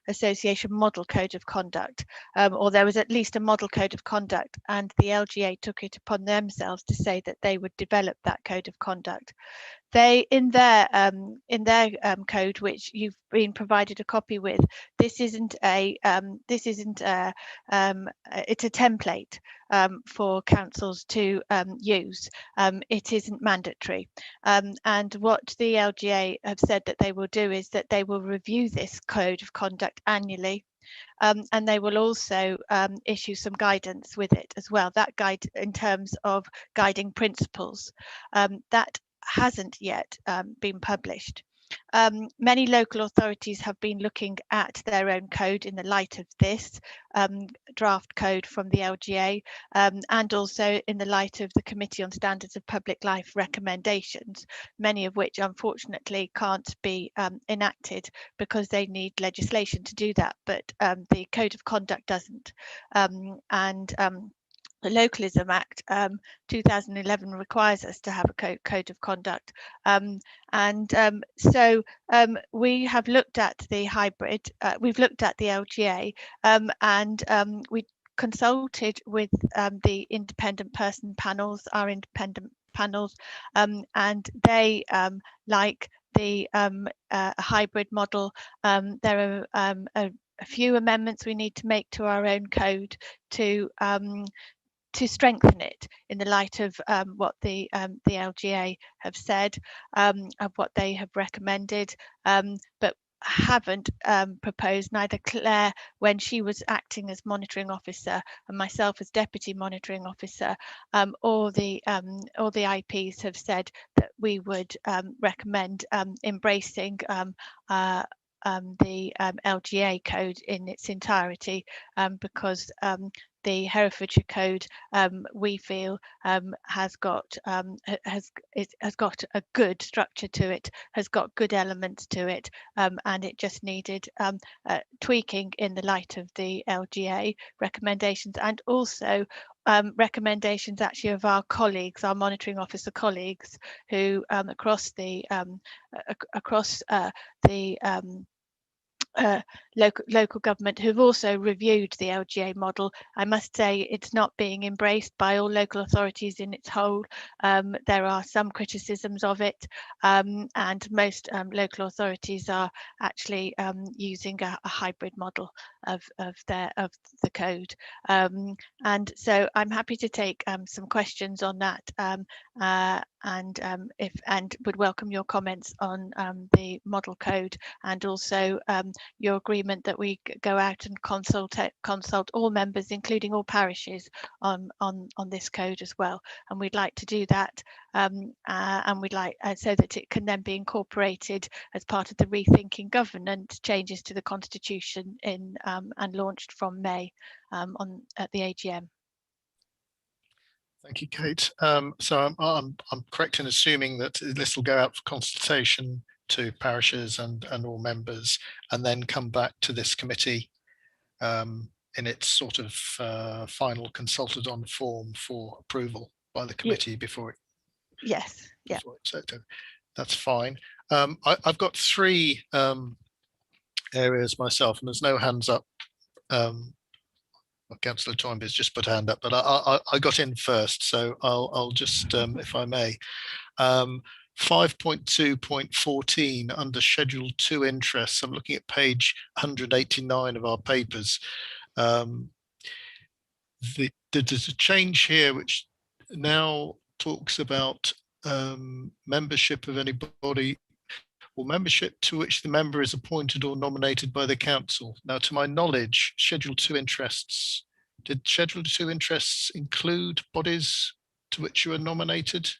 [SPEAKER 7] Association Model Code of Conduct, or there was at least a model code of conduct, and the LGA took it upon themselves to say that they would develop that code of conduct. They, in their code, which you've been provided a copy with, it's a template for councils to use. It isn't mandatory. And what the LGA have said that they will do is that they will review this code of conduct annually. And they will also issue some guidance with it as well. That guide in terms of guiding principles, that hasn't yet been published. Many local authorities have been looking at their own code in the light of this draft code from the LGA, and also in the light of the Committee on Standards of Public Life recommendations, many of which unfortunately can't be enacted because they need legislation to do that, but the Code of Conduct doesn't. The Localism Act 2011 requires us to have a code of conduct, so we have looked at the hybrid, we've looked at the LGA, and we consulted with the independent person panels, our independent panels, and they like the hybrid model. There are a few amendments we need to make to our own code to strengthen it in the light of what the LGA have said, of what they have recommended, but haven't proposed, neither Claire when she was acting as monitoring officer and myself as deputy monitoring officer, or the IPs have said that we would recommend embracing the LGA code in its entirety, because the Herefordshire Code, we feel, has got a good structure to it, has got good elements to it, and it just needed tweaking in the light of the LGA recommendations, and also recommendations actually of our colleagues, our monitoring officer colleagues, who across the local government, who've also reviewed the LGA model. I must say it's not being embraced by all local authorities in its whole. There are some criticisms of it, and most local authorities are actually using a hybrid model of the code. And so I'm happy to take some questions on that, would welcome your comments on the model code, and also your agreement that we go out and consult all members, including all parishes, on this code as well. And we'd like to do that, and we'd like so that it can then be incorporated as part of the rethinking governance changes to the constitution and launched from May at the AGM.
[SPEAKER 1] Thank you, Kate. So I'm correct in assuming that this will go out for consultation to parishes and all members, and then come back to this committee in its sort of final consulted on form for approval by the committee before it.
[SPEAKER 7] Yes. Yeah.
[SPEAKER 1] That's fine. I've got three areas myself, and there's no hands up. Councillor Toynbee's just put a hand up, but I got in first, so I'll just, if I may, 5.2.14 under Schedule 2 interests. I'm looking at page 189 of our papers. There's a change here which now talks about membership of any body or membership to which the member is appointed or nominated by the council. Now, to my knowledge, Schedule 2 interests, did Schedule 2 interests include bodies to which you were nominated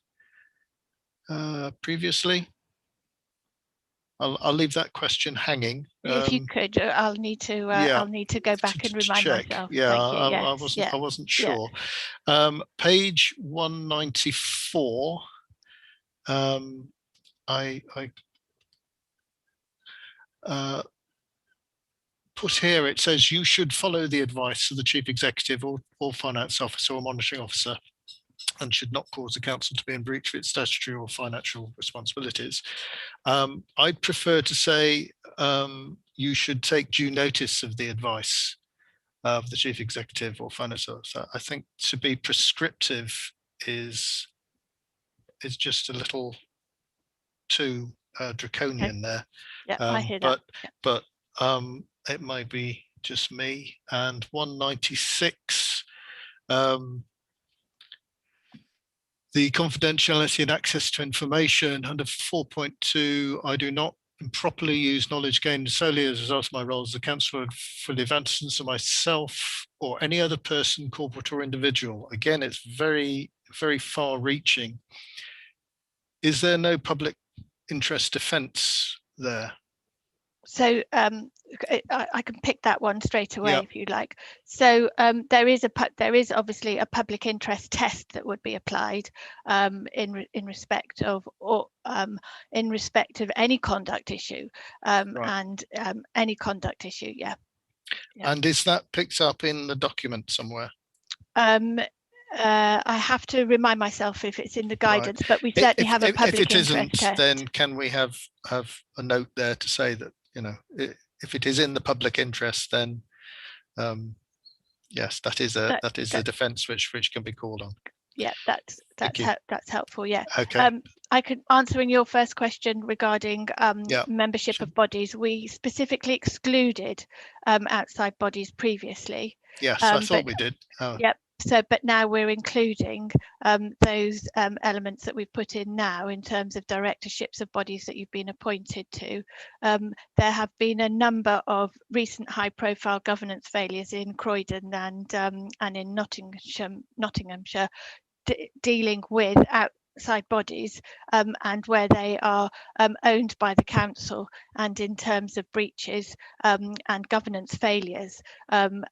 [SPEAKER 1] previously? I'll leave that question hanging.
[SPEAKER 7] If you could, I'll need to go back and remind myself.
[SPEAKER 1] Yeah,
[SPEAKER 7] Thank you.
[SPEAKER 1] I wasn't sure. Page 194. I put here, it says you should follow the advice of the chief executive or finance officer or monitoring officer, and should not cause the council to be in breach of its statutory or financial responsibilities. I'd prefer to say you should take due notice of the advice of the chief executive or finance officer. I think to be prescriptive is just a little too draconian there.
[SPEAKER 7] Yeah, I hear that.
[SPEAKER 1] But it might be just me. And 196, the confidentiality and access to information under 4.2, I do not improperly use knowledge gained solely as a result of my role as the councillor for the advantages of myself or any other person, corporate or individual. Again, it's very, very far reaching. Is there no public interest defence there?
[SPEAKER 7] So I can pick that one straight away if you like. So there is obviously a public interest test that would be applied in respect of any conduct issue and any conduct issue. Yeah.
[SPEAKER 1] And is that picked up in the document somewhere?
[SPEAKER 7] I have to remind myself if it's in the guidance, but we certainly have a public interest test.
[SPEAKER 1] If it isn't, then can we have a note there to say that, you know, if it is in the public interest, then yes, that is a defence which can be called on.
[SPEAKER 7] Yeah, that's helpful. Yeah.
[SPEAKER 1] Okay.
[SPEAKER 7] I could answering your first question regarding membership of bodies. We specifically excluded outside bodies previously.
[SPEAKER 1] Yes, I thought we did.
[SPEAKER 7] Yep. So, but now we're including those elements that we've put in now in terms of directorships of bodies that you've been appointed to. There have been a number of recent high-profile governance failures in Croydon and in Nottinghamshire, dealing with outside bodies and where they are owned by the council, and in terms of breaches and governance failures, and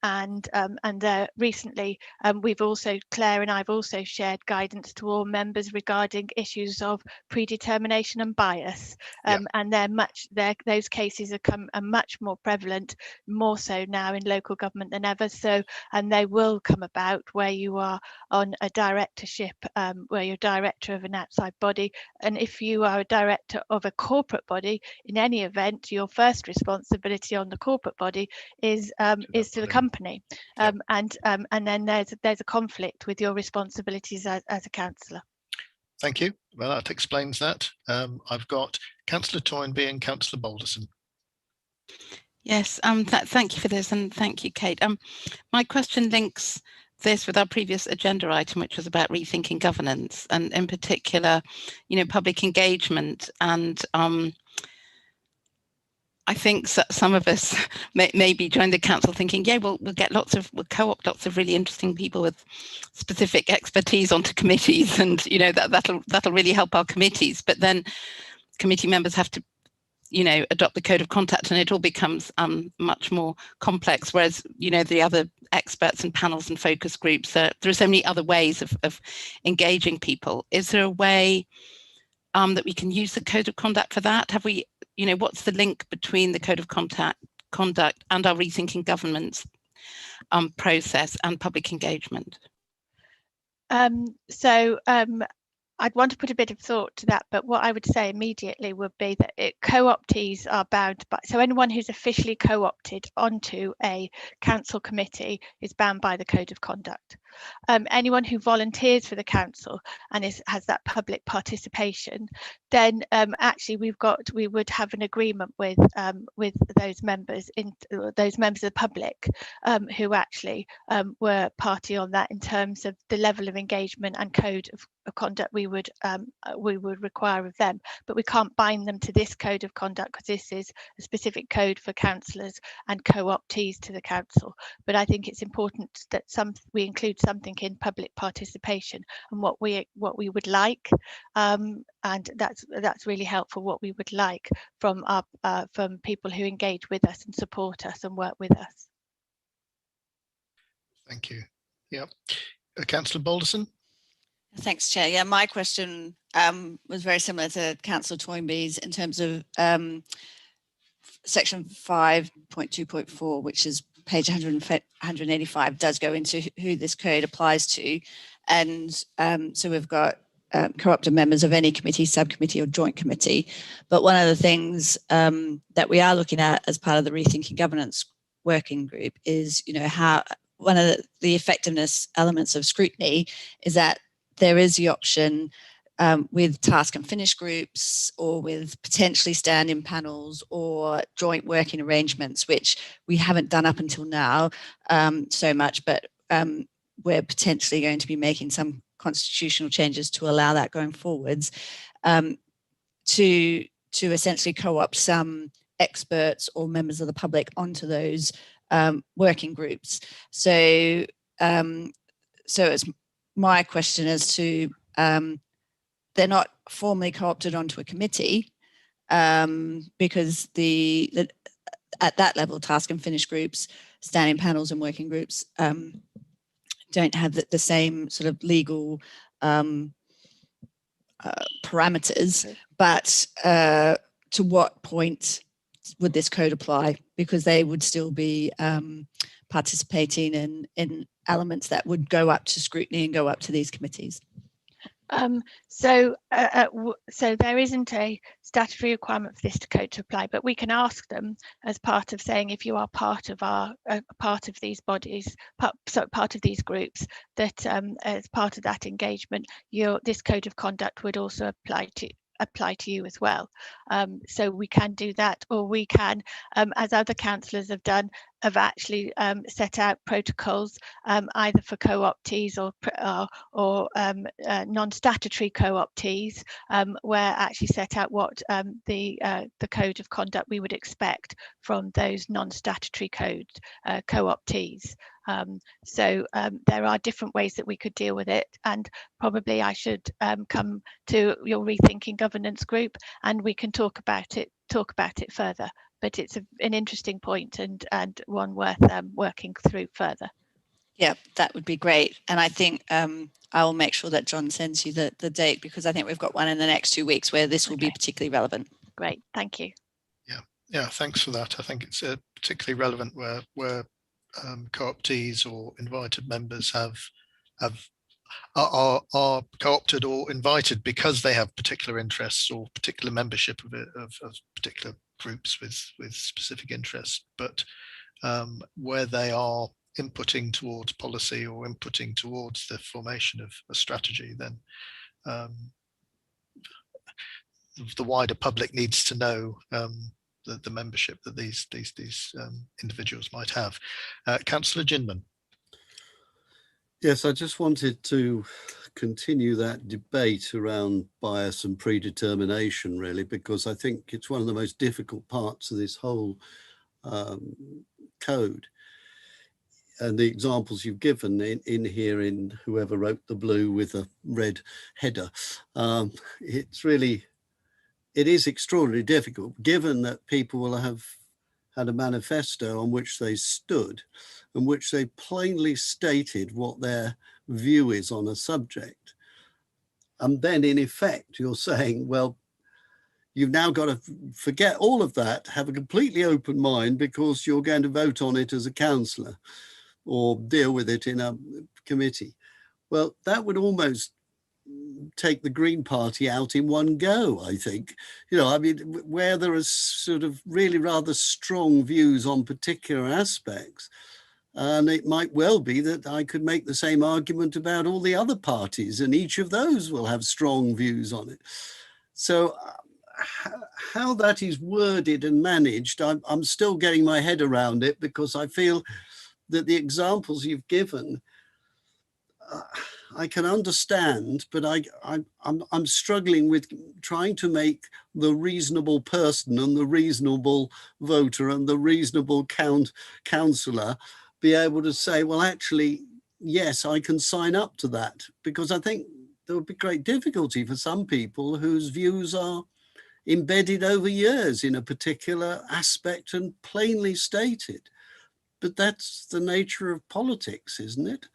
[SPEAKER 7] recently we've also, Claire and I've also shared guidance to all members regarding issues of predetermination and bias, and those cases are much more prevalent, more so now in local government than ever. So, and they will come about where you are on a directorship, where you're director of an outside body, and if you are a director of a corporate body, in any event, your first responsibility on the corporate body is to the company, and then there's a conflict with your responsibilities as a councillor.
[SPEAKER 1] Thank you. Well, that explains that. I've got Councillor Toynbee and Councillor Balderson.
[SPEAKER 5] Yes, thank you for this, and thank you, Kate. My question links this with our previous agenda item, which was about rethinking governance, and in particular, public engagement. And I think some of us maybe joined the council thinking, yeah, we'll we'll co-opt lots of really interesting people with specific expertise onto committees, and that'll really help our committees. But then committee members have to adopt the code of conduct, and it all becomes much more complex. Whereas the other experts and panels and focus groups, there are so many other ways of engaging people. Is there a way that we can use the code of conduct for that? Have we, what's the link between the code of conduct and our rethinking governance process and public engagement?
[SPEAKER 7] I'd want to put a bit of thought to that, but what I would say immediately would be that co-optees are bound by, so anyone who's officially co-opted onto a council committee is bound by the code of conduct. Anyone who volunteers for the council and has that public participation, then actually we would have an agreement with those members of the public who actually were party on that in terms of the level of engagement and code of conduct we would require of them. But we can't bind them to this code of conduct because this is a specific code for councillors and co-optees to the council. But I think it's important that we include something in public participation and what we would like, and that's really helpful, what we would like from people who engage with us and support us and work with us.
[SPEAKER 1] Thank you. Yeah, Councillor Balderson.
[SPEAKER 2] Thanks, Chair. Yeah, my question was very similar to Councillor Toynbee's in terms of section 5.2.4, which is page 185, does go into who this code applies to. And so we've got co-opted members of any committee, subcommittee or joint committee. But one of the things that we are looking at as part of the Rethinking Governance Working Group is, how one of the effectiveness elements of scrutiny is that there is the option with task and finish groups or with potentially stand-in panels or joint working arrangements, which we haven't done up until now so much, but we're potentially going to be making some constitutional changes to allow that going forwards, to essentially co-opt some experts or members of the public onto those working groups. So it's my question as to they're not formally co-opted onto a committee because at that level, task and finish groups, standing panels and working groups don't have the same sort of legal parameters. But to what point would this code apply? Because they would still be participating in elements that would go up to scrutiny and go up to these committees.
[SPEAKER 7] So there isn't a statutory requirement for this code to apply, but we can ask them as part of saying, if you are part of these bodies, part of these groups, that as part of that engagement, this code of conduct would also apply to you as well. So we can do that, or we can, as other councillors have done, have actually set out protocols either for co-optees or non-statutory co-optees, where actually set out what the code of conduct we would expect from those non-statutory co-optees. So there are different ways that we could deal with it, and probably I should come to your Rethinking Governance group and we can talk about it further. But it's an interesting point and one worth working through further.
[SPEAKER 2] Yeah, that would be great. And I think I will make sure that John sends you the date, because I think we've got one in the next 2 weeks where this will be particularly relevant.
[SPEAKER 7] Great, thank you.
[SPEAKER 1] Yeah, thanks for that. I think it's particularly relevant where co-optees or invited members are co-opted or invited because they have particular interests or particular membership of particular groups with specific interests, but where they are inputting towards policy or inputting towards the formation of a strategy, then the wider public needs to know the membership that these individuals might have. Councillor Ginman.
[SPEAKER 4] Yes, I just wanted to continue that debate around bias and predetermination, really, because I think it's one of the most difficult parts of this whole code. And the examples you've given in here, in whoever wrote the blue with a red header, it is extraordinarily difficult, given that people will have had a manifesto on which they stood, and which they plainly stated what their view is on a subject. And then in effect, you're saying, well, you've now got to forget all of that, have a completely open mind, because you're going to vote on it as a councillor or deal with it in a committee. Well, that would almost take the Green Party out in one go, I think. You know, I mean, where there are sort of really rather strong views on particular aspects, and it might well be that I could make the same argument about all the other parties, and each of those will have strong views on it. So how that is worded and managed, I'm still getting my head around it, because I feel that the examples you've given, I can understand, but I'm struggling with trying to make the reasonable person and the reasonable voter and the reasonable councillor be able to say, well, actually, yes, I can sign up to that, because I think there would be great difficulty for some people whose views are embedded over years in a particular aspect and plainly stated. But that's the nature of politics, isn't it?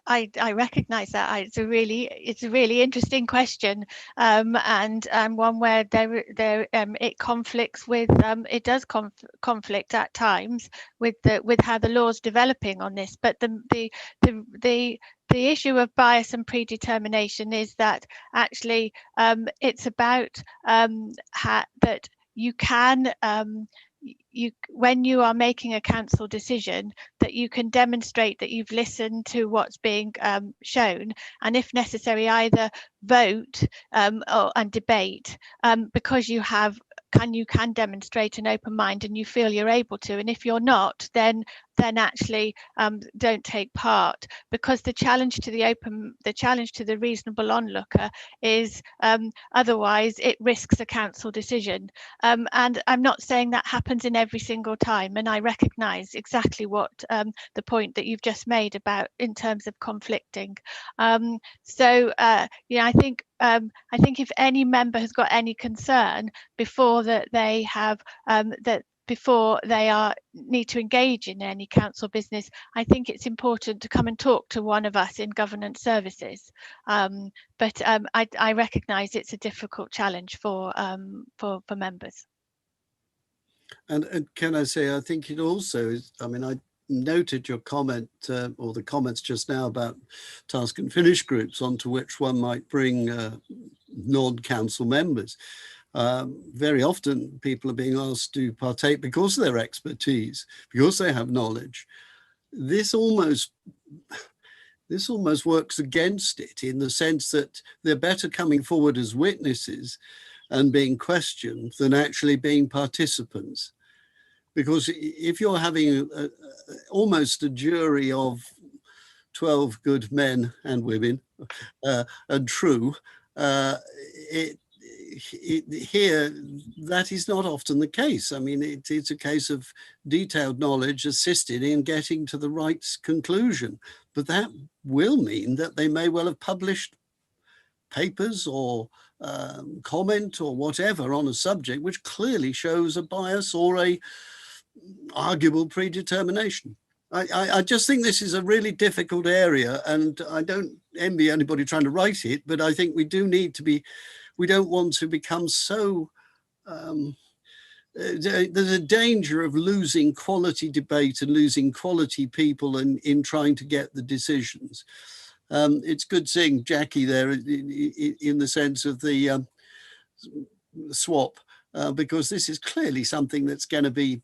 [SPEAKER 7] I recognise that. It's a really interesting question, and one where it conflicts with it does conflict at times with how the law's developing on this. But the issue of bias and predetermination is that actually it's about that you can when you are making a council decision, that you can demonstrate that you've listened to what's being shown, and if necessary either vote and debate, because you can demonstrate an open mind and you feel you're able to. And if you're not, then actually don't take part, because the challenge to the reasonable onlooker is otherwise it risks a council decision. And I'm not saying that happens in every single time, and I recognise exactly what the point that you've just made about in terms of conflicting. Yeah, I think if any member has got any concern before that they have before they need to engage in any council business, I think it's important to come and talk to one of us in governance services. But I recognise it's a difficult challenge for members.
[SPEAKER 4] And can I say, I think it also is, I mean, I noted your comment or the comments just now about task and finish groups onto which one might bring non-council members. Very often people are being asked to partake because of their expertise, because they have knowledge. This almost works against it, in the sense that they're better coming forward as witnesses and being questioned than actually being participants. Because if you're having almost a jury of 12 good men and women and true, here, that is not often the case. I mean, it's a case of detailed knowledge assisted in getting to the right conclusion. But that will mean that they may well have published papers or comment or whatever on a subject which clearly shows a bias or a arguable predetermination. I just think this is a really difficult area, and I don't envy anybody trying to write it, but I think we do need to be, we don't want to become so, there's a danger of losing quality debate and losing quality people in trying to get the decisions. It's good seeing Jackie there in the sense of the swap, because this is clearly something that's going to be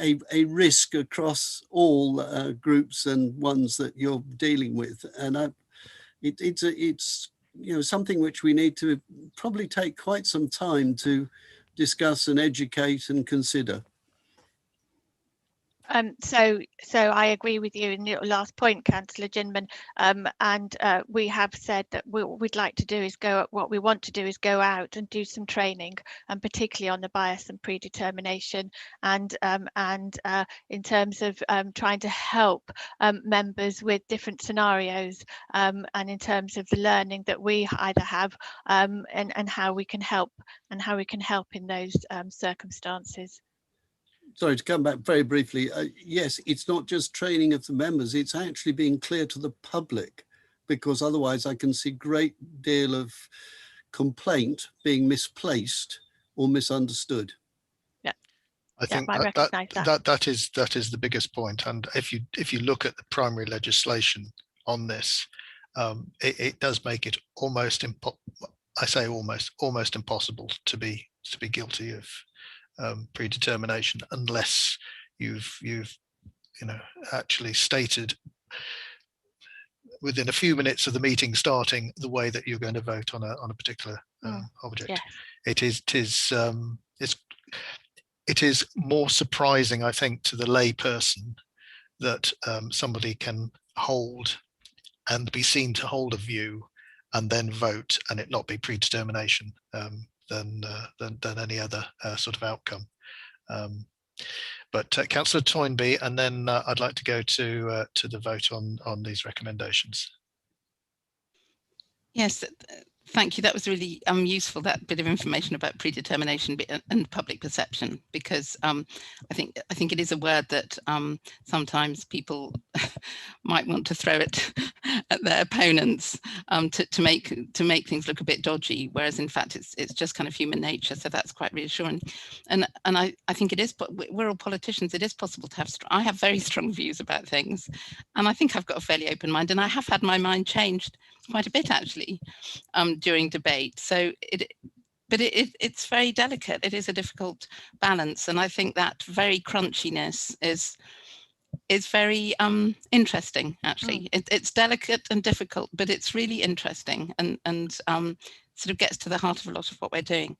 [SPEAKER 4] a risk across all groups and ones that you're dealing with. And it's you know, something which we need to probably take quite some time to discuss and educate and consider.
[SPEAKER 7] So I agree with you in your last point, Councillor Ginman, and we have said that what we'd like to do is what we want to do is go out and do some training, and particularly on the bias and predetermination, and in terms of trying to help members with different scenarios, and in terms of the learning that we either have, and how we can help in those circumstances.
[SPEAKER 4] Sorry, to come back very briefly, yes, it's not just training of the members, it's actually being clear to the public, because otherwise I can see great deal of complaint being misplaced or misunderstood.
[SPEAKER 7] Yeah,
[SPEAKER 1] I think
[SPEAKER 7] I recognise that.
[SPEAKER 1] That is the biggest point. And if you look at the primary legislation on this, it does make it almost impossible to be guilty of predetermination unless you've actually stated within a few minutes of the meeting starting the way that you're going to vote on a particular object.
[SPEAKER 7] Yes.
[SPEAKER 1] It is more surprising, I think, to the lay person that somebody can hold and be seen to hold a view and then vote and it not be predetermination than any other sort of outcome. But Councillor Toynbee, and then I'd like to go to the vote on these recommendations.
[SPEAKER 5] Yes, thank you. That was really useful, that bit of information about predetermination and public perception, because I think it is a word that sometimes people might want to throw it at their opponents to make things look a bit dodgy, whereas in fact it's just kind of human nature. So that's quite reassuring. And I think it is, but we're all politicians. It is possible to have. I have very strong views about things, and I think I've got a fairly open mind, and I have had my mind changed quite a bit actually during debate. So it's very delicate. It is a difficult balance, and I think that very crunchiness is very interesting actually. It's delicate and difficult, but it's really interesting and sort of gets to the heart of a lot of what we're doing.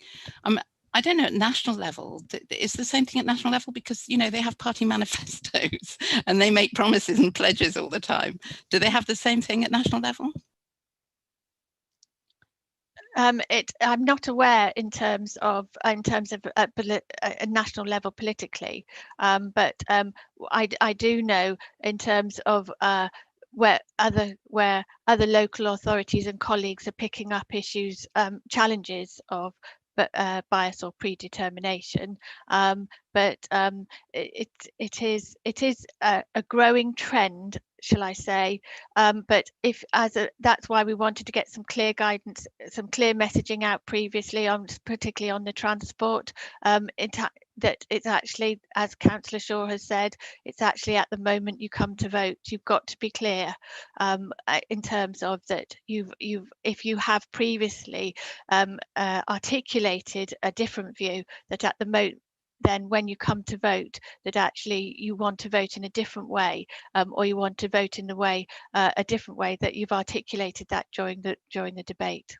[SPEAKER 5] I don't know, at national level, is the same thing at national level? Because, they have party manifestos and they make promises and pledges all the time. Do they have the same thing at national level?
[SPEAKER 7] I'm not aware in terms of a national level politically, but I do know in terms of where other local authorities and colleagues are picking up issues, challenges of bias or predetermination, but it is a growing trend, shall I say, but that's why we wanted to get some clear guidance, some clear messaging out previously particularly on the transport, that it's actually, as Councillor Shaw has said, it's actually at the moment you come to vote, you've got to be clear in terms of that if you have previously articulated a different view, that at the moment then when you come to vote that actually you want to vote in a different way, or you want to vote in the way a different way that you've articulated that during the debate.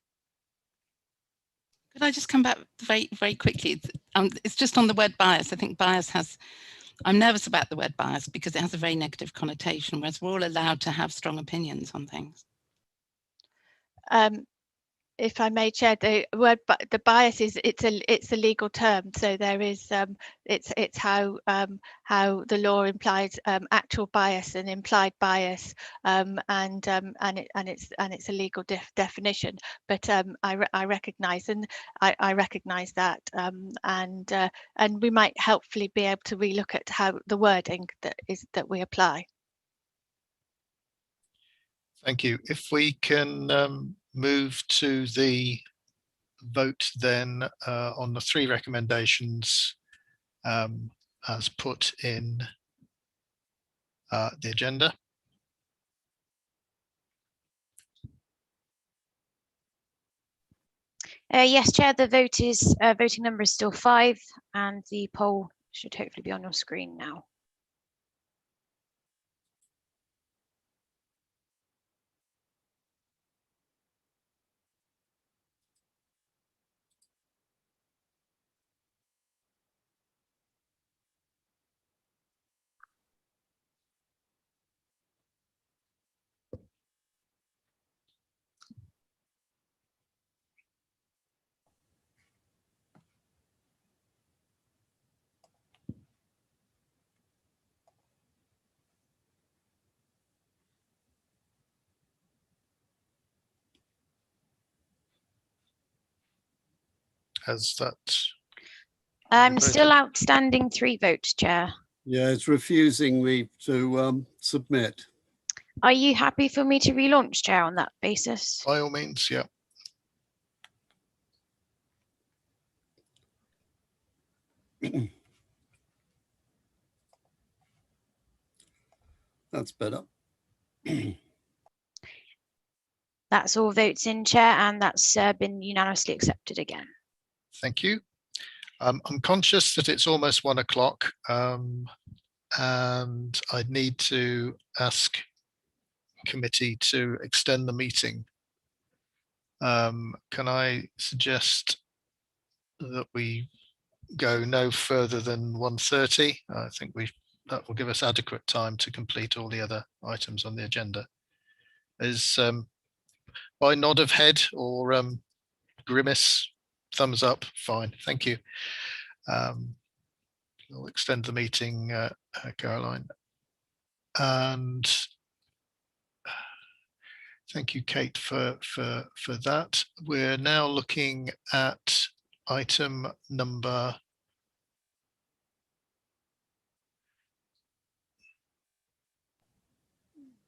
[SPEAKER 5] Could I just come back very, very quickly? It's just on the word bias. I think bias I'm nervous about the word bias because it has a very negative connotation, whereas we're all allowed to have strong opinions on things.
[SPEAKER 7] If I may, Chair, the bias it's a legal term, so there is it's how the law implies actual bias and implied bias, and it's a legal definition. But I recognise that, and we might helpfully be able to relook at how the wording that we apply.
[SPEAKER 1] Thank you. If we can move to the vote then on the three recommendations as put in the agenda.
[SPEAKER 11] Yes, Chair, the voting number is still 5 and the poll should hopefully be on your screen now.
[SPEAKER 1] Has that?
[SPEAKER 11] I'm still outstanding 3 votes, Chair.
[SPEAKER 4] Yeah, it's refusing me to submit.
[SPEAKER 11] Are you happy for me to relaunch, Chair, on that basis?
[SPEAKER 1] By all means, yeah.
[SPEAKER 4] That's better.
[SPEAKER 11] That's all votes in, Chair, and that's been unanimously accepted again.
[SPEAKER 1] Thank you. I'm conscious that it's almost 1 o'clock, and I'd need to ask committee to extend the meeting. Can I suggest that we go no further than 1:30? I think that will give us adequate time to complete all the other items on the agenda. Is by nod of head or grimace, thumbs up, fine, thank you. We'll extend the meeting, Caroline. And thank you, Kate, for that. We're now looking at item number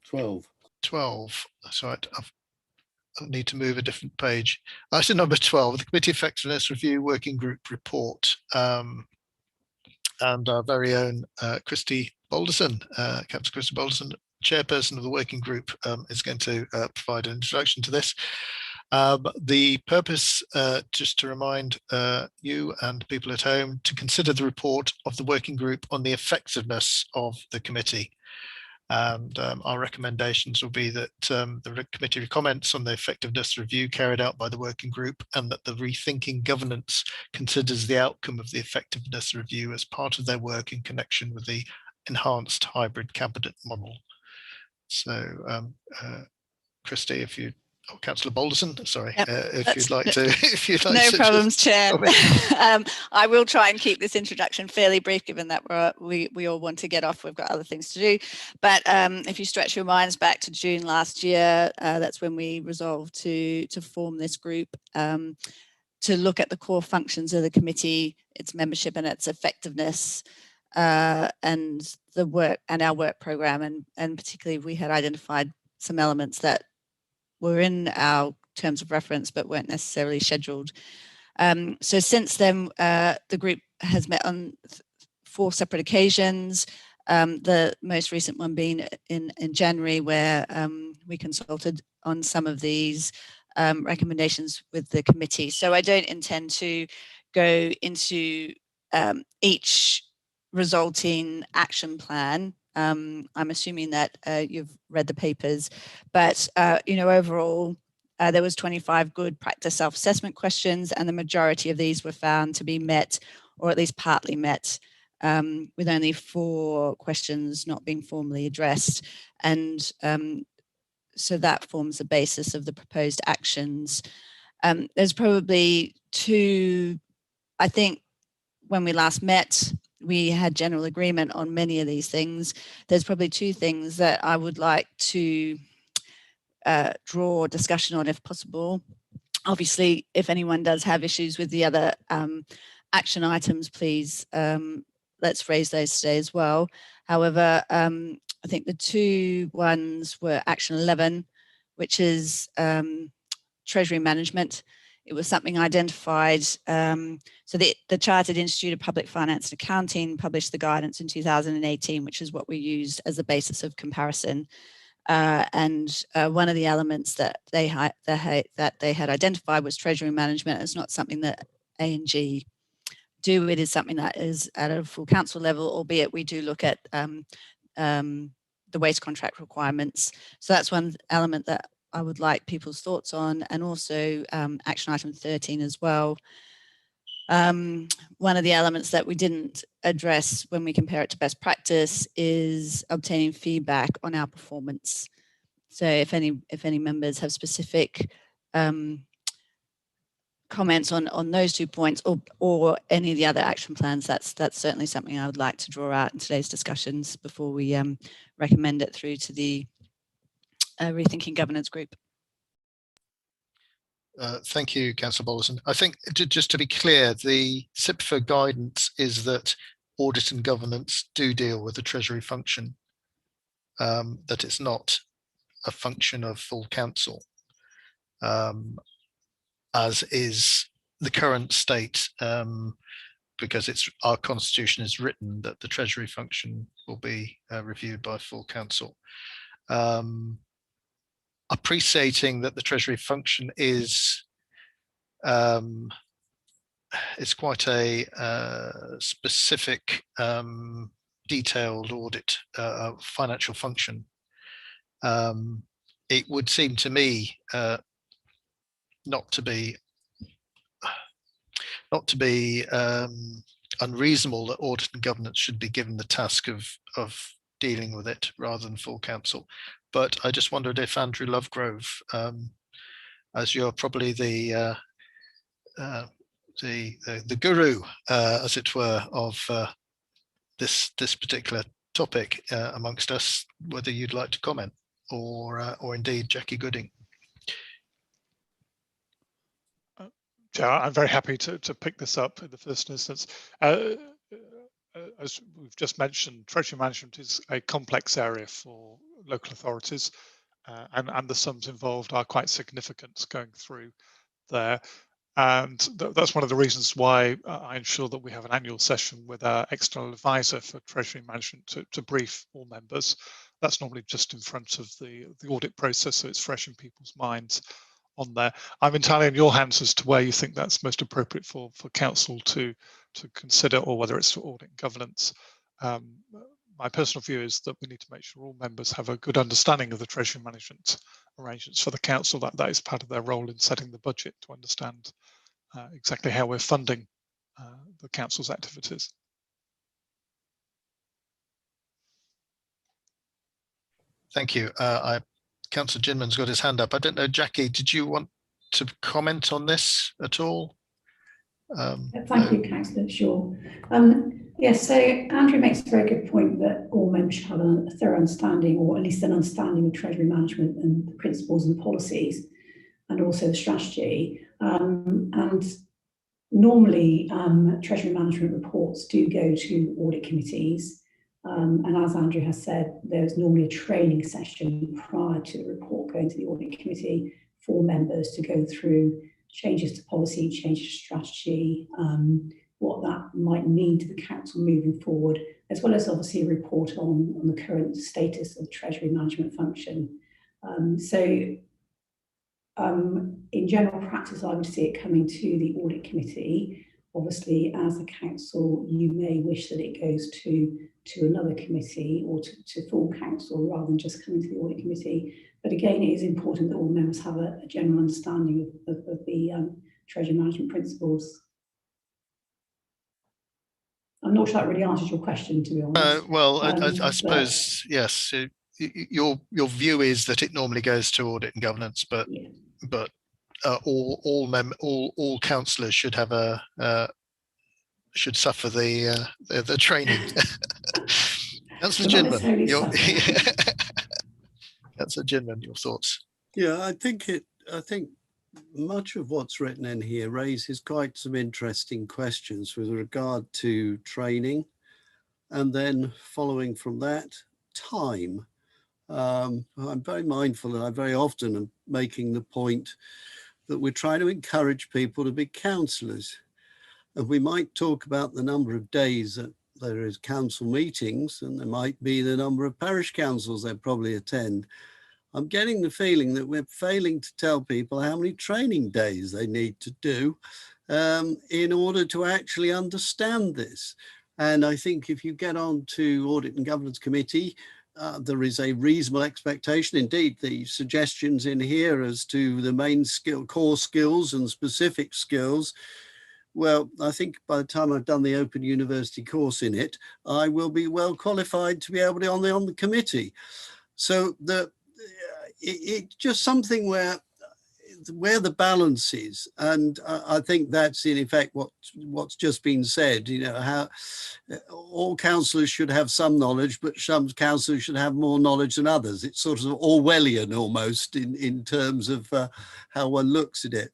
[SPEAKER 4] 12.
[SPEAKER 1] That's right. I need to move a different page. Item number 12, the Committee Effectiveness Review Working Group Report. And our very own Christy Balderson, Captain Christy Balderson, chairperson of the working group, is going to provide an introduction to this. The purpose, just to remind you and people at home, to consider the report of the working group on the effectiveness of the committee. And our recommendations will be that the committee comments on the effectiveness review carried out by the working group, and that the Rethinking Governance considers the outcome of the effectiveness review as part of their work in connection with the enhanced hybrid cabinet model. So, Christy, if you, Councillor Balderson, sorry,
[SPEAKER 2] yep,
[SPEAKER 1] if you'd like to,
[SPEAKER 2] no problems, Chair. I will try and keep this introduction fairly brief, given that we all want to get off. We've got other things to do. But if you stretch your minds back to June last year, that's when we resolved to form this group to look at the core functions of the committee, its membership and its effectiveness, and the work and our work program, and particularly we had identified some elements that were in our terms of reference but weren't necessarily scheduled. So since then, the group has met on 4 separate occasions, the most recent one being in January, where we consulted on some of these recommendations with the committee. So I don't intend to go into each resulting action plan. I'm assuming that you've read the papers, but overall there was 25 good practice self-assessment questions, and the majority of these were found to be met, or at least partly met, with only 4 questions not being formally addressed. And so that forms the basis of the proposed actions. There's probably 2, I think when we last met, we had general agreement on many of these things. There's probably 2 things that I would like to draw discussion on if possible. Obviously, if anyone does have issues with the other action items, please let's raise those today as well. However, I think the 2 ones were action 11, which is Treasury management. It was something identified. So the Chartered Institute of Public Finance and Accounting published the guidance in 2018, which is what we used as a basis of comparison. And one of the elements that they had identified was treasury management. It's not something that A&G do. It is something that is at a full council level, albeit we do look at the waste contract requirements. So that's one element that I would like people's thoughts on, and also action item 13 as well. One of the elements that we didn't address when we compare it to best practice is obtaining feedback on our performance. So if any members have specific comments on those 2 points, or any of the other action plans, that's certainly something I would like to draw out in today's discussions before we recommend it through to the Rethinking Governance group.
[SPEAKER 1] Thank you, Councillor Bolton. I think just to be clear, the SIPFA guidance is that audit and governance do deal with the Treasury function, that it's not a function of full council, as is the current state, because our constitution is written that the Treasury function will be reviewed by full council. Appreciating that the Treasury function is it's quite a specific, detailed audit financial function. It would seem to me not to be unreasonable that audit and governance should be given the task of dealing with it rather than full council. But I just wondered if Andrew Lovegrove, as you're probably the guru, as it were, of this particular topic amongst us, whether you'd like to comment, or indeed Jackie Gooding.
[SPEAKER 9] Chair, I'm very happy to pick this up in the first instance. As we've just mentioned, Treasury management is a complex area for local authorities, and the sums involved are quite significant going through there. And that's one of the reasons why I ensure that we have an annual session with our external advisor for Treasury management to brief all members. That's normally just in front of the audit process, so it's fresh in people's minds on there. I'm entirely in your hands as to where you think that's most appropriate for council to consider, or whether it's for audit and governance. My personal view is that we need to make sure all members have a good understanding of the Treasury management arrangements for the council. That is part of their role in setting the budget, to understand exactly how we're funding the council's activities.
[SPEAKER 1] Thank you. Councillor Ginman's got his hand up. I don't know, Jackie, did you want to comment on this at all?
[SPEAKER 8] Thank you, Councillor. Sure. Yes, so Andrew makes a very good point that all members should have a thorough understanding, or at least an understanding of Treasury management and the principles and policies, and also the strategy. And normally, Treasury management reports do go to audit committees. And as Andrew has said, there's normally a training session prior to the report going to the audit committee for members to go through changes to policy, changes to strategy, what that might mean to the council moving forward, as well as obviously a report on the current status of the Treasury management function. In general practice, I would see it coming to the audit committee. Obviously, as a council, you may wish that it goes to another committee or to full council rather than just coming to the audit committee. But again, it is important that all members have a general understanding of the Treasury management principles. I'm not sure that really answers your question, to be honest.
[SPEAKER 1] Well, I suppose, yes. Your view is that it normally goes to audit and governance, but yeah. But all councillors should have should suffer the training. Councillor Ginman, Councillor Ginman, your thoughts?
[SPEAKER 4] Yeah, I think much of what's written in here raises quite some interesting questions with regard to training, and then following from that, time. I'm very mindful, and I very often am making the point that we're trying to encourage people to be councillors. And we might talk about the number of days that there is council meetings, and there might be the number of parish councils they probably attend. I'm getting the feeling that we're failing to tell people how many training days they need to do in order to actually understand this. And I think if you get on to Audit and Governance Committee, there is a reasonable expectation. Indeed, the suggestions in here as to the main core skills and specific skills, well, I think by the time I've done the Open University course in it, I will be well qualified to be able to be on the committee. So it's just something where where the balance is, and I think that's in effect what's just been said. You know, how all councillors should have some knowledge, but some councillors should have more knowledge than others. It's sort of Orwellian almost in terms of how one looks at it.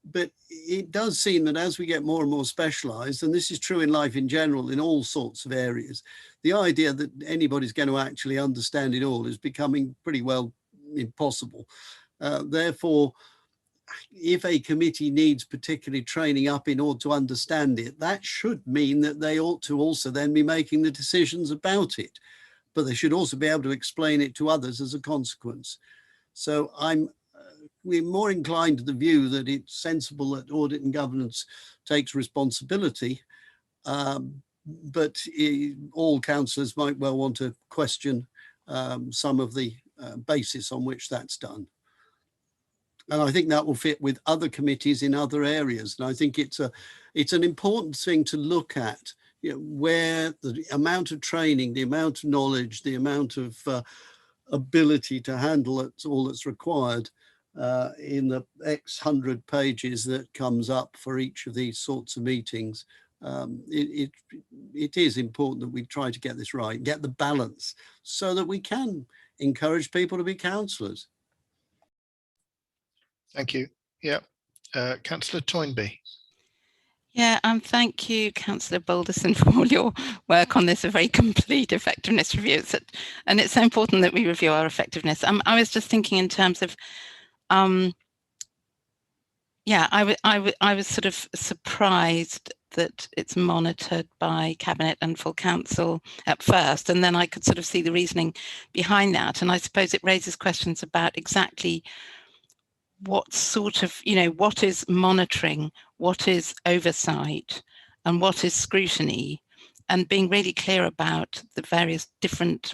[SPEAKER 4] But it does seem that as we get more and more specialised, and this is true in life in general, in all sorts of areas, the idea that anybody's going to actually understand it all is becoming pretty well impossible. Therefore, if a committee needs particularly training up in order to understand it, that should mean that they ought to also then be making the decisions about it, but they should also be able to explain it to others as a consequence. So we're more inclined to the view that it's sensible that audit and governance takes responsibility, but all councillors might well want to question some of the basis on which that's done. And I think that will fit with other committees in other areas. And I think it's an important thing to look at, you know, where the amount of training, the amount of knowledge, the amount of ability to handle it, all that's required in the X 100 pages that comes up for each of these sorts of meetings. It is important that we try to get this right, get the balance so that we can encourage people to be councillors.
[SPEAKER 1] Thank you. Yeah. Councillor Toynbee.
[SPEAKER 5] Yeah, thank you, Councillor Balderson, for all your work on this, a very complete effectiveness review. And it's so important that we review our effectiveness. I was just thinking in terms of, yeah, I was sort of surprised that it's monitored by Cabinet and full council at first, and then I could sort of see the reasoning behind that. And I suppose it raises questions about exactly what sort of, you know, what is monitoring, what is oversight, and what is scrutiny, and being really clear about the various different,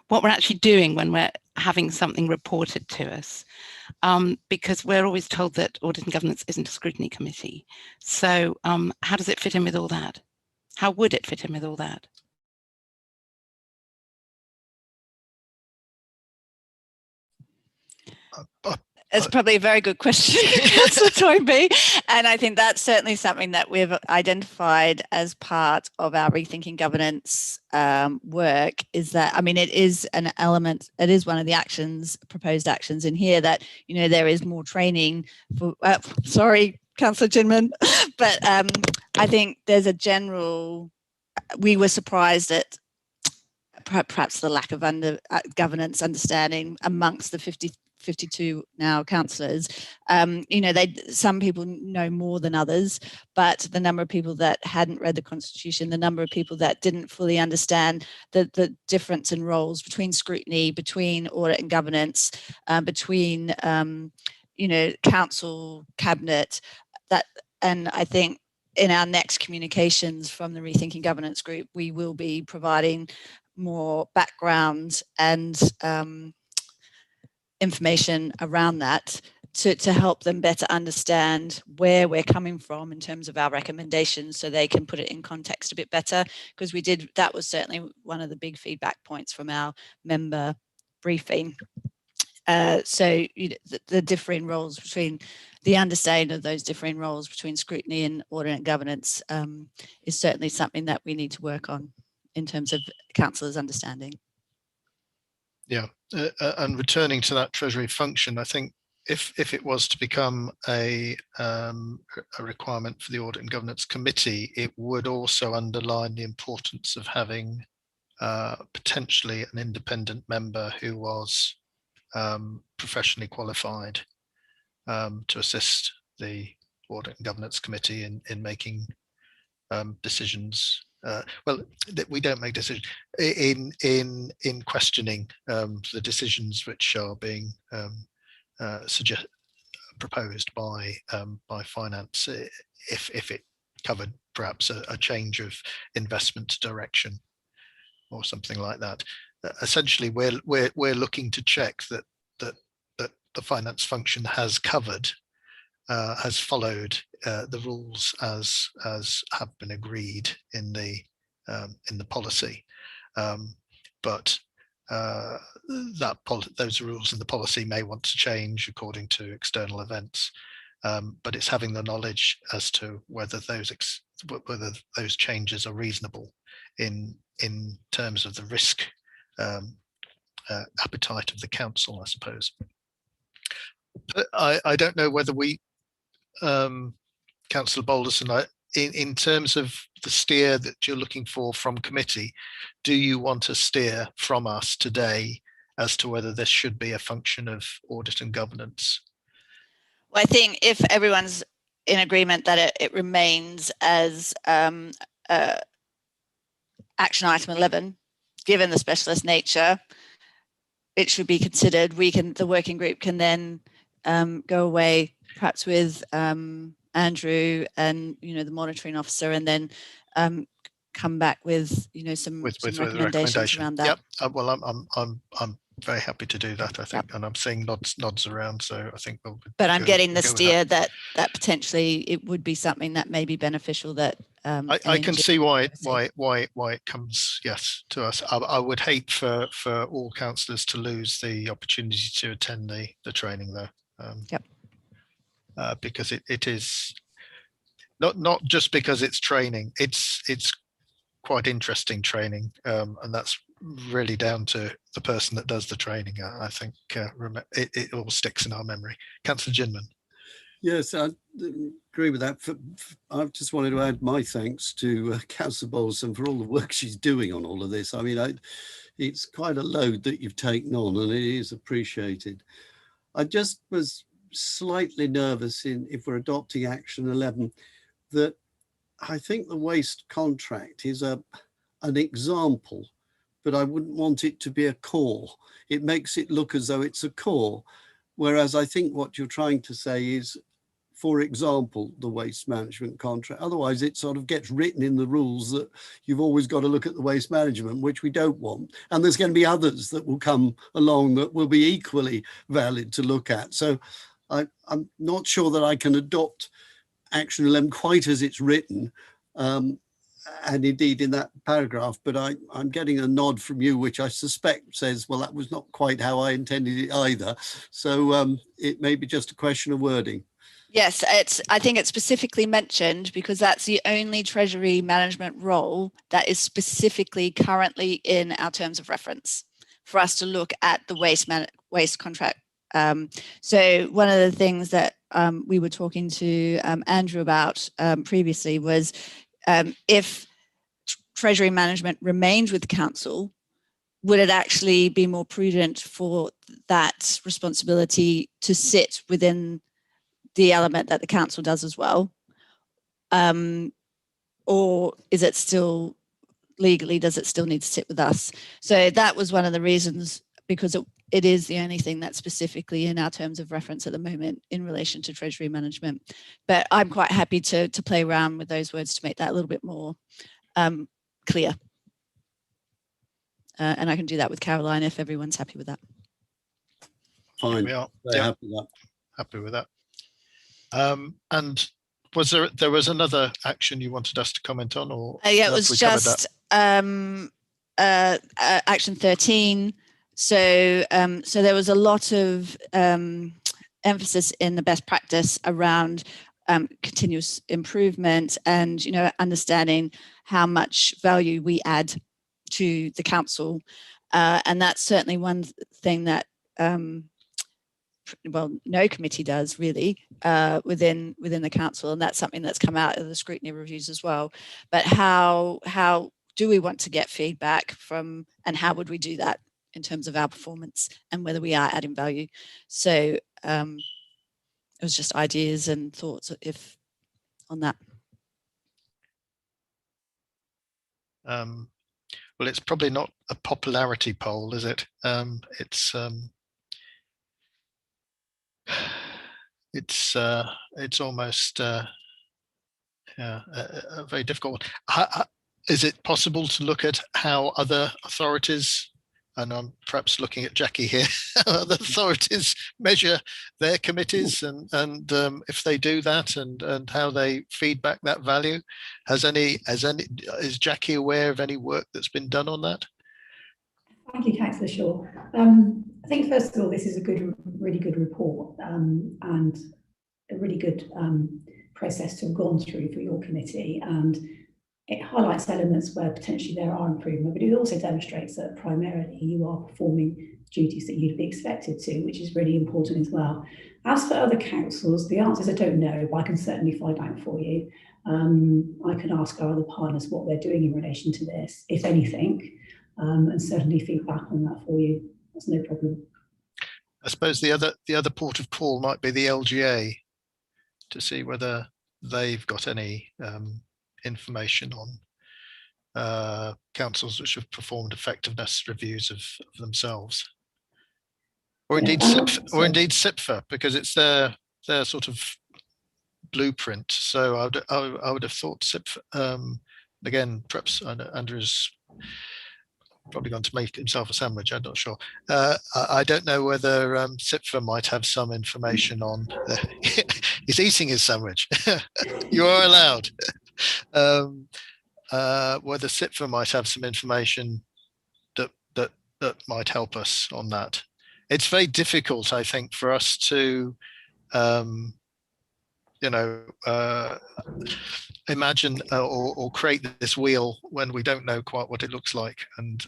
[SPEAKER 5] what we're actually doing when we're having something reported to us. Because we're always told that audit and governance isn't a scrutiny committee. So how does it fit in with all that? How would it fit in with all that?
[SPEAKER 2] It's probably a very good question, Councillor Toynbee. And I think that's certainly something that we've identified as part of our rethinking governance work, is that, I mean, it is an element, it is one of the actions, proposed actions in here that, you know, there is more training for, sorry, Councillor Chinman, but I think there's a general, we were surprised at perhaps the lack of governance understanding amongst the 52 now councillors. You know, some people know more than others, but the number of people that hadn't read the Constitution, the number of people that didn't fully understand the difference in roles between scrutiny, between audit and governance, between you know, council, cabinet, and I think in our next communications from the Rethinking Governance Group, we will be providing more background and information around that to help them better understand where we're coming from in terms of our recommendations, so they can put it in context a bit better, because that was certainly one of the big feedback points from our member briefing. So you know, the differing roles between, the understanding of those differing roles between scrutiny and audit and governance is certainly something that we need to work on in terms of councillors' understanding.
[SPEAKER 1] Yeah, and returning to that Treasury function, I think if it was to become a requirement for the Audit and Governance Committee, it would also underline the importance of having potentially an independent member who was professionally qualified to assist the Audit and Governance Committee in making decisions. Well, we don't make decisions in questioning the decisions which are being proposed by finance, if it covered perhaps a change of investment direction or something like that. Essentially, we're looking to check that the finance function has covered, has followed the rules as have been agreed in the policy, but those rules and the policy may want to change according to external events. But it's having the knowledge as to whether those changes are reasonable in terms of the risk appetite of the council, I suppose. But I don't know whether we, Councillor Balderson, in terms of the steer that you're looking for from committee, do you want a steer from us today as to whether this should be a function of audit and governance?
[SPEAKER 2] Well, I think if everyone's in agreement that it remains as action item 11, given the specialist nature, it should be considered. The working group can then go away, perhaps with Andrew and the monitoring officer, and then come back with some recommendations around that.
[SPEAKER 1] Yep. Well, I'm very happy to do that, I think, and I'm seeing nods around, so I think we'll.
[SPEAKER 2] But I'm getting the steer that potentially it would be something that may be beneficial. That
[SPEAKER 1] I can see why it comes, yes, to us. I would hate for all councillors to lose the opportunity to attend the training, though.
[SPEAKER 2] Yep.
[SPEAKER 1] Because it is not just because it's training. It's quite interesting training, and that's really down to the person that does the training. I think it all sticks in our memory. Councillor Ginman.
[SPEAKER 4] Yes, I agree with that. I just wanted to add my thanks to Councillor Balderson for all the work she's doing on all of this. I mean, it's quite a load that you've taken on, and it is appreciated. I just was slightly nervous if we're adopting Action 11, that I think the waste contract is an example, but I wouldn't want it to be a core. It makes it look as though it's a core, whereas I think what you're trying to say is, for example, the waste management contract. Otherwise, it sort of gets written in the rules that you've always got to look at the waste management, which we don't want. And there's going to be others that will come along that will be equally valid to look at. So I'm not sure that I can adopt Action 11 quite as it's written, and indeed in that paragraph, but I'm getting a nod from you, which I suspect says, well, that was not quite how I intended it either. So it may be just a question of wording.
[SPEAKER 2] Yes, I think it's specifically mentioned because that's the only Treasury management role that is specifically currently in our terms of reference for us to look at the waste contract. So one of the things that we were talking to Andrew about previously was if Treasury management remains with the council, would it actually be more prudent for that responsibility to sit within the element that the council does as well? Or is it still legally, does it still need to sit with us? So that was one of the reasons, because it is the only thing that's specifically in our terms of reference at the moment in relation to Treasury management. But I'm quite happy to play around with those words to make that a little bit more clear. And I can do that with Caroline if everyone's happy with that.
[SPEAKER 4] Fine.
[SPEAKER 1] We are.
[SPEAKER 4] Happy with that.
[SPEAKER 1] And was there was another action you wanted us to comment on, or
[SPEAKER 2] yeah, it was just action 13. So so there was a lot of emphasis in the best practice around continuous improvement and understanding how much value we add to the council, and that's certainly one thing that well, no committee does really within the council, and that's something that's come out of the scrutiny reviews as well. But how do we want to get feedback from, and how would we do that in terms of our performance and whether we are adding value? So it was just ideas and thoughts on that.
[SPEAKER 1] Well, it's probably not a popularity poll, is it? It's almost a very difficult one. Is it possible to look at how other authorities, and I'm perhaps looking at Jackie here, other authorities measure their committees and if they do that and how they feedback that value? Is Jackie aware of any work that's been done on that?
[SPEAKER 8] Thank you, Councillor Shaw. I think first of all, this is a really good report, and a really good process to have gone through for your committee, and it highlights elements where potentially there are improvement, but it also demonstrates that primarily you are performing duties that you'd be expected to, which is really important as well. As for other councils, the answers I don't know, but I can certainly find out for you. I can ask our other partners what they're doing in relation to this, if anything, and certainly feedback on that for you. That's no problem.
[SPEAKER 1] I suppose the other port of call might be the LGA to see whether they've got any information on councils which have performed effectiveness reviews of themselves, or indeed SIPFA, because it's their sort of blueprint. So I would have thought SIPFA. Again, perhaps Andrew's probably going to make himself a sandwich. I'm not sure. I don't know whether SIPFA might have some information on. He's eating his sandwich. You are allowed. Whether SIPFA might have some information that might help us on that. It's very difficult, I think, for us to, imagine or create this wheel when we don't know quite what it looks like, and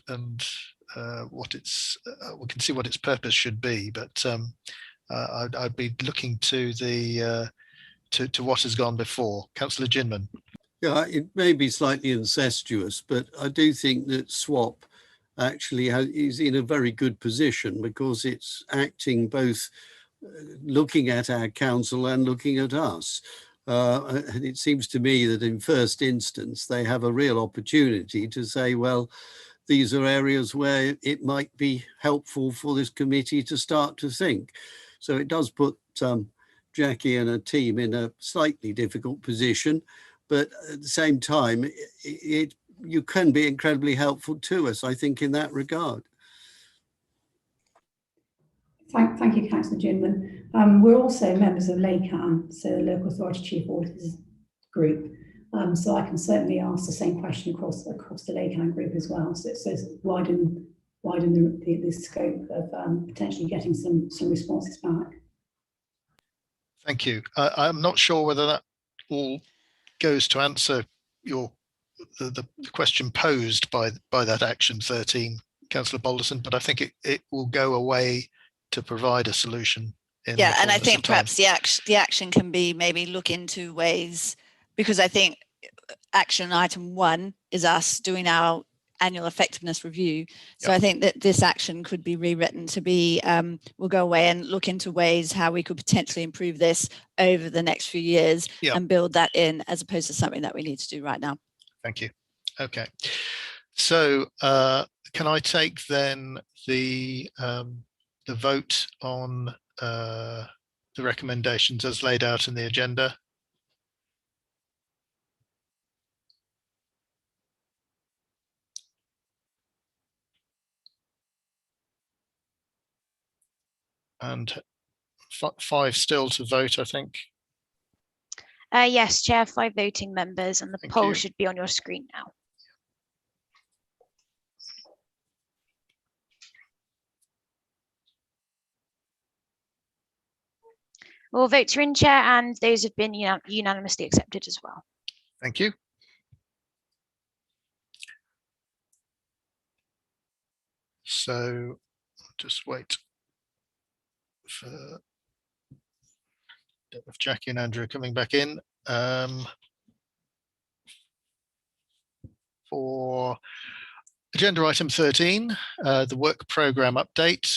[SPEAKER 1] what its we can see what its purpose should be, but I'd be looking to the to what has gone before. Councillor Ginman.
[SPEAKER 4] Yeah, it may be slightly incestuous, but I do think that SWAP actually is in a very good position, because it's acting both looking at our council and looking at us. And it seems to me that in first instance, they have a real opportunity to say, well, these are areas where it might be helpful for this committee to start to think. So it does put Jackie and her team in a slightly difficult position, but at the same time, you can be incredibly helpful to us, I think, in that regard.
[SPEAKER 8] Thank you, Councillor Ginman. We're also members of LACAN, so the Local Authority Chief Auditors Group. So I can certainly ask the same question across the LACAN group as well. So widen the scope of potentially getting some responses back.
[SPEAKER 1] Thank you. I'm not sure whether that all goes to answer the question posed by that Action 13, Councillor Balderson, but I think it will go away to provide a solution.
[SPEAKER 2] Yeah, and I think perhaps the action can be maybe look into ways, because I think action item 1 is us doing our annual effectiveness review. So I think that this action could be rewritten to be, we'll go away and look into ways how we could potentially improve this over the next few years and build that in, as opposed to something that we need to do right now.
[SPEAKER 1] Thank you. Okay. So can I take then the vote on the recommendations as laid out in the agenda? And 5 still to vote, I think.
[SPEAKER 11] Yes, Chair, 5 voting members, and the poll should be on your screen now. All votes are in, Chair, and those have been unanimously accepted as well.
[SPEAKER 1] Thank you. So just wait for if Jackie and Andrew are coming back in. For agenda item 13, the work programme update,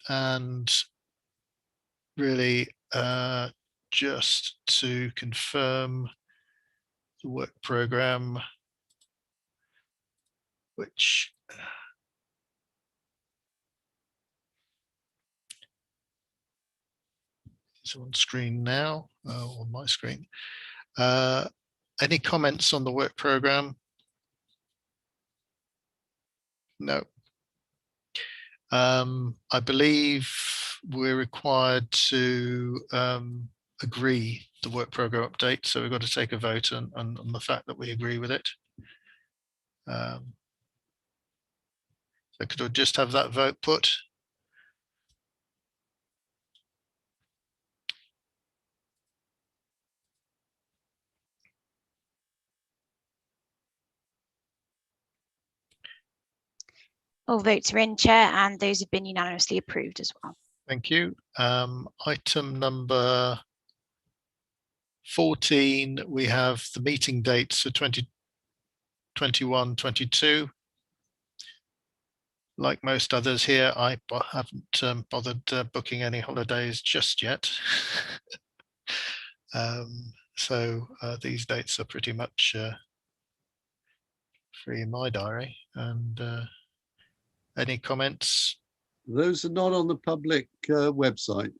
[SPEAKER 1] and really just to confirm the work programme, which is on screen now, on my screen. Any comments on the work programme? No. I believe we're required to agree the work programme update, so we've got to take a vote on the fact that we agree with it. So So could I just have that vote put?
[SPEAKER 11] All votes are in, Chair, and those have been unanimously approved as well.
[SPEAKER 1] Thank you. Item number 14, we have the meeting dates for 2021-22. Like most others here, I haven't bothered booking any holidays just yet. So these dates are pretty much free in my diary. And any comments?
[SPEAKER 4] Those are not on the public website.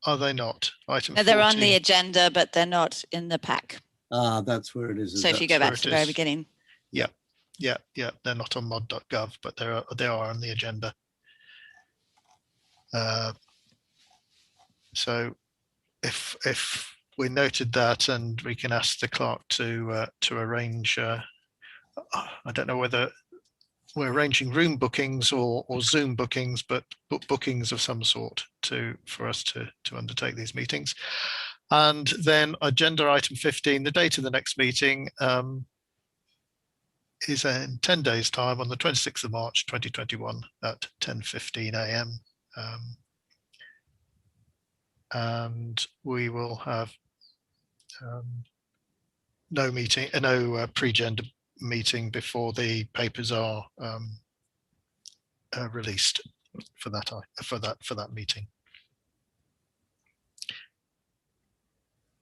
[SPEAKER 1] Are they not? Item
[SPEAKER 2] No, they're
[SPEAKER 1] 14.
[SPEAKER 2] on the agenda, but they're not in the pack.
[SPEAKER 4] Ah, that's where it is.
[SPEAKER 2] So if you go back to the very beginning.
[SPEAKER 1] Yeah, they're not on mod.gov, but they are on the agenda. So if we noted that, and we can ask the clerk to arrange, I don't know whether we're arranging room bookings or Zoom bookings, but bookings of some sort for us to undertake these meetings. And then agenda item 15, the date of the next meeting is in 10 days time on the 26th of March 2021 at 10:15 a.m. And we will have no pre-agenda meeting before the papers are released for that meeting.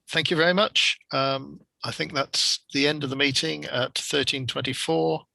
[SPEAKER 1] Thank you very much. I think that's the end of the meeting at 13:24.